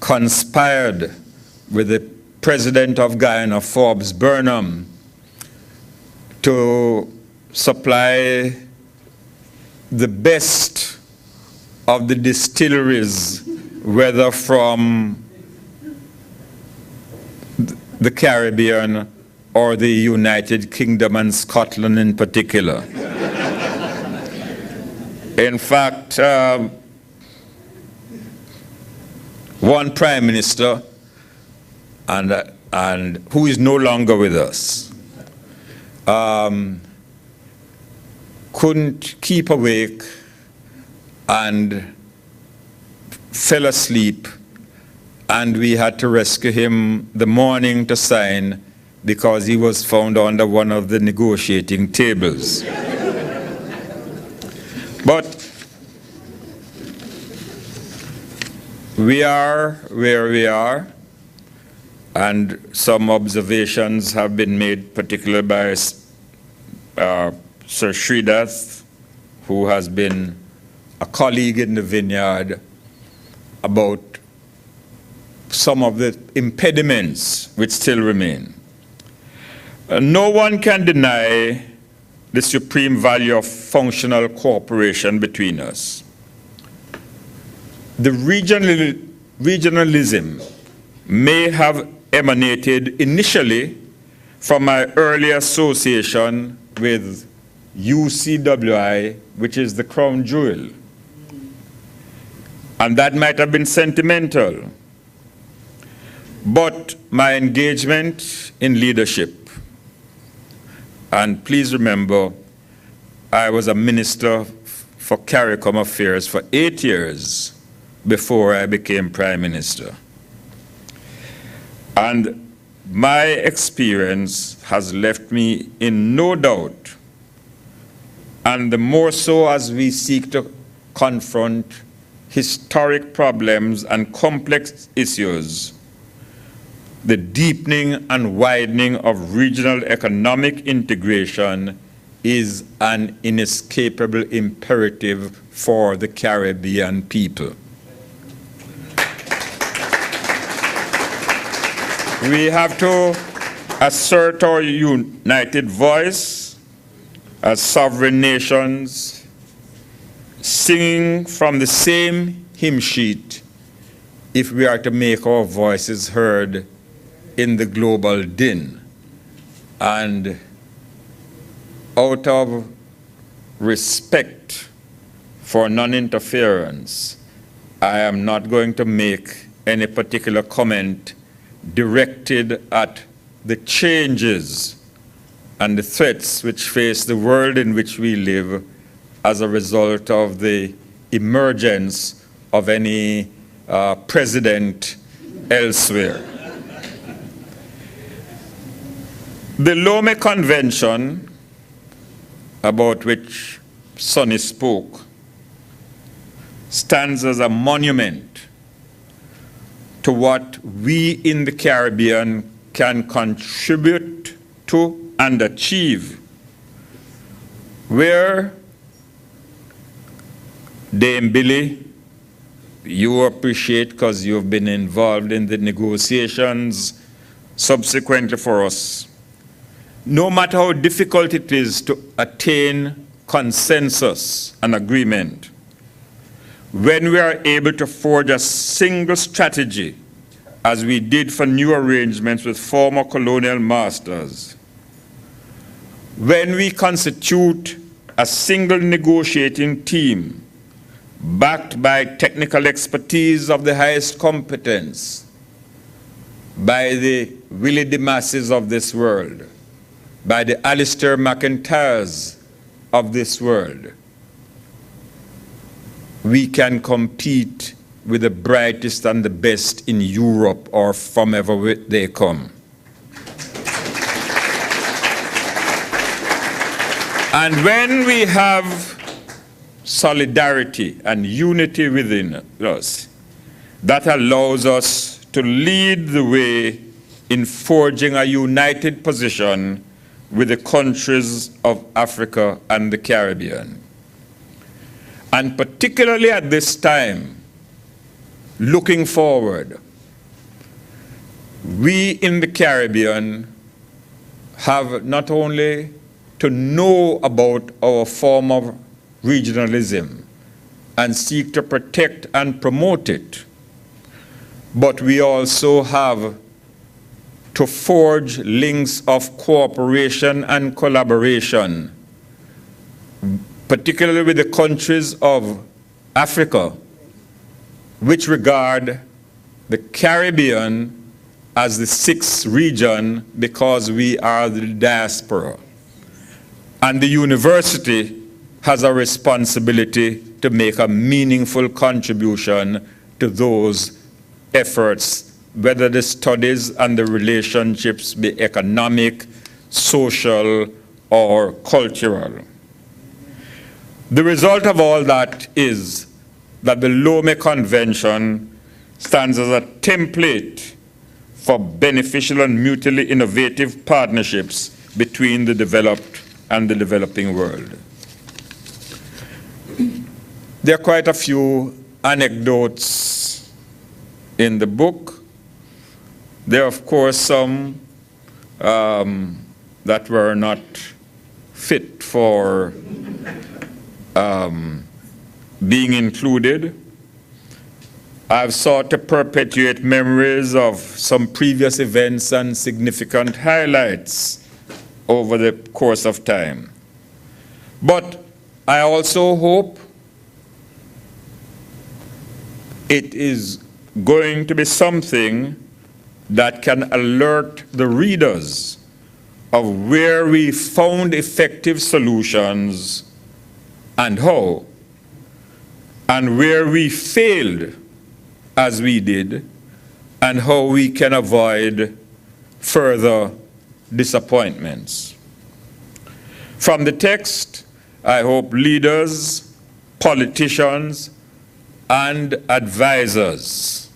I: conspired with the president of Guyana, Forbes Burnham, to supply the best of the distilleries, whether from the Caribbean or the United Kingdom and Scotland in particular. In fact, one prime minister, and who is no longer with us, couldn't keep awake and fell asleep, and we had to rescue him the morning to sign because he was found under one of the negotiating tables. But we are where we are, and some observations have been made, particularly by Sir Sridath, who has been a colleague in the vineyard, about some of the impediments which still remain. No one can deny the supreme value of functional cooperation between us. The regionalism may have emanated initially from my early association with UCWI, which is the crown jewel. And that might have been sentimental. But my engagement in leadership, and please remember, I was a minister for Caricom affairs for 8 years before I became prime minister. And my experience has left me in no doubt, and the more so as we seek to confront historic problems and complex issues, the deepening and widening of regional economic integration is an inescapable imperative for the Caribbean people. We have to assert our united voice as sovereign nations, singing from the same hymn sheet if we are to make our voices heard in the global din. And out of respect for non-interference, I am not going to make any particular comment directed at the changes and the threats which face the world in which we live as a result of the emergence of any president elsewhere. The Lome Convention, about which Sonny spoke, stands as a monument to what we in the Caribbean can contribute to and achieve, where Dame Billy, you appreciate because you've been involved in the negotiations subsequently for us. No matter how difficult it is to attain consensus and agreement, when we are able to forge a single strategy, as we did for new arrangements with former colonial masters, when we constitute a single negotiating team backed by technical expertise of the highest competence, by the Willie Dimasses of this world, by the Alistair McIntyres of this world, we can compete with the brightest and the best in Europe or from ever they come. And when we have solidarity and unity within us, that allows us to lead the way in forging a united position with the countries of Africa and the Caribbean. And particularly at this time, looking forward, we in the Caribbean have not only to know about our form of regionalism and seek to protect and promote it, but we also have to forge links of cooperation and collaboration, particularly with the countries of Africa, which regard the Caribbean as the sixth region because we are the diaspora. And the university has a responsibility to make a meaningful contribution to those efforts, whether the studies and the relationships be economic, social, or cultural. The result of all that is that the Lomé Convention stands as a template for beneficial and mutually innovative partnerships between the developed and the developing world. There are quite a few anecdotes in the book. There are, of course, some that were not fit for being included. I've sought to perpetuate memories of some previous events and significant highlights over the course of time. But I also hope it is going to be something that can alert the readers of where we found effective solutions and how, and where we failed as we did, and how we can avoid further disappointments. From the text, I hope leaders, politicians, and advisors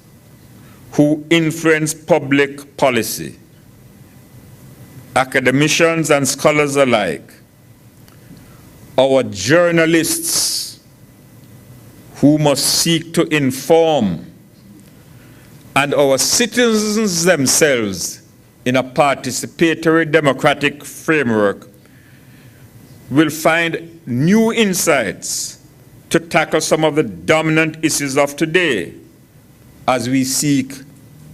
I: who influence public policy, academicians and scholars alike, our journalists who must seek to inform, and our citizens themselves in a participatory democratic framework will find new insights to tackle some of the dominant issues of today as we seek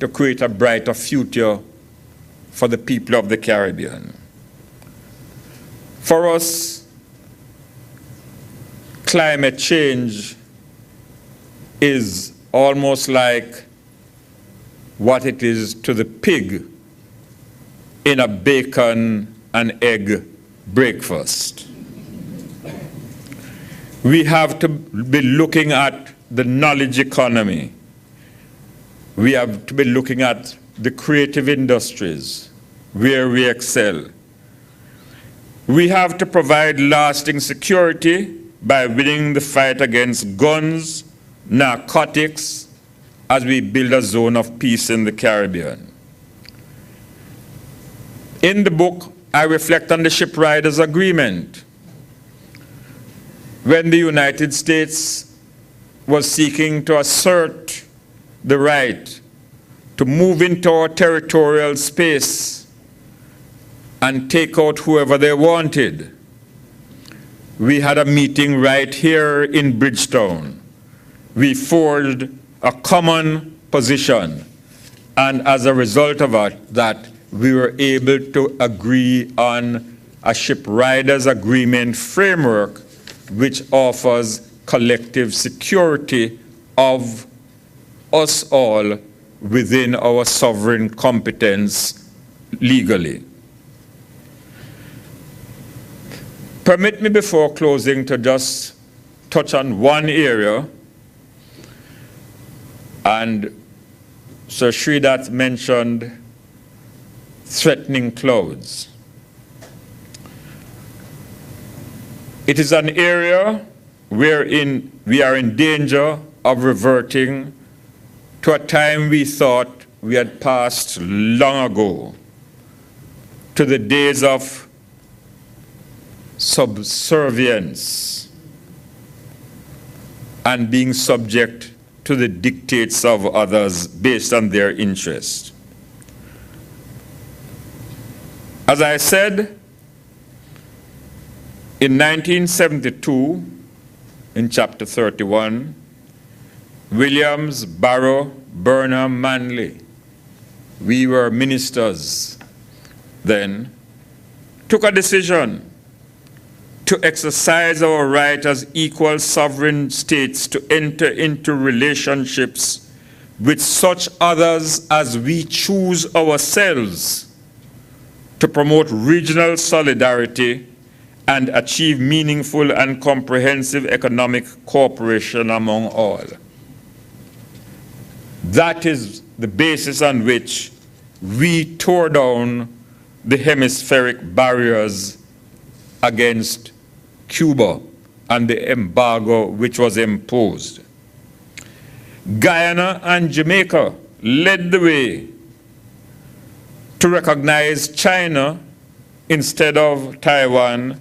I: to create a brighter future for the people of the Caribbean. For us, climate change is almost like what it is to the pig in a bacon and egg breakfast. We have to be looking at the knowledge economy. We have to be looking at the creative industries where we excel. We have to provide lasting security by winning the fight against guns, narcotics, as we build a zone of peace in the Caribbean. In the book, I reflect on the Shipwriters' Agreement, when the United States was seeking to assert the right to move into our territorial space and take out whoever they wanted. We had a meeting right here in Bridgetown. We forged a common position, and as a result of that, we were able to agree on a Shipwriters' Agreement framework which offers collective security of us all within our sovereign competence legally. Permit me before closing to just touch on one area, and Sir Sridat mentioned threatening clouds. It is an area wherein we are in danger of reverting to a time we thought we had passed long ago, to the days of subservience and being subject to the dictates of others based on their interest. As I said, in 1972, in chapter 31, Williams, Barrow, Burnham, Manley we were ministers then, took a decision to exercise our right as equal sovereign states to enter into relationships with such others as we choose ourselves, to promote regional solidarity and achieve meaningful and comprehensive economic cooperation among all. That is the basis on which we tore down the hemispheric barriers against Cuba and the embargo which was imposed. Guyana and Jamaica led the way to recognize China instead of Taiwan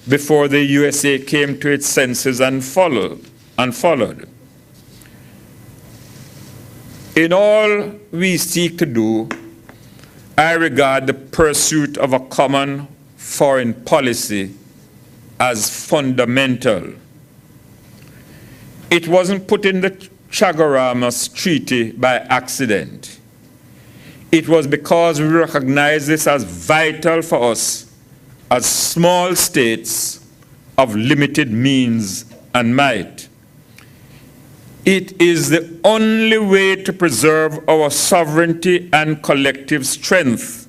I: before the USA came to its senses and followed. In all we seek to do, I regard the pursuit of a common foreign policy as fundamental. It wasn't put in the Chaguaramas Treaty by accident. It was because we recognize this as vital for us as small states of limited means and might. It is the only way to preserve our sovereignty and collective strength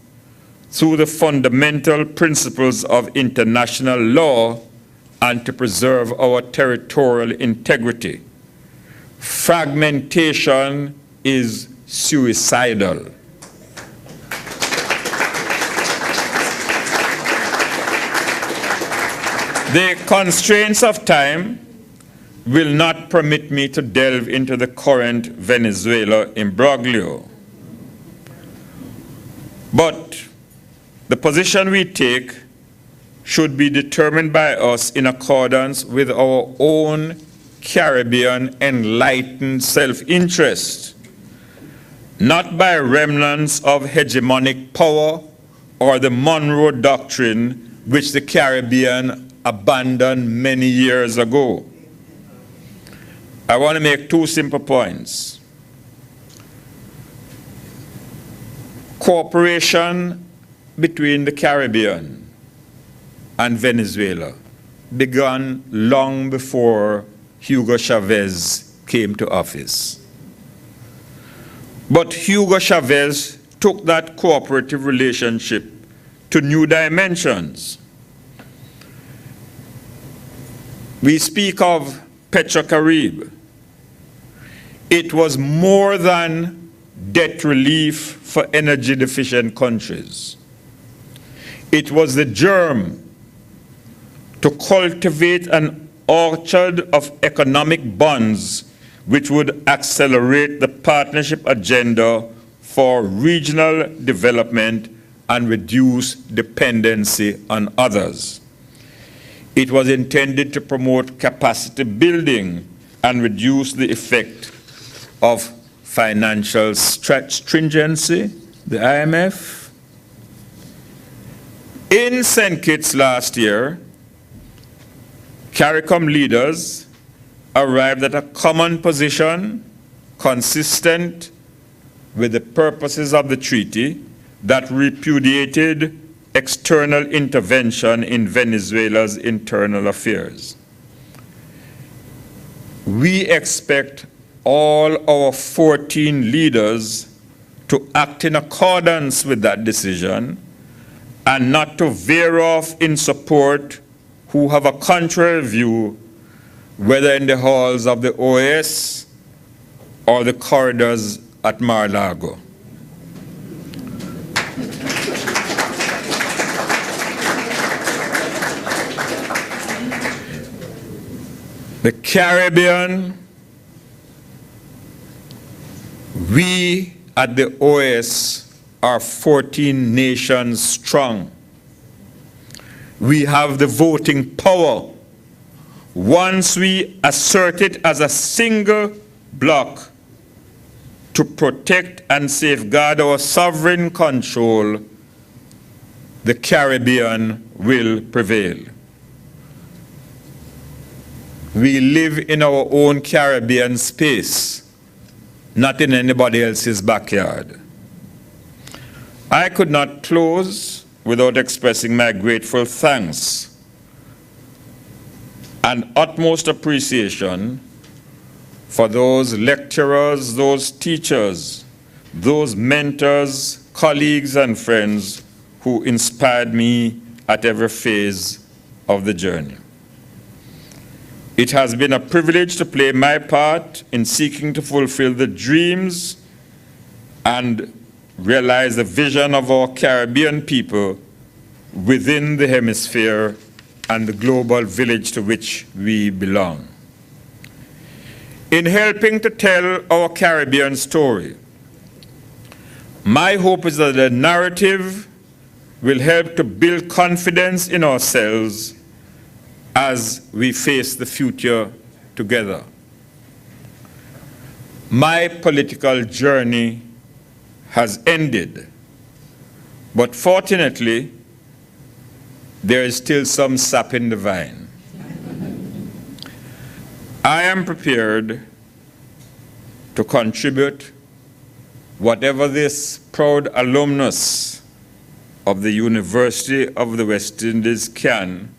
I: through the fundamental principles of international law and to preserve our territorial integrity. Fragmentation is suicidal. The constraints of time will not permit me to delve into the current Venezuela imbroglio. But the position we take should be determined by us in accordance with our own Caribbean enlightened self-interest, not by remnants of hegemonic power or the Monroe Doctrine, which the Caribbean abandoned many years ago. I want to make two simple points. Cooperation between the Caribbean and Venezuela began long before Hugo Chavez came to office. But Hugo Chavez took that cooperative relationship to new dimensions. We speak of Petrocaribe. It was more than debt relief for energy deficient countries. It was the germ to cultivate an orchard of economic bonds which would accelerate the partnership agenda for regional development and reduce dependency on others. It was intended to promote capacity building and reduce the effect of financial stringency, the IMF. In St. Kitts last year, Caricom leaders arrived at a common position consistent with the purposes of the treaty that repudiated external intervention in Venezuela's internal affairs. We expect all our 14 leaders to act in accordance with that decision and not to veer off in support who have a contrary view, whether in the halls of the OAS or the corridors at Mar-a-Lago. The Caribbean, we at the OAS are 14 nations strong. We have the voting power. Once we assert it as a single bloc to protect and safeguard our sovereign control, the Caribbean will prevail. We live in our own Caribbean space, not in anybody else's backyard. I could not close without expressing my grateful thanks and utmost appreciation for those lecturers, those teachers, those mentors, colleagues, and friends who inspired me at every phase of the journey. It has been a privilege to play my part in seeking to fulfill the dreams and realize the vision of our Caribbean people within the hemisphere and the global village to which we belong. In helping to tell our Caribbean story, my hope is that the narrative will help to build confidence in ourselves as we face the future together. My political journey has ended, but fortunately, there is still some sap in the vine. I am prepared to contribute whatever this proud alumnus of the University of the West Indies can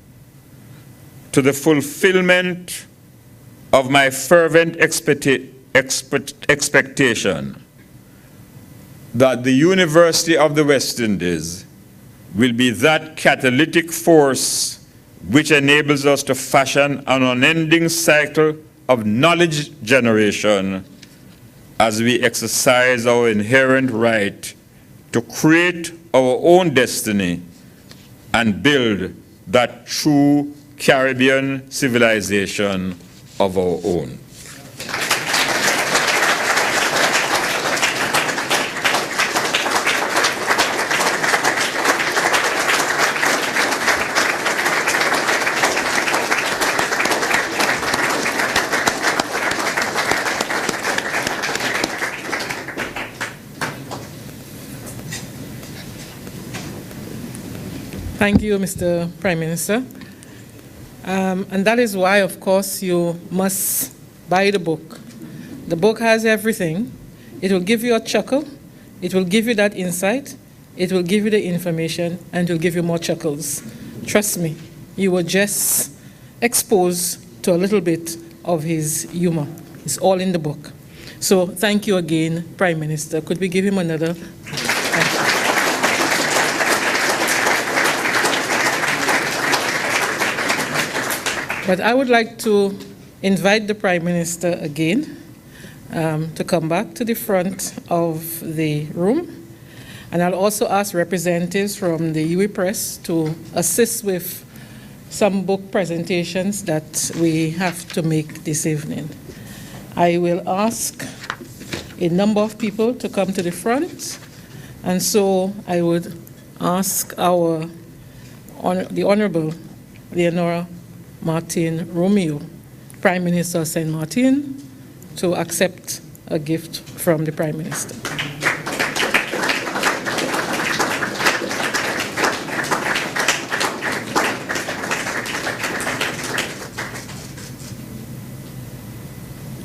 I: to the fulfillment of my fervent expectation that the University of the West Indies will be that catalytic force which enables us to fashion an unending cycle of knowledge generation as we exercise our inherent right to create our own destiny and build that true Caribbean civilization of our own.
A: Thank you, Mr. Prime Minister. And that is why, of course, you must buy the book. The book has everything. It will give you a chuckle. It will give you that insight. It will give you the information, and it will give you more chuckles. Trust me, you were just exposed to a little bit of his humor. It's all in the book. So thank you again, Prime Minister. Could we give him another? Thank you. But I would like to invite the Prime Minister again to come back to the front of the room. And I'll also ask representatives from the UWI Press to assist with some book presentations that we have to make this evening. I will ask a number of people to come to the front. And so I would ask the Honourable Leonora Martin Romeo, Prime Minister of St. Martin, to accept a gift from the Prime Minister.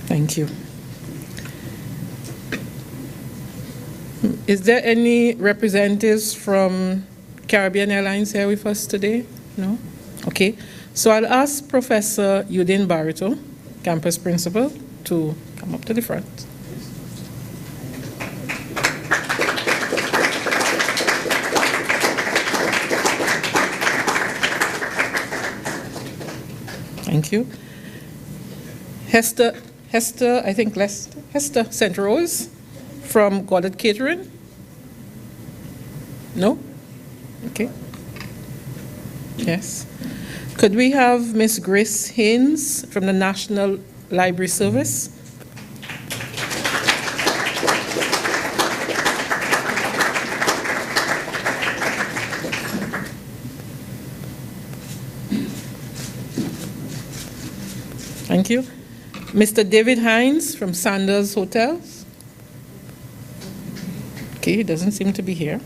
A: Thank you. Is there any representatives from Caribbean Airlines here with us today? No? Okay. So I'll ask Professor Eudine Barreto, campus principal, to come up to the front. Thank you. Hester St. Rose from Goddard Catering? No? Okay. Yes. Could we have Ms. Grace Haynes from the National Library Service? Thank you. Mr. David Hines from Sanders Hotels. Okay, he doesn't seem to be here.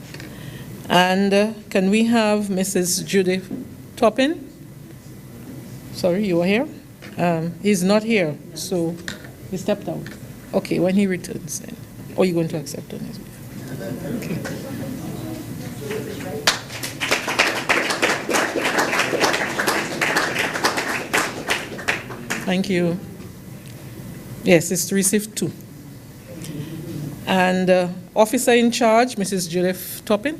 A: And can we have Mrs. Judith Toppin? Sorry, you are here? He's not here, so he stepped out. Okay, when he returns then. Or you're going to accept on his behalf? Okay. Thank you. Yes, it's to receive 2. And officer in charge, Mrs. Judith Toppin,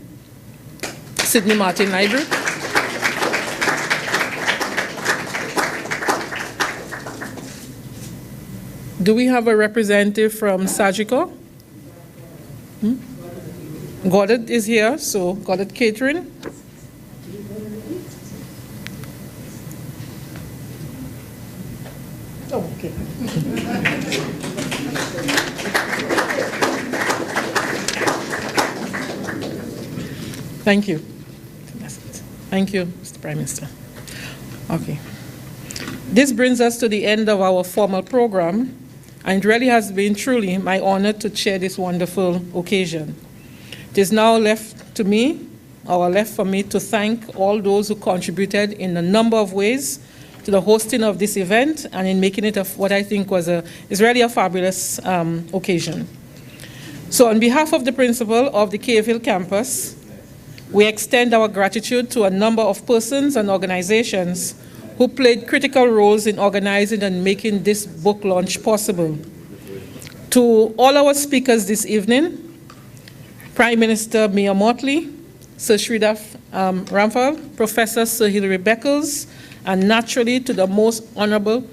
A: Sydney Martin Library. Do we have a representative from Sagicor? Goddard is here, so Goddard Catering. Oh, okay. Thank you. Thank you, Mr. Prime Minister. Okay. This brings us to the end of our formal program, and it really has been truly my honor to chair this wonderful occasion. It is now left for me to thank all those who contributed in a number of ways to the hosting of this event and in making it what I think is really a fabulous occasion. So on behalf of the principal of the Cave Hill campus, we extend our gratitude to a number of persons and organizations who played critical roles in organizing and making this book launch possible. To all our speakers this evening, Prime Minister Mayor Mottley, Sir Sridhar Ramphal, Professor Sir Hilary Beckles, and naturally to the most Honourable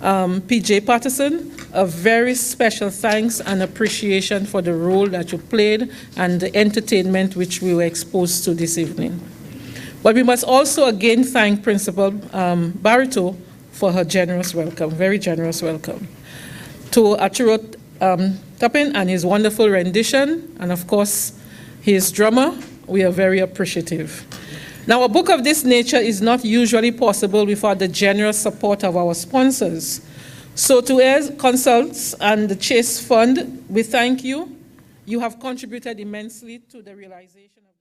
A: P.J. Patterson, a very special thanks and appreciation for the role that you played and the entertainment which we were exposed to this evening. But we must also again thank Principal Barito for her generous welcome, very generous welcome. To Arturo Toppin and his wonderful rendition, and of course his drummer, we are very appreciative. Now, a book of this nature is not usually possible without the generous support of our sponsors. So to Heirs Consults and the Chase Fund, we thank you. You have contributed immensely to the realization of